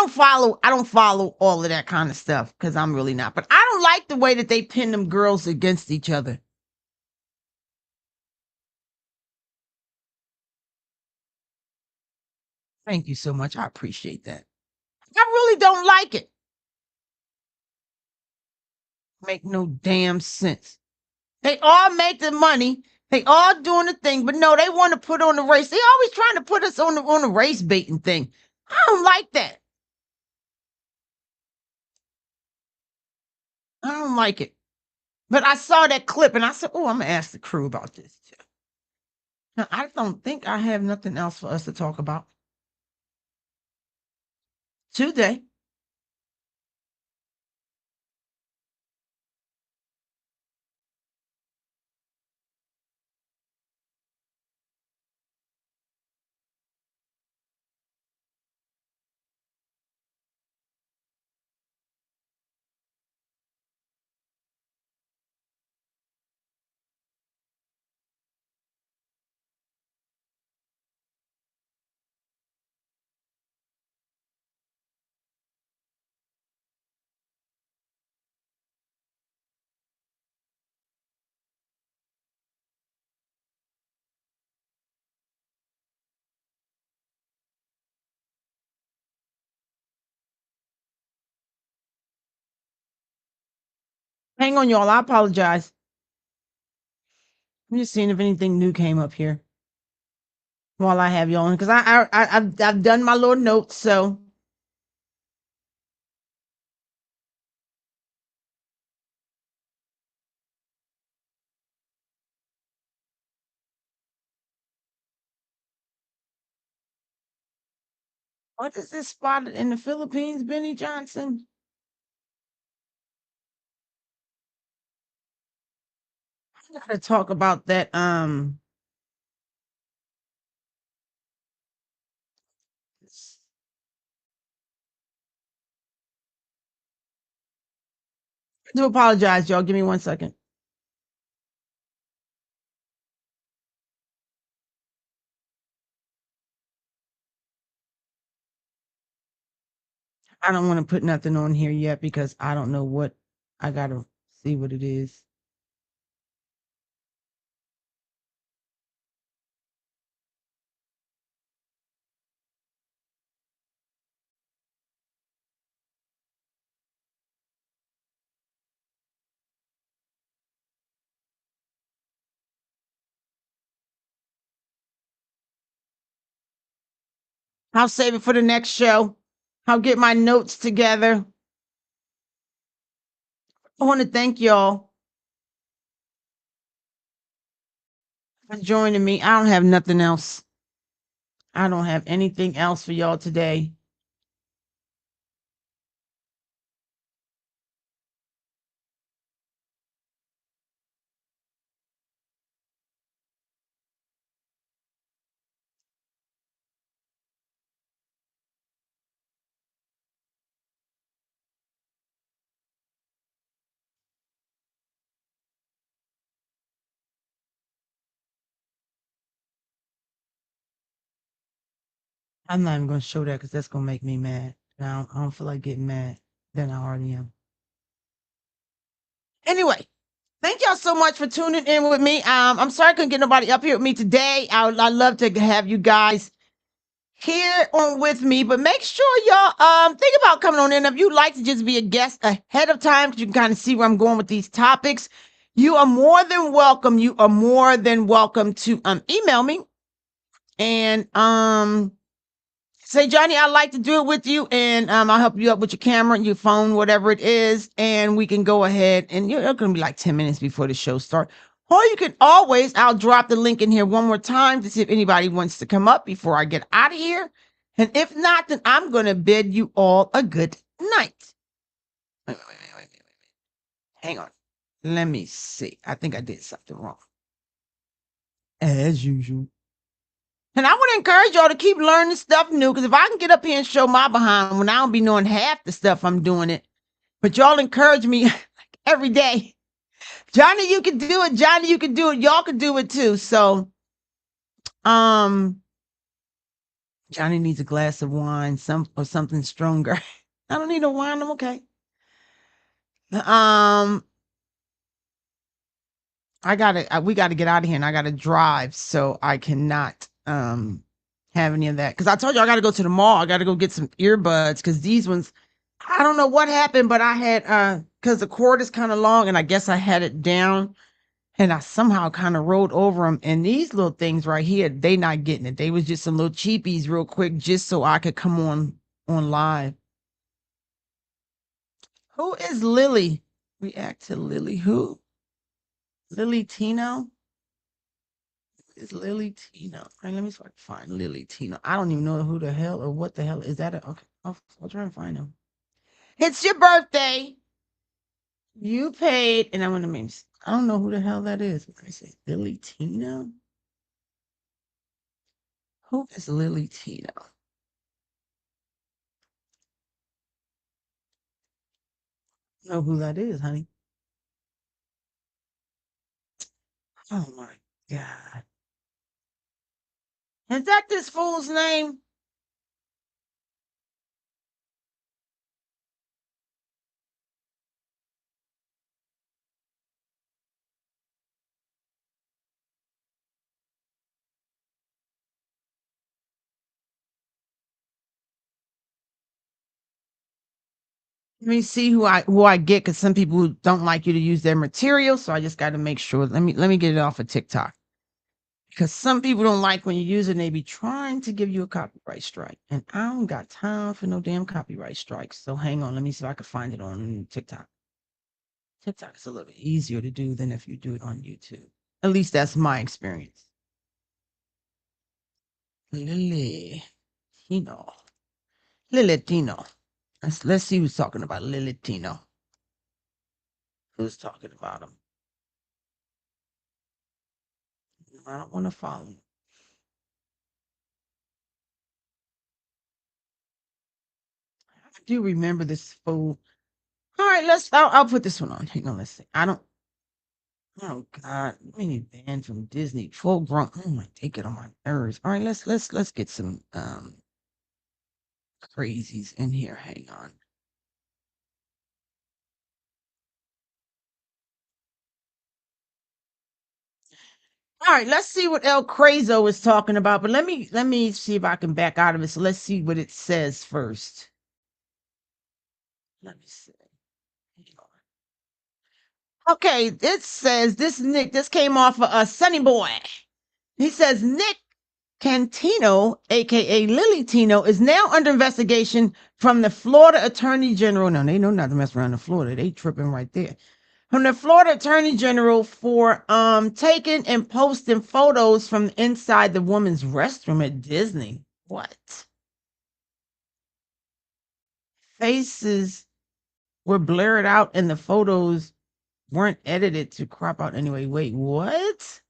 don't follow all of that kind of stuff because I'm really not. But I don't like the way that they pin them girls against each other. Thank you so much. I appreciate that. I really don't like it. Make no damn sense. They all make the money. They all doing the thing, but no, they want to put on the race. They always trying to put us on the race baiting thing. I don't like that. I don't like it. But I saw that clip and I said, oh, I'm gonna ask the crew about this too. Now, I don't think I have nothing else for us to talk about today. Hang on, y'all. I apologize. I'm just seeing if anything new came up here while I have y'all on, because I've done my little notes. So what is this spotted in the Philippines, Benny Johnson? I gotta talk about that. I do apologize, y'all. Give me 1 second. I don't want to put nothing on here yet because I don't know what I gotta see what it is. I'll save it for the next show. I'll get my notes together. I want to thank y'all for joining me. I don't have nothing else. I don't have anything else for y'all today. I'm not even going to show that because that's going to make me mad. I don't feel like getting mad. Then I already am. Anyway, thank y'all so much for tuning in with me. I'm sorry I couldn't get nobody up here with me today. I love to have you guys here on with me, but make sure y'all think about coming on in. If you'd like to just be a guest ahead of time, because you can kind of see where I'm going with these topics, you are more than welcome. You are more than welcome to email me and say, Johnny, I'd like to do it with you, and I'll help you up with your camera and your phone, whatever it is, and we can go ahead. And you're going to be like 10 minutes before the show starts. Or you can always, I'll drop the link in here one more time to see if anybody wants to come up before I get out of here. And if not, then I'm going to bid you all a good night. Wait. Hang on. Let me see. I think I did something wrong. As usual. And I want to encourage y'all to keep learning stuff new, because if I can get up here and show my behind when I don't be knowing half the stuff I'm doing it, but y'all encourage me every day. Johnny, you can do it. Johnny, you can do it. Y'all can do it too. So, Johnny needs a glass of wine, or something stronger. I don't need no wine. I'm okay. We gotta get out of here, and I gotta drive, so I cannot have any of that. Because I told you I gotta go to the mall. I gotta go get some earbuds, because these ones, I don't know what happened, but I had because the cord is kind of long, and I guess I had it down, and I somehow kind of rolled over them. And these little things right here, they not getting it. They was just some little cheapies, real quick, just so I could come on live. Who is Lily? React to Lily. Who? Lily Tino? Is Lily Tino? All right, let me find Lily Tino. I don't even know who the hell or what the hell is that. Okay, I'll try and find him. It's your birthday. You paid, and I'm gonna mean, I don't know who the hell that is. What can I say? Lily Tino? Who is Lily Tino? I don't know who that is, honey. Oh my God. Is that this fool's name? Let me see who I get, because some people don't like you to use their material, so I just got to make sure. Let me get it off of TikTok, because some people don't like when you use it. And they be trying to give you a copyright strike, and I don't got time for no damn copyright strikes. So hang on, let me see if I can find it on TikTok. TikTok is a little bit easier to do than if you do it on YouTube. At least that's my experience. Lilitino. Let's see who's talking about Lilitino. Who's talking about him? I don't want to follow him. I do remember this fool. All right, I'll put this one on. Hang on, let's see. Oh God, many banned from Disney. Full grown. Oh my, they get on my nerves. All right, let's get some crazies in here. Hang on. All right, let's see what El Crazo is talking about. But let me see if I can back out of it. So let's see what it says first. Let me see. Okay, it says this came off of Sunny Boy. He says Nick Cantino, aka Lily Tino, is now under investigation from the Florida Attorney General. Now they know not to mess around in Florida. They tripping right there. From the Florida Attorney General for taking and posting photos from inside the woman's restroom at Disney. What? Faces were blurred out and the photos weren't edited to crop out anyway. Wait, what?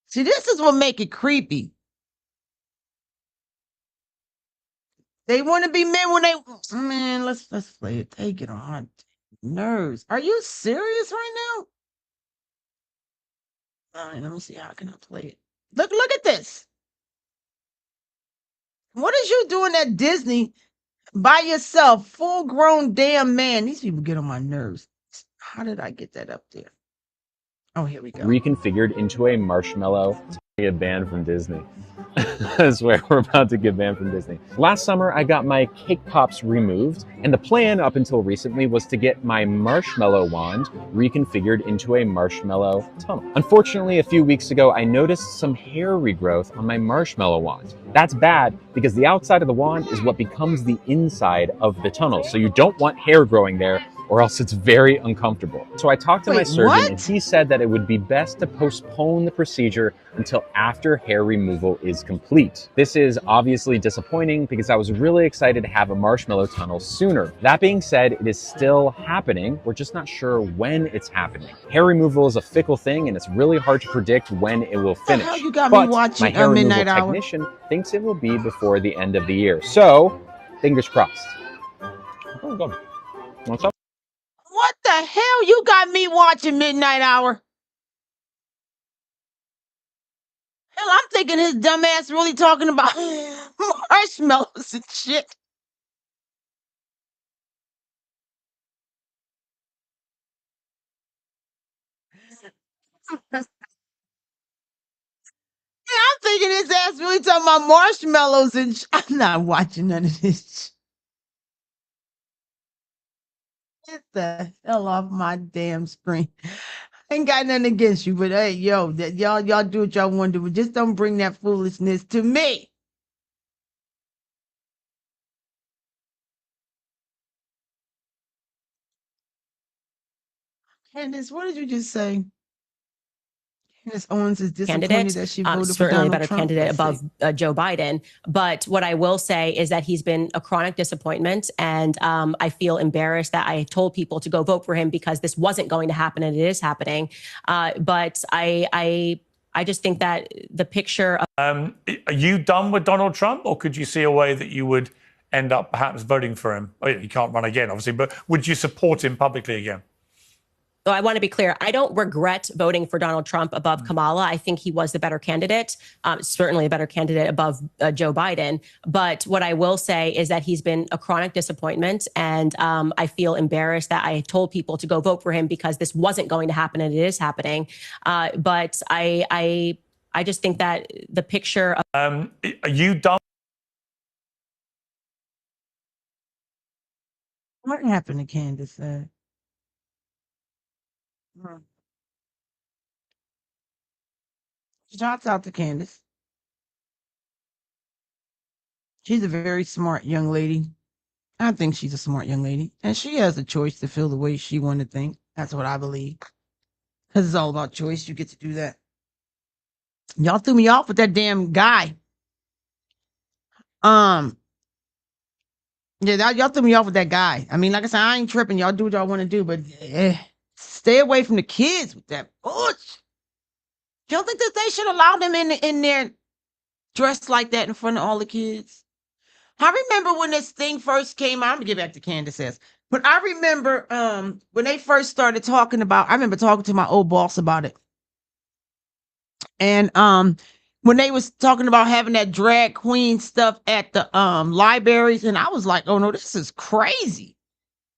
See, this is what make it creepy. They want to be men when they man. Let's play it. They get on nerves. Are you serious right now? All right, let me see how can I play it. Look at this. What is you doing at Disney by yourself, full grown damn man? These people get on my nerves. How did I get that up there? Oh, here we go. Reconfigured into a marshmallow. Get banned from Disney. I swear, we're about to get banned from Disney. Last summer, I got my cake pops removed, and the plan up until recently was to get my marshmallow wand reconfigured into a marshmallow tunnel. Unfortunately, a few weeks ago, I noticed some hair regrowth on my marshmallow wand. That's bad because the outside of the wand is what becomes the inside of the tunnel, so you don't want hair growing there, or else it's very uncomfortable. So I talked to my surgeon, and he said that it would be best to postpone the procedure until after hair removal is complete. This is obviously disappointing because I was really excited to have a marshmallow tunnel sooner. That being said, it is still happening. We're just not sure when it's happening. Hair removal is a fickle thing, and it's really hard to predict when it will finish. You got but me watching my hair removal Midnight Hour. technician thinks it will be before the end of the year. So, fingers crossed. Oh, God. What's up? What the hell? You got me watching Midnight Hour. Hell, I'm thinking his dumb ass really talking about marshmallows and shit. Yeah, I'm thinking his ass really talking about marshmallows and I'm not watching none of this. Get the hell off my damn screen. I ain't got nothing against you, but hey, yo, y'all do what y'all want to do, but just don't bring that foolishness to me. Candace, what did you just say? Candace Owens is disappointed candidate, that she voted for certainly a Donald better Trump. candidate Let's above see. Joe Biden. But what I will say is that he's been a chronic disappointment. And I feel embarrassed that I told people to go vote for him because this wasn't going to happen and it is happening. But I just think that the picture of Are you done with Donald Trump, or could you see a way that you would end up perhaps voting for him? Oh, you can't run again, obviously, but would you support him publicly again? So I want to be clear. I don't regret voting for Donald Trump above Kamala. I think he was the better candidate, certainly a better candidate above Joe Biden. But what I will say is that he's been a chronic disappointment. And I feel embarrassed that I told people to go vote for him because this wasn't going to happen and it is happening. But I just think that the picture of... Are you done? What happened to Candace? Shouts out to Candace. She's a very smart young lady. I think she's a smart young lady. And she has a choice to feel the way she want to think. That's what I believe. Because it's all about choice. You get to do that. Y'all threw me off with that damn guy. Yeah, y'all threw me off with that guy. I mean, like I said, I ain't tripping. Y'all do what y'all want to do, but stay away from the kids with that bullshit. You don't think that they should allow them in there dressed like that in front of all the kids? I remember when this thing first came out. I'm gonna get back to Candace. But I remember when they first started talking about, I remember talking to my old boss about it. And when they was talking about having that drag queen stuff at the libraries, and I was like, oh no, this is crazy.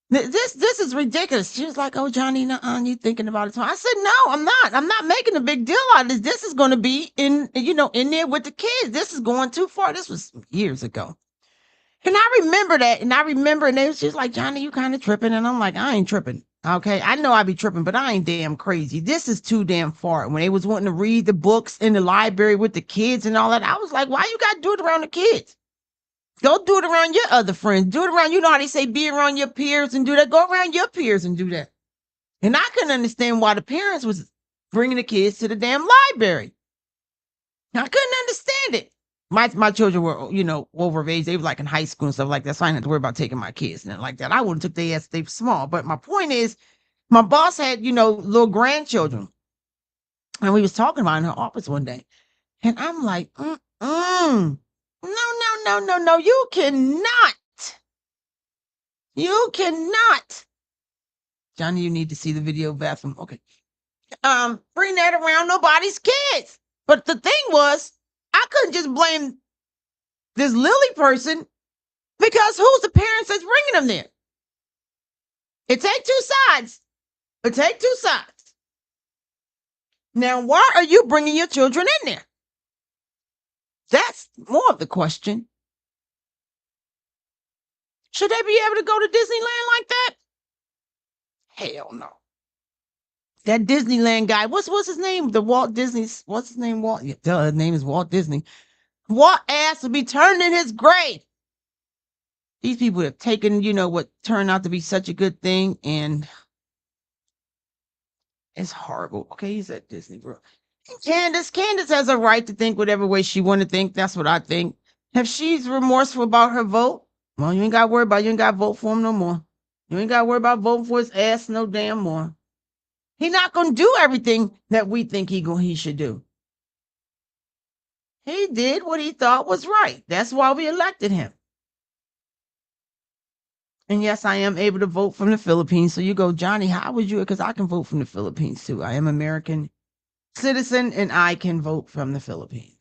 This is ridiculous. She was like, oh Johnny, you thinking about it? So I said, no, I'm not. I'm not making a big deal out of this. This is going to be in there with the kids. This is going too far. This was years ago. And I remember that. And I remember, and they was just like, Johnny, you kind of tripping. And I'm like, I ain't tripping. Okay. I know I be tripping, but I ain't damn crazy. This is too damn far. When they was wanting to read the books in the library with the kids and all that, I was like, why you got to do it around the kids? Go do it around your other friends. Do it around, you know how they say be around your peers and do that. Go around your peers and do that. And I couldn't understand why the parents was bringing the kids to the damn library. I couldn't understand it. My children were, over of age. They were like in high school and stuff like that. So I didn't have to worry about taking my kids and like that. I wouldn't took their ass. They were small. But my point is, my boss had, little grandchildren. And we was talking about it in her office one day. And I'm like, no. You cannot. You cannot. Johnny, you need to see the video bathroom. Okay. Bring that around nobody's kids. But the thing was, I couldn't just blame this Lily person because who's the parents that's bringing them there? It take two sides. It take two sides. Now, why are you bringing your children in there? That's more of the question. Should they be able to go to Disneyland like that? Hell no. That Disneyland guy, what's his name? The Walt Disney's, what's his name? Walt, yeah, his name is Walt Disney. Walt ass will be turned in his grave. These people have taken, what turned out to be such a good thing, and it's horrible. Okay, he's at Disney World. Candace has a right to think whatever way she want to think. That's what I think. If she's remorseful about her vote, well, you ain't got to worry about. You ain't got to vote for him no more. You ain't got to worry about voting for his ass no damn more. He's not gonna do everything that we think he should do. He did what he thought was right. That's why we elected him. And yes, I am able to vote from the Philippines. So you go, Johnny, how would you? Because I can vote from the Philippines too. I am American citizen and I can vote from the Philippines.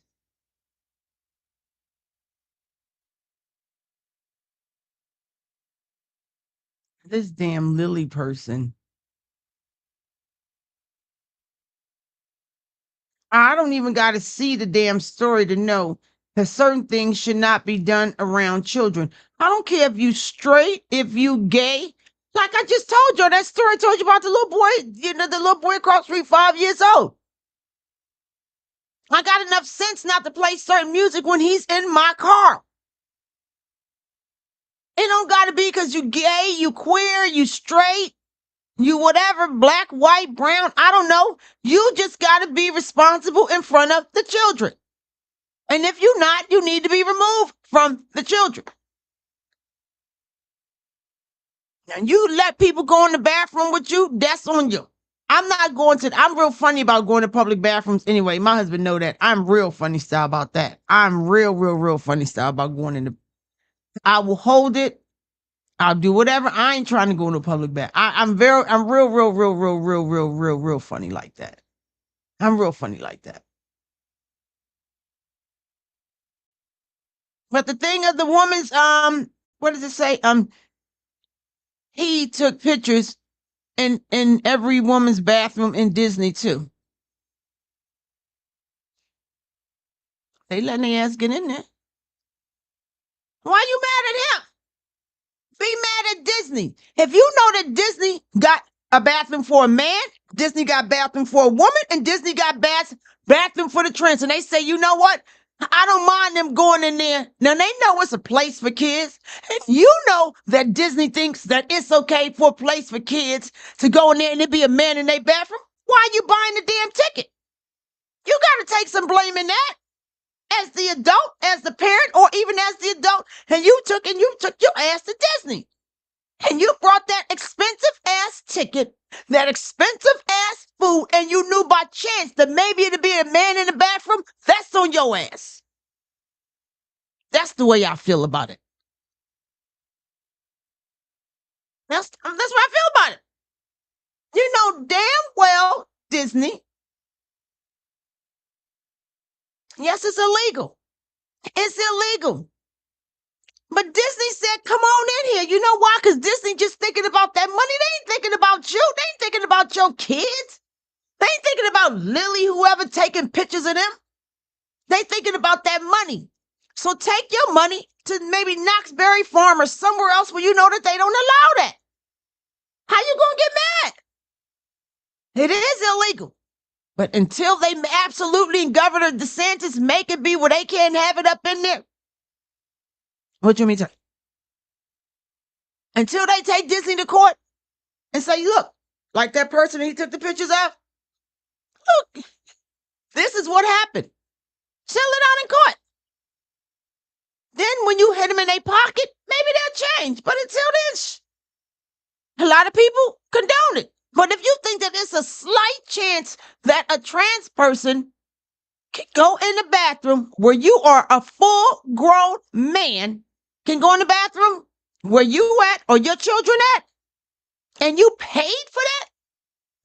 This damn Lily person. I don't even got to see the damn story to know that certain things should not be done around children. I don't care if you straight, if you gay. Like I just told you, that story I told you about the little boy, the little boy across the street, 5 years old. I got enough sense not to play certain music when he's in my car. It don't got to be because you gay, you queer, you straight, you whatever, black, white, brown, I don't know. You just got to be responsible in front of the children. And if you're not, you need to be removed from the children. And you let people go in the bathroom with you, that's on you. I'm real funny about going to public bathrooms anyway. My husband know that. I'm real funny style about that. I'm real funny style about going in the, I will hold it. I'll do whatever. I ain't trying to go in a public bath. I'm real funny like that. I'm real funny like that. But the thing of the woman's, what does it say? He took pictures in every woman's bathroom in Disney too. They letting their ass get in there. Why you mad at him? Be mad at Disney. If you know that Disney got a bathroom for a man, Disney got bathroom for a woman, and Disney got bathroom for the trans, and they say, you know what? I don't mind them going in there. Now they know it's a place for kids. And you know that Disney thinks that it's okay for a place for kids to go in there and there be a man in their bathroom. Why are you buying the damn ticket? You got to take some blame in that. As the adult, as the parent, or even as the adult, and you took your ass to Disney. And you brought that expensive ass ticket, that expensive ass food, and you knew by chance that maybe it'd be a man in the bathroom. That's on your ass. That's the way I feel about it. That's what I feel about it. You know damn well, Disney. Yes, it's illegal. It's illegal. But Disney said, come on in here. You know why? Because Disney just thinking about that money. They ain't thinking about you. They ain't thinking about your kids. They ain't thinking about Lily, whoever taking pictures of them. They thinking about that money. So take your money to maybe Knoxberry Farm or somewhere else where you know that they don't allow that. How you gonna get mad? It is illegal. But until they absolutely, and Governor DeSantis make it be where they can't have it up in there. What you mean to? Until they take Disney to court and say, look, like that person he took the pictures of, look, this is what happened. Settle it out in court. Then when you hit them in their pocket, maybe they'll change. But until then, a lot of people condone it. But if you think that it's a slight chance that a trans person can go in the bathroom where you are a full-grown man, can go in the bathroom where you at or your children at, and you paid for that,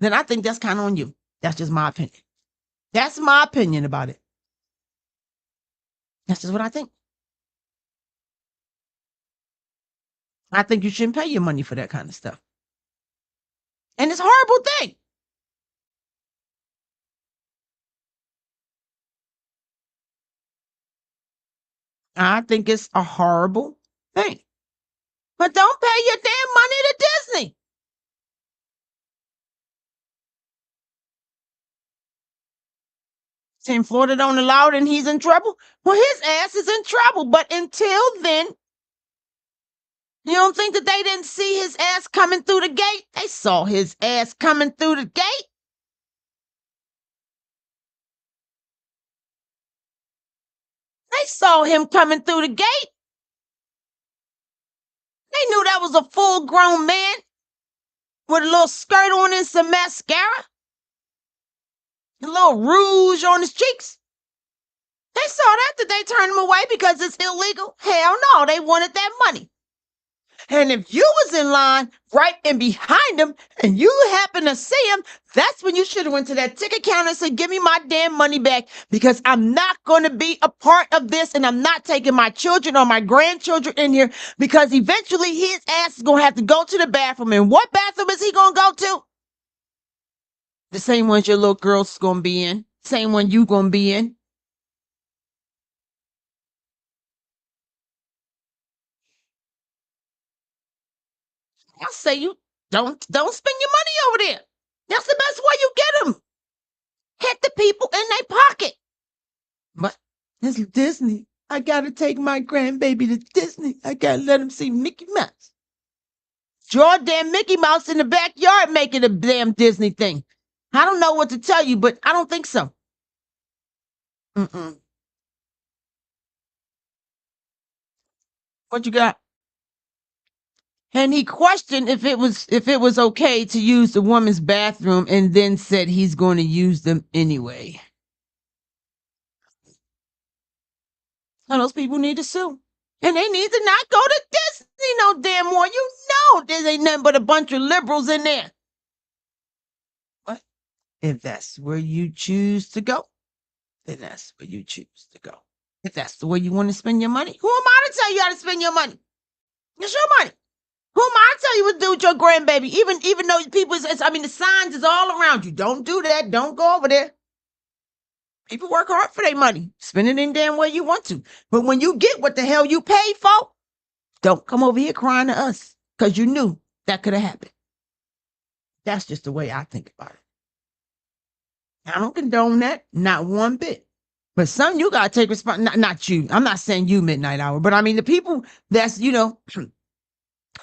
then I think that's kind of on you. That's just my opinion. That's my opinion about it. That's just what I think. I think you shouldn't pay your money for that kind of stuff. And it's a horrible thing. I think it's a horrible thing. But don't pay your damn money to Disney. Saying Florida don't allow it and he's in trouble? Well, his ass is in trouble. But until then, you don't think that they didn't see his ass coming through the gate? They saw his ass coming through the gate. They saw him coming through the gate. They knew that was a full-grown man with a little skirt on and some mascara, a little rouge on his cheeks. They saw that they turned him away because it's illegal? Hell no, they wanted that money. And if you was in line right in behind him and you happen to see him, that's when you should have went to that ticket counter and said, give me my damn money back because I'm not going to be a part of this and I'm not taking my children or my grandchildren in here because eventually his ass is going to have to go to the bathroom. And what bathroom is he going to go to? The same ones your little girl's going to be in. Same one you going to be in. I say you don't spend your money over there. That's the best way you get them. Hit the people in their pocket. But it's Disney. I gotta take my grandbaby to Disney. I gotta let him see Mickey Mouse. Draw damn Mickey Mouse in the backyard making a damn Disney thing. I don't know what to tell you, but I don't think so. What you got? And he questioned if it was okay to use the woman's bathroom and then said he's going to use them anyway. So those people need to sue. And they need to not go to Disney no damn more. You know there ain't nothing but a bunch of liberals in there. But if that's where you choose to go, then that's where you choose to go. If that's the way you want to spend your money, who am I to tell you how to spend your money? It's your money. Who am I to tell you what to do with your grandbaby? Even though people, the signs is all around you. Don't do that. Don't go over there. People work hard for their money. Spend it in damn way you want to. But when you get what the hell you paid for, don't come over here crying to us. because you knew that could have happened. That's just the way I think about it. I don't condone that, not one bit. But some you gotta take responsibility. Not you. I'm not saying you, Midnight Hour, but I mean the people that's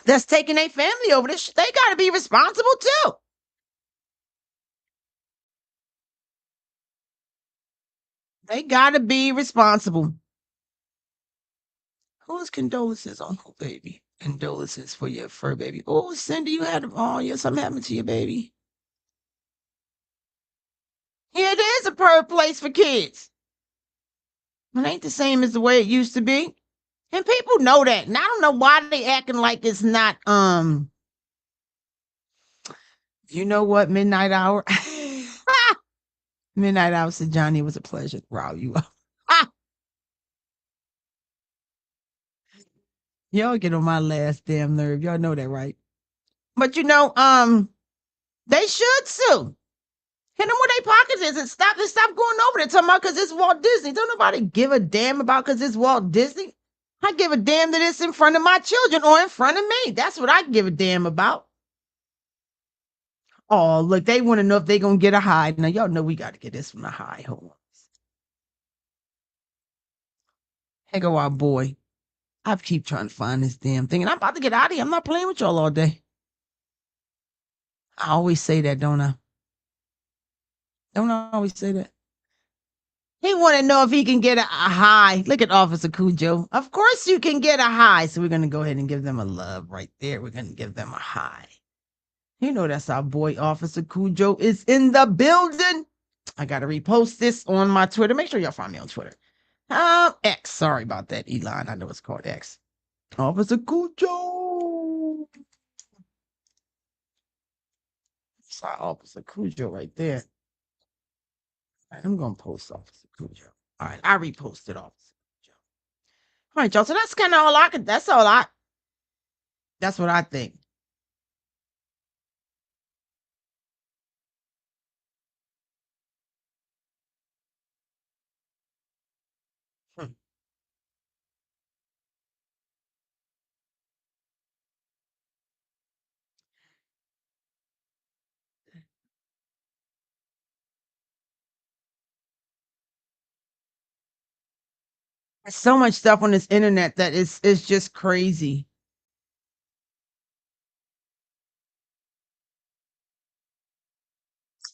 that's taking their family over this. They gotta be responsible too. They gotta be responsible. Whose condolences on who, baby? Condolences for your fur baby. Oh, Cindy, you had something happened to your baby. Yeah, it is a perfect place for kids. It ain't the same as the way it used to be. And people know that. And I don't know why they acting like it's not you know what, Midnight Hour? Midnight Hour said, Johnny, it was a pleasure to rile you up. Y'all get on my last damn nerve. Y'all know that, right? But they should sue. Hit them where their pockets is and stop going over there talking about because it's Walt Disney. Don't nobody give a damn about because it's Walt Disney. I give a damn that it's in front of my children or in front of me. That's what I give a damn about. Oh, look, they want to know if they're going to get a high. Now, y'all know we got to get this from a high. Hold on. Here go our boy. I keep trying to find this damn thing, and I'm about to get out of here. I'm not playing with y'all all day. I always say that, don't I? Don't I always say that? He want to know if he can get a high. Look at Officer Cujo. Of course you can get a high. So we're going to go ahead and give them a love right there. We're going to give them a high. You know that's our boy Officer Cujo is in the building. I got to repost this on my Twitter. Make sure y'all find me on Twitter. X. Sorry about that, Elon. I know it's called X. Officer Cujo. Saw Officer Cujo right there. All right, I'm going to post Officer Cujo. All right, I reposted Officer Cujo. All right, y'all. So that's kind of all I could. That's what I think. There's so much stuff on this internet that is just crazy.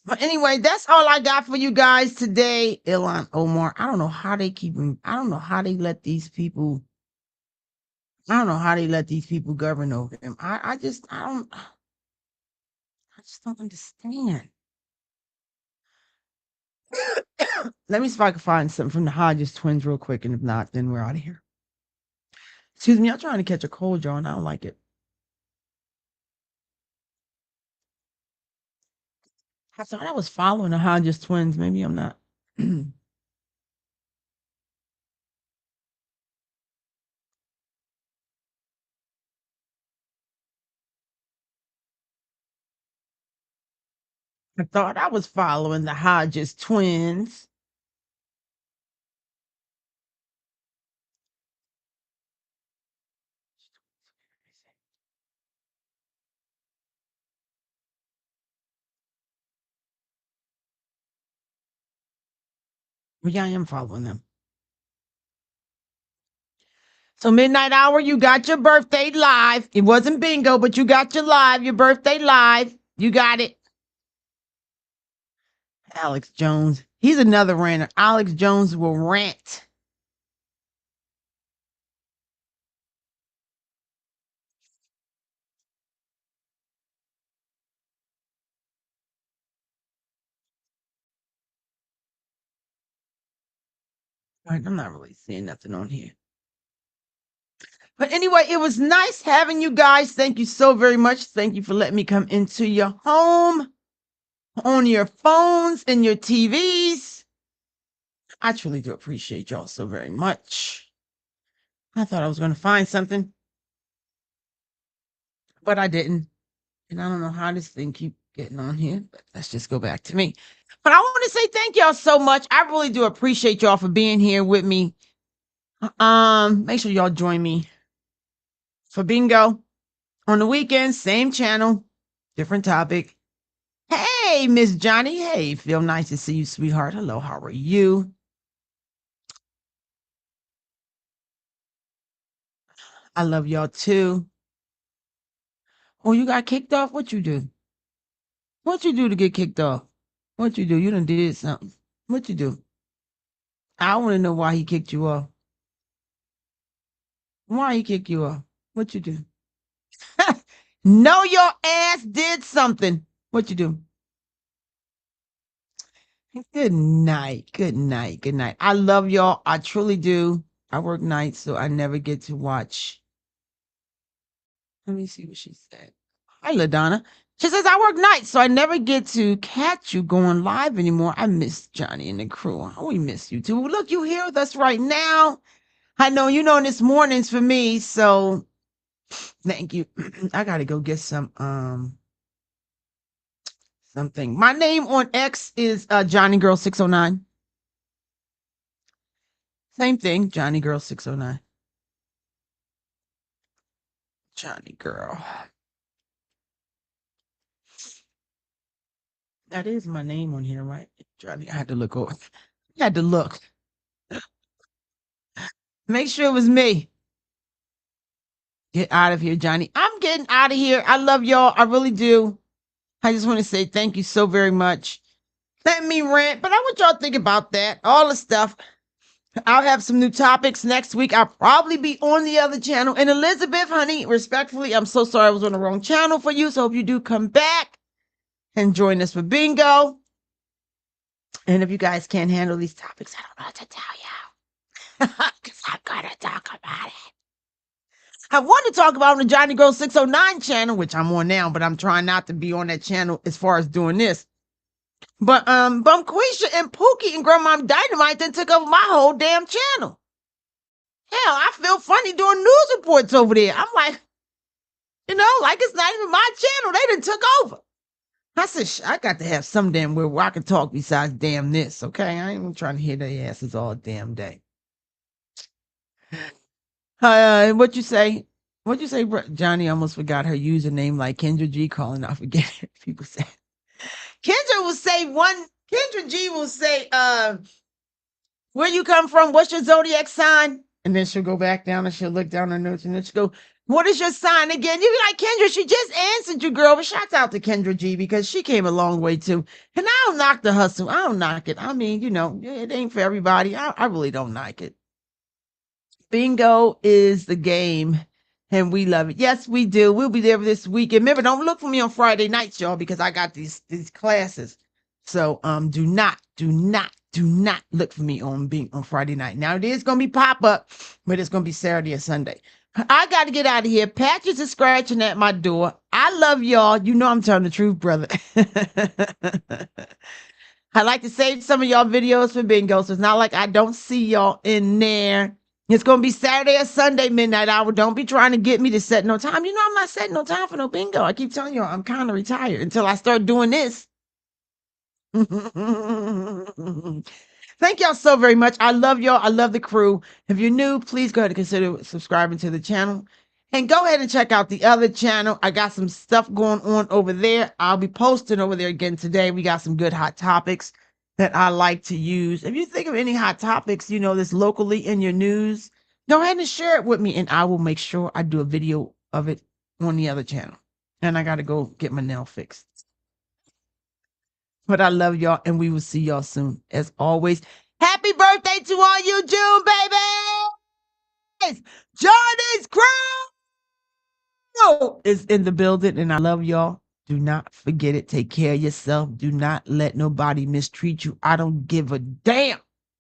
But anyway, that's all I got for you guys today. Ilhan Omar. I don't know how they keep him. I don't know how they let these people. I don't know how they let these people govern over him. I just don't understand. Let me see if I can find something from the Hodges twins real quick, and if not, then we're out of here. Excuse me, I'm trying to catch a cold, y'all, and I don't like it. I thought I was following the Hodges twins. Maybe I'm not. I thought I was following the Hodges twins. Well, yeah, I am following them. So Midnight Hour, you got your birthday live. It wasn't bingo, but you got your birthday live. You got it. Alex Jones. He's another ranter. Alex Jones will rant. All right, I'm not really seeing nothing on here. But anyway, it was nice having you guys. Thank you so very much. Thank you for letting me come into your home, on your phones and your TVs. I truly do appreciate y'all so very much. I thought I was going to find something, but I didn't. And I don't know how this thing keep getting on here, but let's just go back to me. But I want to say thank y'all so much. I really do appreciate y'all for being here with me. Make sure y'all join me for bingo On the weekend, same channel, different topic. Hey, Miss Johnny. Hey, feel nice to see you, sweetheart. Hello, how are you? I love y'all too. Oh, you got kicked off? What you do? What you do to get kicked off? What you do? You done did something. What you do? I want to know why he kicked you off. Why he kicked you off? What you do? Know your ass did something. What you do? Good night. Good night. Good night. I love y'all. I truly do. I work nights, so I never get to watch. Let me see what she said. Hi, LaDonna. She says, I work nights, so I never get to catch you going live anymore. I miss Johnny and the crew. We miss you too. Look, you here with us right now. I know you know this morning's for me, so thank you. I gotta go get something. My name on X is Johnny Girl 609. Same thing, Johnny Girl 609. Johnny Girl. That is my name on here, right? Johnny. I had to look over. I had to look. Make sure it was me. Get out of here, Johnny. I'm getting out of here. I love y'all. I really do. I just want to say thank you so very much. Let me rant, but I want y'all to think about that. All the stuff. I'll have some new topics next week. I'll probably be on the other channel. And Elizabeth, honey, respectfully, I'm so sorry I was on the wrong channel for you. So hope you do come back and join us for bingo. And if you guys can't handle these topics, I don't know what to tell you. Because I'm going to talk about it. I want to talk about on the Johnny Girl 609 channel, which I'm on now, but I'm trying not to be on that channel as far as doing this. But Quisha and Pookie and Grandma Dynamite then took over my whole damn channel. Hell, I feel funny doing news reports over there. I'm like, like it's not even my channel. They done took over. I said, I got to have some damn where I can talk besides damn this, okay? I ain't even trying to hear their asses all damn day. What you say? What'd you say, Johnny? Almost forgot her username like Kendra G calling. I forget it. People say Kendra G will say, where you come from? What's your zodiac sign? And then she'll go back down and she'll look down her notes and then she'll go, what is your sign again? You be like, Kendra, she just answered you, girl. But shouts out to Kendra G because she came a long way too. And I don't knock the hustle. I don't knock it. I mean, it ain't for everybody. I really don't knock it. Bingo is the game, and we love it. Yes, we do. We'll be there this weekend. Remember, don't look for me on Friday nights, y'all, because I got these classes. So do not look for me on Friday night. Now it is gonna be pop-up, but it's gonna be Saturday or Sunday. I got to get out of here. Patches is scratching at my door. I love y'all. You know I'm telling the truth, brother. I like to save some of y'all videos for bingo, so it's not like I don't see y'all in there. It's going to be Saturday or Sunday midnight hour. Don't be trying to get me to set no time. I'm not setting no time for no bingo. I keep telling you, I'm kind of retired until I start doing this. Thank y'all so very much. I love y'all. I love the crew. If you're new, please go ahead and consider subscribing to the channel. And go ahead and check out the other channel. I got some stuff going on over there. I'll be posting over there again today. We got some good hot topics that I like to use. If you think of any hot topics, that's locally in your news, go ahead and share it with me and I will make sure I do a video of it on the other channel. And I got to go get my nail fixed. But I love y'all and we will see y'all soon. As always, happy birthday to all you June babies! Johnny's crew is in the building and I love y'all. Do not forget it. Take care of yourself. Do not let nobody mistreat you. I don't give a damn.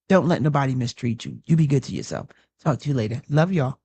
Don't let nobody mistreat you. You be good to yourself. Talk to you later. Love y'all.